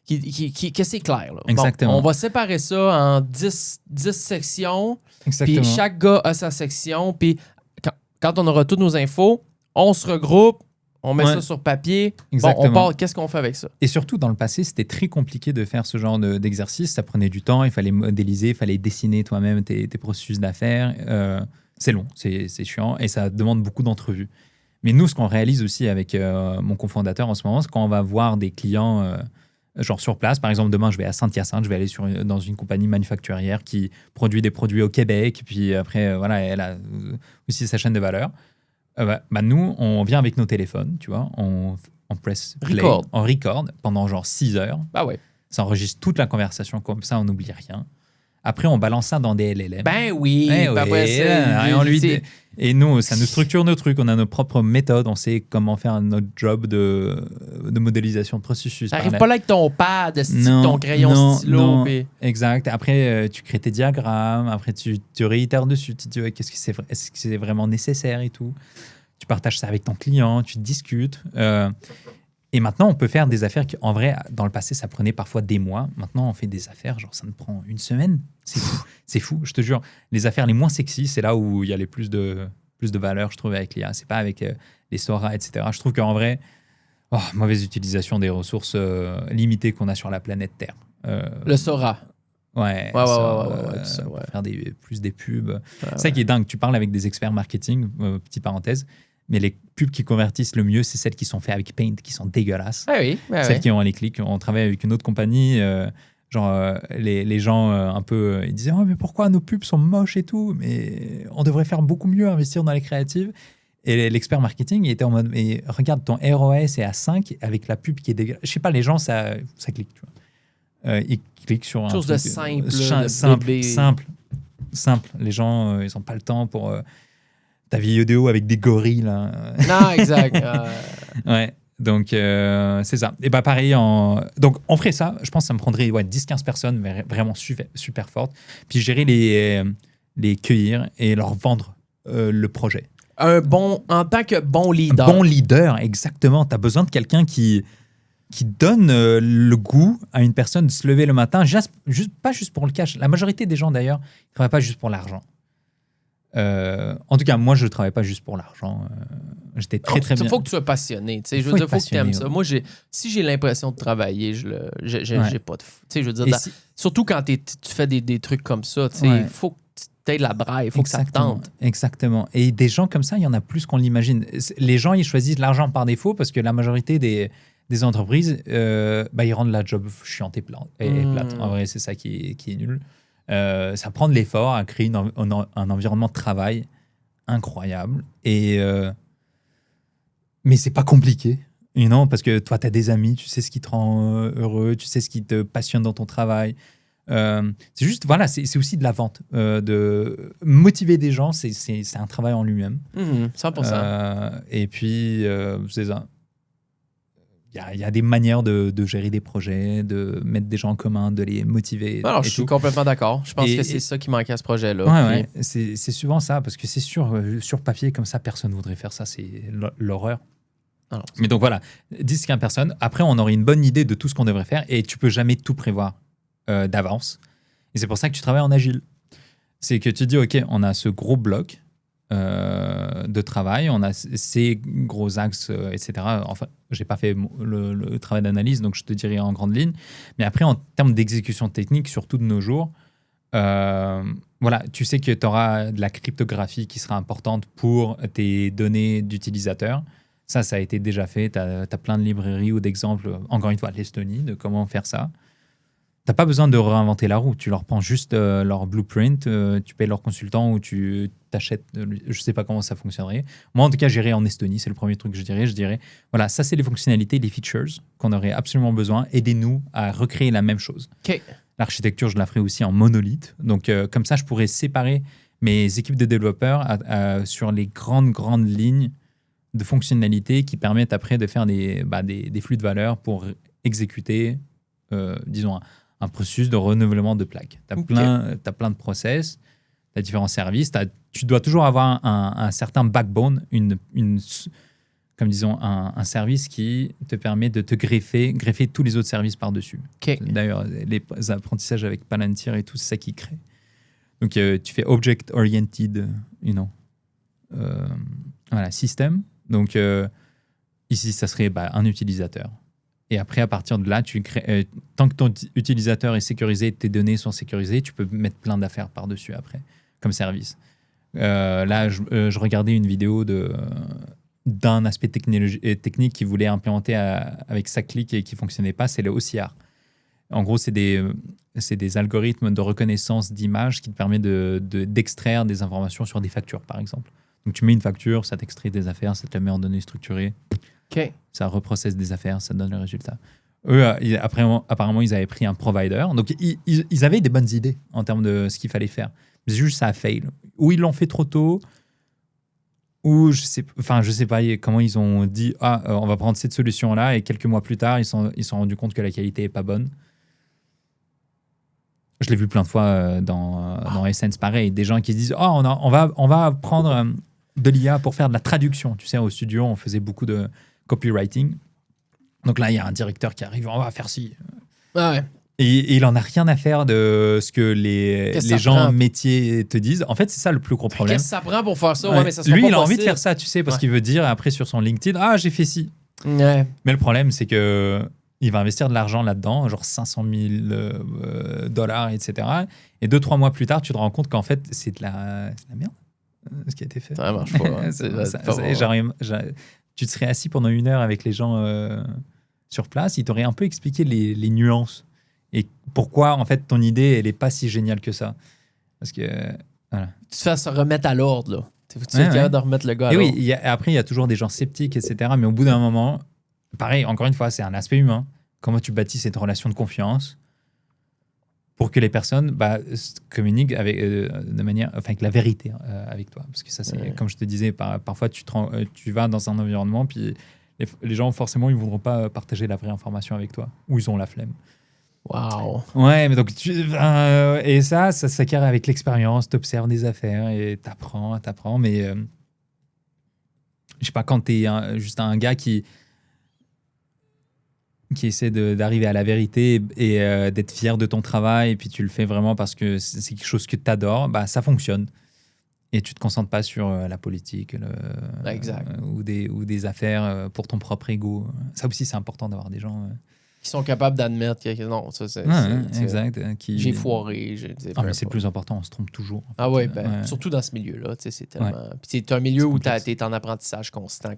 Speaker 6: que c'est clair. Là.
Speaker 7: Exactement.
Speaker 6: Bon, on va séparer ça en 10 sections.
Speaker 7: Exactement.
Speaker 6: Puis chaque gars a sa section. Puis quand on aura toutes nos infos, on se regroupe, on met ça sur papier.
Speaker 7: Exactement.
Speaker 6: Bon, on part, qu'est-ce qu'on fait avec ça?
Speaker 7: Et surtout, dans le passé, c'était très compliqué de faire ce genre d'exercice. Ça prenait du temps, il fallait modéliser, il fallait dessiner toi-même tes processus d'affaires. C'est long, c'est chiant et ça demande beaucoup d'entrevues. Mais nous, ce qu'on réalise aussi avec mon cofondateur en ce moment, c'est quand on va voir des clients... genre sur place, par exemple, demain, je vais à Saint-Hyacinthe, je vais aller dans une compagnie manufacturière qui produit des produits au Québec, puis après, elle a aussi sa chaîne de valeur. Nous, on vient avec nos téléphones, tu vois, on press play, on record pendant genre 6 heures.
Speaker 6: Bah ouais.
Speaker 7: Ça enregistre toute la conversation, comme ça, on n'oublie rien. Après, on balance ça dans des LLM.
Speaker 6: Ben oui,
Speaker 7: et nous, ça nous structure nos trucs. On a nos propres méthodes. On sait comment faire notre job de modélisation de processus.
Speaker 6: T'arrives pas là avec ton pad, ton crayon stylo.
Speaker 7: Non. Exact. Après, tu crées tes diagrammes. Après, tu réitères dessus. Tu te dis, est-ce que c'est vraiment nécessaire et tout. Tu partages ça avec ton client. Tu discutes. Et maintenant, on peut faire des affaires qui, en vrai, dans le passé, ça prenait parfois des mois. Maintenant, on fait des affaires, genre, ça nous prend 1 semaine. C'est fou. C'est fou, je te jure. Les affaires les moins sexy, c'est là où il y a les plus de valeur, je trouve, avec l'IA. C'est pas avec les Sora, etc. Je trouve qu'en vrai, Mauvaise utilisation des ressources limitées qu'on a sur la planète Terre.
Speaker 6: Le Sora.
Speaker 7: Ouais,
Speaker 6: tout
Speaker 7: ça,
Speaker 6: ça, ouais.
Speaker 7: faire plus des pubs. C'est ça qui est dingue. Tu parles avec des experts marketing, petite parenthèse, mais les pubs qui convertissent le mieux, c'est celles qui sont faites avec Paint, qui sont dégueulasses. Celles qui ont les clics. On travaille avec une autre compagnie, les gens un peu, ils disaient mais pourquoi nos pubs sont moches et tout, mais on devrait faire beaucoup mieux, investir dans les créatives. Et l'expert marketing il était en mode mais regarde, ton ROS est à 5 avec la pub qui est dégueulasse. Je sais pas, les gens ça clique, tu vois. Ils cliquent sur
Speaker 6: chose
Speaker 7: un
Speaker 6: de
Speaker 7: truc simple. Les gens ils ont pas le temps pour ta vidéo avec des gorilles là.
Speaker 6: Non, exact.
Speaker 7: Ouais. Donc, c'est ça. Et pareil, donc on ferait ça. Je pense que ça me prendrait 10-15 personnes, mais vraiment super, super fortes. Puis gérer les cueillir et leur vendre le projet.
Speaker 6: En tant que bon leader.
Speaker 7: Bon leader, exactement. Tu as besoin de quelqu'un qui donne le goût à une personne de se lever le matin, pas juste pour le cash. La majorité des gens, d'ailleurs, ne travaillent pas juste pour l'argent. En tout cas, moi, je ne travaille pas juste pour l'argent. J'étais très bien.
Speaker 6: Il faut que tu sois passionné. Je veux dire, il faut que tu aimes ça. Moi, si j'ai l'impression de travailler, j'ai pas de... Je veux dire, surtout quand tu fais des trucs comme ça, il faut que tu aies de la braille, il faut que ça te tente.
Speaker 7: Exactement. Et des gens comme ça, il y en a plus qu'on l'imagine. Les gens, ils choisissent l'argent par défaut parce que la majorité des entreprises, ils rendent la job chiante et plate. En vrai, c'est ça qui est nul. Ça prend de l'effort à créer un environnement de travail incroyable. Mais c'est pas compliqué. Parce que toi, tu as des amis, tu sais ce qui te rend heureux, tu sais ce qui te passionne dans ton travail. C'est juste, c'est aussi de la vente. De motiver des gens, c'est un travail en lui-même.
Speaker 6: 100%.
Speaker 7: Et puis, c'est ça. Il y a des manières de gérer des projets, de mettre des gens en commun, de les motiver.
Speaker 6: Alors, je suis complètement d'accord. Je pense que c'est ça qui manque à ce projet-là.
Speaker 7: C'est souvent ça, parce que c'est sûr, sur papier, comme ça, personne ne voudrait faire ça. C'est l'horreur. Alors, mais donc voilà, 10-15 personnes. Après, on aurait une bonne idée de tout ce qu'on devrait faire et tu peux jamais tout prévoir d'avance. Et c'est pour ça que tu travailles en agile. C'est que tu dis, OK, on a ce gros bloc de travail, on a ces gros axes, etc. Enfin, je n'ai pas fait le travail d'analyse, donc je te dirais en grande ligne. Mais après, en termes d'exécution technique, surtout de nos jours, tu sais que tu auras de la cryptographie qui sera importante pour tes données d'utilisateurs. Ça a été déjà fait. Tu as plein de librairies ou d'exemples, encore une fois, l'Estonie, de comment faire ça. Tu n'as pas besoin de réinventer la roue. Tu leur prends juste leur blueprint, tu payes leur consultant ou tu t'achètes. Je ne sais pas comment ça fonctionnerait. Moi, en tout cas, j'irai en Estonie. C'est le premier truc que je dirais. Je dirais, voilà, ça, c'est les fonctionnalités, les features qu'on aurait absolument besoin. Aidez-nous à recréer la même chose.
Speaker 6: Okay.
Speaker 7: L'architecture, je la ferai aussi en monolithe. Donc, comme ça, je pourrais séparer mes équipes de développeurs sur les grandes lignes de fonctionnalités qui permettent après de faire des flux de valeur pour exécuter, disons, un processus de renouvellement de plaques. Tu as plein de process, tu as différents services. Tu dois toujours avoir un certain backbone, comme disons, un service qui te permet de te greffer tous les autres services par-dessus.
Speaker 6: Okay.
Speaker 7: D'ailleurs, les apprentissages avec Palantir et tout, c'est ça qui crée. Donc, tu fais object-oriented, système. Donc, ici, ça serait un utilisateur. Et après, à partir de là, tu crées, tant que ton utilisateur est sécurisé, tes données sont sécurisées, tu peux mettre plein d'affaires par-dessus après, comme service. Là, je regardais une vidéo d'un aspect technique qui voulait implémenter avec SACLIC et qui ne fonctionnait pas, c'est le OCR. En gros, c'est des algorithmes de reconnaissance d'images qui te permettent d'extraire des informations sur des factures, par exemple. Donc, tu mets une facture, ça t'extrait des affaires, ça te le met en données structurées.
Speaker 6: Okay.
Speaker 7: Ça reprocesse des affaires, ça donne le résultat. Eux, apparemment, ils avaient pris un provider. Donc, ils avaient des bonnes idées en termes de ce qu'il fallait faire. Mais juste, ça a fail. Ou ils l'ont fait trop tôt, ou je sais pas comment ils ont dit on va prendre cette solution-là, et quelques mois plus tard, ils sont rendus compte que la qualité n'est pas bonne. Je l'ai vu plein de fois dans Essence, pareil. Des gens qui se disent on va prendre de l'IA pour faire de la traduction. Tu sais, au studio, on faisait beaucoup de copywriting. Donc là, il y a un directeur qui arrive, on va faire ci.
Speaker 6: Ouais.
Speaker 7: Et il n'en a rien à faire de ce que les gens métiers te disent. En fait, c'est ça le plus gros problème.
Speaker 6: Qu'est-ce que ça prend pour faire ça?
Speaker 7: Ouais.
Speaker 6: Mais ça sera
Speaker 7: lui,
Speaker 6: pas
Speaker 7: il a envie de
Speaker 6: possible.
Speaker 7: faire ça, tu sais, parce qu'il veut dire après sur son LinkedIn, j'ai fait ci.
Speaker 6: Ouais.
Speaker 7: Mais le problème, c'est que il va investir de l'argent là-dedans, genre 500 000 dollars, etc. Et 2-3 mois plus tard, tu te rends compte qu'en fait, c'est de la merde, ce qui a été fait.
Speaker 6: Ça marche pas.
Speaker 7: Tu te serais assis pendant 1 heure avec les gens sur place, ils t'auraient un peu expliqué les nuances et pourquoi, en fait, ton idée, elle n'est pas si géniale que ça. Parce que, voilà.
Speaker 6: Tu te fasses remettre à l'ordre, là. Tu es capable de remettre le gars à
Speaker 7: et
Speaker 6: l'ordre.
Speaker 7: oui, après, il y a toujours des gens sceptiques, etc. Mais au bout d'un moment, pareil, encore une fois, c'est un aspect humain. Comment tu bâtis cette relation de confiance pour que les personnes communiquent de manière, avec la vérité avec toi. Parce que ça, c'est comme je te disais, parfois tu vas dans un environnement, puis les gens, forcément, ils ne voudront pas partager la vraie information avec toi, ou ils ont la flemme.
Speaker 6: Wow.
Speaker 7: Ouais, mais donc, et ça s'acquiert avec l'expérience, tu observes des affaires et tu apprends, mais je sais pas, quand tu es juste un gars qui essaie d'arriver à la vérité et d'être fier de ton travail, et puis tu le fais vraiment parce que c'est quelque chose que tu adores, ça fonctionne. Et tu ne te concentres pas sur la politique ou des affaires pour ton propre ego. Ça aussi, c'est important d'avoir des gens...
Speaker 6: qui sont capables d'admettre que non, ça c'est...
Speaker 7: exact.
Speaker 6: J'ai foiré.
Speaker 7: Mais c'est plus important, on se trompe toujours.
Speaker 6: Ah ouais, surtout dans ce milieu-là, c'est tellement... Puis c'est un milieu où tu es en apprentissage constant,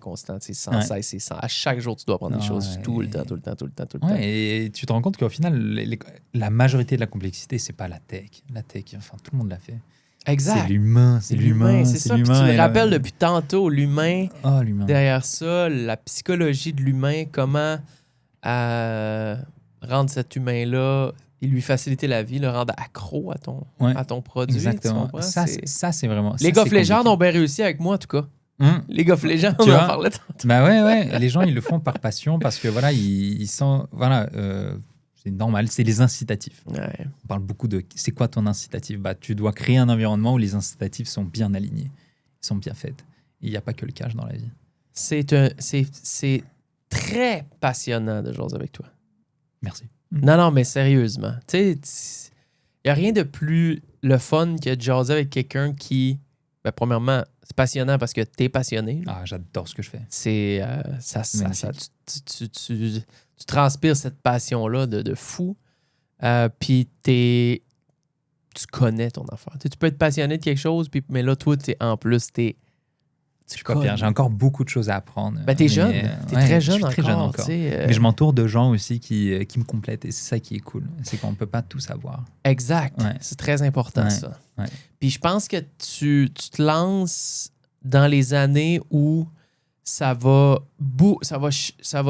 Speaker 6: sans cesse, à chaque jour, tu dois apprendre des choses tout le temps.
Speaker 7: Et tu te rends compte qu'au final, la majorité de la complexité, c'est pas la tech. La tech, enfin, tout le monde l'a fait.
Speaker 6: Exact.
Speaker 7: C'est l'humain.
Speaker 6: C'est ça. Puis tu me rappelles depuis tantôt, l'humain, derrière ça, la psychologie de l'humain, comment rendre cet humain-là et lui faciliter la vie, le rendre accro à ton produit.
Speaker 7: Exactement. Ça, c'est vraiment...
Speaker 6: League of Legends ont bien réussi avec moi, en tout cas. League of Legends, on en parlait tantôt.
Speaker 7: Ouais. Les gens, ils le font par passion parce que, voilà, ils sentent... Voilà, c'est normal, c'est les incitatifs.
Speaker 6: Ouais.
Speaker 7: On parle beaucoup de... C'est quoi ton incitatif ? Tu dois créer un environnement où les incitatifs sont bien alignés, sont bien faits. Il n'y a pas que le cash dans la vie.
Speaker 6: C'est très passionnant de jouer avec toi.
Speaker 7: Merci.
Speaker 6: Non, mais sérieusement. Tu sais, il n'y a rien de plus le fun que de jaser avec quelqu'un qui, premièrement, c'est passionnant parce que tu es passionné.
Speaker 7: Ah, j'adore ce que je fais.
Speaker 6: C'est tu transpires cette passion-là de fou. Puis tu connais ton affaire. Tu peux être passionné de quelque chose, mais là, toi, en plus,
Speaker 7: je suis pas pire. J'ai encore beaucoup de choses à apprendre.
Speaker 6: T'es jeune. T'es très jeune encore.
Speaker 7: Très jeune encore. Mais je m'entoure de gens aussi qui me complètent. Et c'est ça qui est cool. C'est qu'on ne peut pas tout savoir.
Speaker 6: Exact. Ouais. C'est très important, ça. Ouais. Puis je pense que tu te lances dans les années où ça va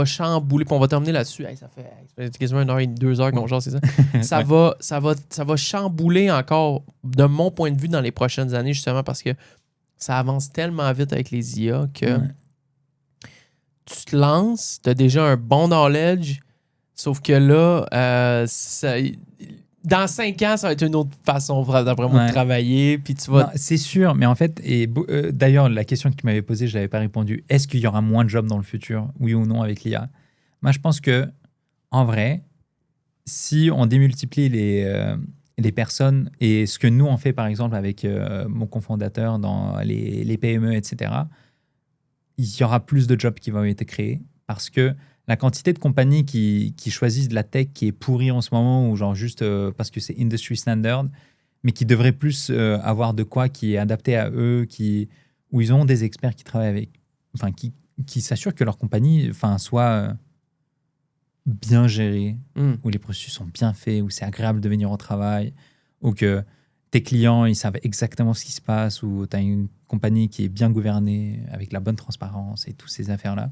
Speaker 6: chambouler. Puis on va terminer là-dessus. Hey, ça fait quasiment 1 heure et 2 heures qu'on jase, c'est ça. Ça va chambouler encore, de mon point de vue, dans les prochaines années, justement, parce que ça avance tellement vite avec les IA que tu te lances, tu as déjà un bon knowledge, sauf que là, dans 5 ans, ça va être une autre façon, d'après moi, de travailler. Puis tu vas...
Speaker 7: Non, c'est sûr, mais en fait, d'ailleurs, la question que tu m'avais posée, je ne l'avais pas répondu. Est-ce qu'il y aura moins de jobs dans le futur, oui ou non, avec l'IA ? Moi, je pense que, en vrai, si on démultiplie les personnes, et ce que nous on fait par exemple avec mon cofondateur dans les PME, etc., il y aura plus de jobs qui vont être créés parce que la quantité de compagnies qui choisissent de la tech qui est pourrie en ce moment, ou genre juste parce que c'est industry standard, mais qui devrait plus avoir de quoi qui est adapté à eux, où ils ont des experts qui travaillent avec, enfin qui s'assurent que leur compagnie soit bien géré, où les processus sont bien faits, où c'est agréable de venir au travail, où que tes clients, ils savent exactement ce qui se passe, où tu as une compagnie qui est bien gouvernée, avec la bonne transparence et toutes ces affaires-là.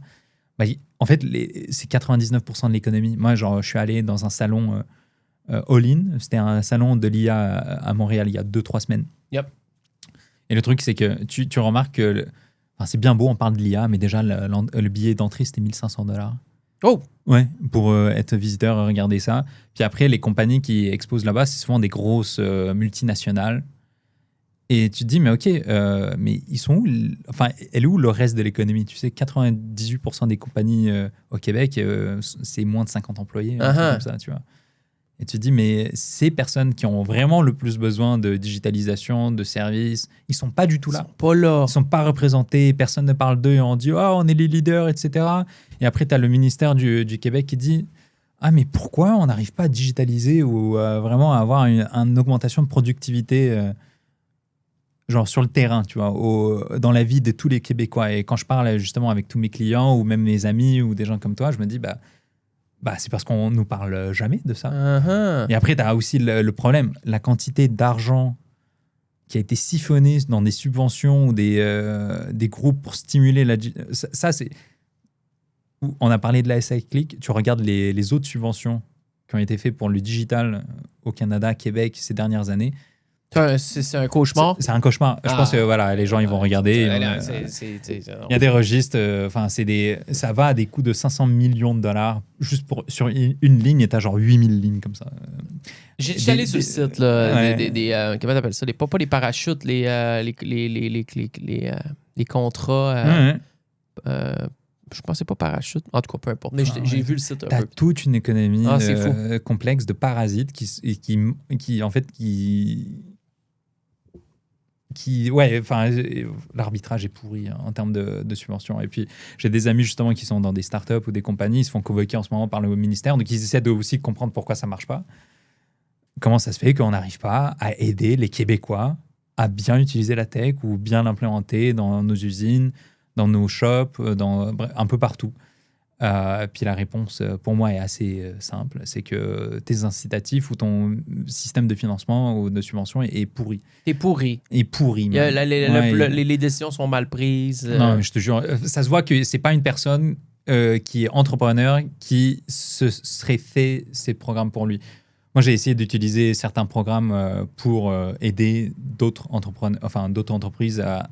Speaker 7: En fait, c'est 99% de l'économie. Moi, je suis allé dans un salon All-in. C'était un salon de l'IA à Montréal il y a 2-3 semaines.
Speaker 6: Yep.
Speaker 7: Et le truc, c'est que tu remarques que c'est bien beau, on parle de l'IA, mais déjà, le billet d'entrée, c'était $1,500.
Speaker 6: Oh!
Speaker 7: Ouais, pour être visiteur, regarder ça. Puis après, les compagnies qui exposent là-bas, c'est souvent des grosses multinationales. Et tu te dis, mais ok, mais ils sont où? Elle est où le reste de l'économie? Tu sais, 98% des compagnies au Québec, c'est moins de 50 employés, comme ça, tu vois. Et tu te dis, mais ces personnes qui ont vraiment le plus besoin de digitalisation, de services, ils sont pas du tout là.
Speaker 6: Ils sont pas là.
Speaker 7: Ils sont pas représentés, personne ne parle d'eux et on dit, on est les leaders, etc. Et après, tu as le ministère du Québec qui dit, mais pourquoi on n'arrive pas à digitaliser ou vraiment à avoir une augmentation de productivité genre sur le terrain, tu vois, dans la vie de tous les Québécois. Et quand je parle justement avec tous mes clients ou même mes amis ou des gens comme toi, je me dis, c'est parce qu'on nous parle jamais de ça.
Speaker 6: Uh-huh.
Speaker 7: Et après, tu as aussi le problème, la quantité d'argent qui a été siphonnée dans des subventions ou des groupes pour stimuler la... Ça, c'est... On a parlé de la SACLIC, tu regardes les autres subventions qui ont été faites pour le digital au Canada, Québec, ces dernières années.
Speaker 6: C'est un cauchemar.
Speaker 7: C'est un cauchemar. Je pense que voilà, les gens ils vont regarder. Il y a des registres. Ça va à des coûts de 500 millions de dollars juste sur une ligne et t'as genre 8000 lignes comme ça.
Speaker 6: J'ai allé sur le site là, comment t'appelles ça, pas les parachutes, les contrats. Je pensais pas parachute. En tout cas, peu importe. Mais j'ai vu le site un peu.
Speaker 7: T'as toute une économie
Speaker 6: c'est fou.
Speaker 7: complexe de parasites qui en fait l'arbitrage est pourri en termes de subventions. Et puis, j'ai des amis justement qui sont dans des startups ou des compagnies, ils se font convoquer en ce moment par le ministère, donc ils essaient aussi de comprendre pourquoi ça marche pas. Comment ça se fait qu'on n'arrive pas à aider les Québécois à bien utiliser la tech ou bien l'implémenter dans nos usines, dans nos shops, un peu partout. Puis la réponse, pour moi, est assez simple. C'est que tes incitatifs ou ton système de financement ou de subvention est pourri.
Speaker 6: T'es pourri.
Speaker 7: Est pourri.
Speaker 6: Les décisions sont mal prises.
Speaker 7: Non, mais je te jure, ça se voit que c'est pas une personne qui est entrepreneur qui se serait fait ces programmes pour lui. Moi, j'ai essayé d'utiliser certains programmes pour aider d'autres entreprises à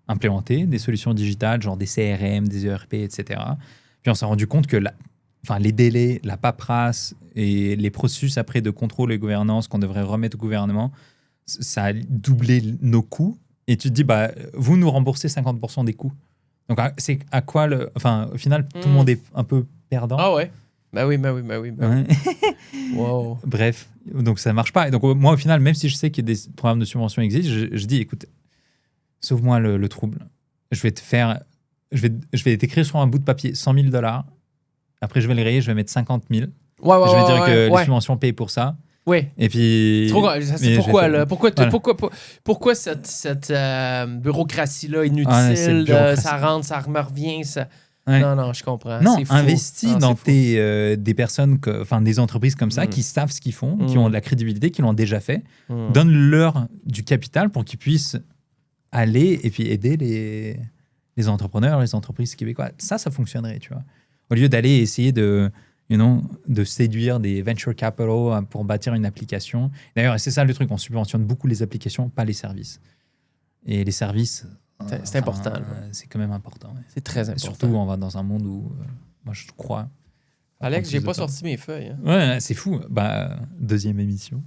Speaker 7: implémenter des solutions digitales, genre des CRM, des ERP, etc. Puis on s'est rendu compte que les délais, la paperasse et les processus après de contrôle et gouvernance qu'on devrait remettre au gouvernement, ça a doublé nos coûts. Et tu te dis, vous nous remboursez 50% des coûts. Donc, c'est à quoi au final, tout le monde est un peu perdant.
Speaker 6: Ah ouais. Oui. Wow.
Speaker 7: Bref, donc ça marche pas. Et donc, moi, au final, même si je sais que des programmes de subvention existent, je dis, écoute, sauve-moi le trouble. Je vais t'écrire sur un bout de papier $100,000. Après, je vais le rayer, je vais mettre 50 000. Je vais dire que les subventions payent pour ça.
Speaker 6: Oui.
Speaker 7: Et puis.
Speaker 6: C'est pourquoi, là? Pourquoi cette bureaucratie-là inutile? Ça rentre, ça me revient. Ça... Ouais. Non, je comprends.
Speaker 7: Non, investis dans des personnes, des entreprises comme ça qui savent ce qu'ils font, qui ont de la crédibilité, qui l'ont déjà fait. Donne-leur du capital pour qu'ils puissent aller et puis aider les entrepreneurs, les entreprises québécoises. Ça fonctionnerait, tu vois. Au lieu d'aller essayer de séduire des venture capital pour bâtir une application. D'ailleurs, c'est ça le truc, on subventionne beaucoup les applications, pas les services. Et les services...
Speaker 6: C'est important.
Speaker 7: C'est quand même important. Ouais.
Speaker 6: C'est très important.
Speaker 7: Et surtout, on va dans un monde où, moi, je crois...
Speaker 6: Alex, j'ai pas sorti mes feuilles. Hein.
Speaker 7: Ouais, c'est fou. Deuxième émission.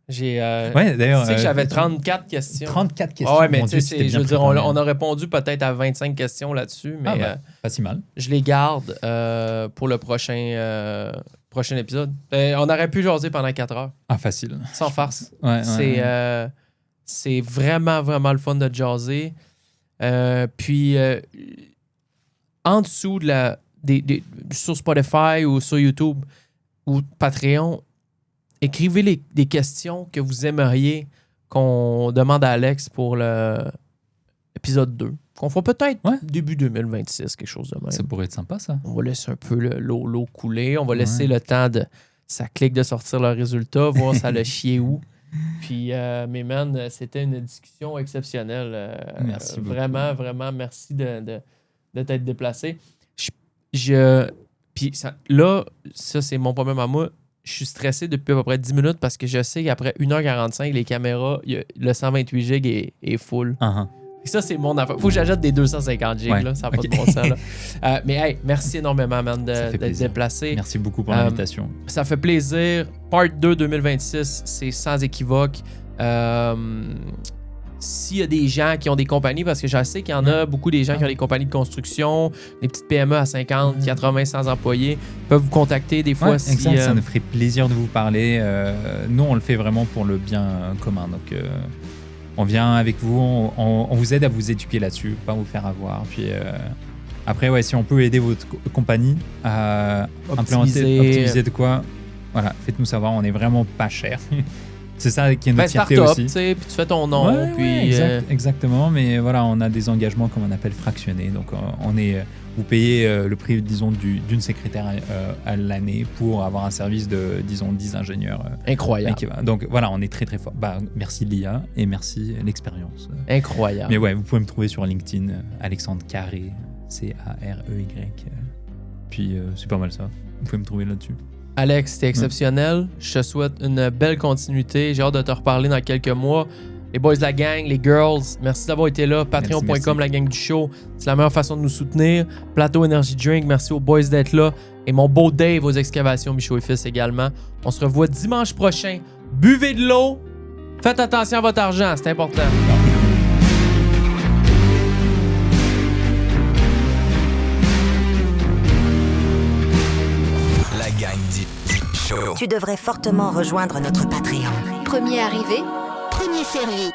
Speaker 6: D'ailleurs, tu sais que j'avais 34 questions.
Speaker 7: 34 questions.
Speaker 6: Ouais, mais tu sais, je veux dire, on a répondu peut-être à 25 questions là-dessus, mais
Speaker 7: pas si mal.
Speaker 6: Je les garde pour le prochain épisode. On aurait pu jaser pendant 4 heures.
Speaker 7: Ah, facile.
Speaker 6: Sans farce.
Speaker 7: C'est
Speaker 6: vraiment, vraiment le fun de jaser. Puis, en dessous sur Spotify ou sur YouTube ou Patreon, écrivez des questions que vous aimeriez qu'on demande à Alex pour l'épisode 2. Qu'on fera peut-être début 2026, quelque chose de même.
Speaker 7: Ça pourrait être sympa, ça.
Speaker 6: On va laisser un peu l'eau couler. On va laisser le temps de ça clique de sortir le résultat, voir ça le chier où. Puis, mais man, c'était une discussion exceptionnelle.
Speaker 7: Merci beaucoup.
Speaker 6: Vraiment, vraiment, merci de t'être déplacé. Puis ça, c'est mon problème à moi. Je suis stressé depuis à peu près 10 minutes parce que je sais qu'après 1h45, les caméras, le 128 GB est full. Et ça, c'est mon affaire. Faut que j'ajoute des 250 GB, là. Ça n'a pas de bon sens, là. Mais hey, merci énormément, man, d'être déplacé.
Speaker 7: Merci beaucoup pour l'invitation.
Speaker 6: Ça fait plaisir. Part 2 2026, c'est sans équivoque. s'il y a des gens qui ont des compagnies, parce que je sais qu'il y en a beaucoup des gens qui ont des compagnies de construction, des petites PME à 50, 80, 100 employés, peuvent vous contacter des fois.
Speaker 7: Si, exact, ça nous ferait plaisir de vous parler. Nous, on le fait vraiment pour le bien commun. Donc, on vient avec vous, on vous aide à vous éduquer là-dessus, pas vous faire avoir. Puis après, si on peut aider votre compagnie à optimiser de quoi, voilà, faites-nous savoir, on est vraiment pas cher. C'est ça qui est notre fierté aussi.
Speaker 6: Puis tu fais ton nom.
Speaker 7: Exactement, mais voilà, on a des engagements comme on appelle fractionnés. Donc, vous payez le prix, disons, d'une secrétaire à l'année pour avoir un service de, disons, 10 ingénieurs.
Speaker 6: Incroyable.
Speaker 7: Donc voilà, on est très très fort. Merci l'IA et merci l'expérience.
Speaker 6: Incroyable.
Speaker 7: Mais ouais, vous pouvez me trouver sur LinkedIn, Alexandre Carré, Carey. Puis c'est pas mal ça. Vous pouvez me trouver là-dessus.
Speaker 6: Alex, c'était exceptionnel. Je te souhaite une belle continuité. J'ai hâte de te reparler dans quelques mois. Les boys de la gang, les girls, merci d'avoir été là. Patreon.com, la gang du show. C'est la meilleure façon de nous soutenir. Plateau Energy Drink, merci aux boys d'être là. Et mon beau Dave aux excavations, Michaud et Fils également. On se revoit dimanche prochain. Buvez de l'eau. Faites attention à votre argent, c'est important.
Speaker 2: Tu devrais fortement rejoindre notre Patreon.
Speaker 5: Premier arrivé, premier servi.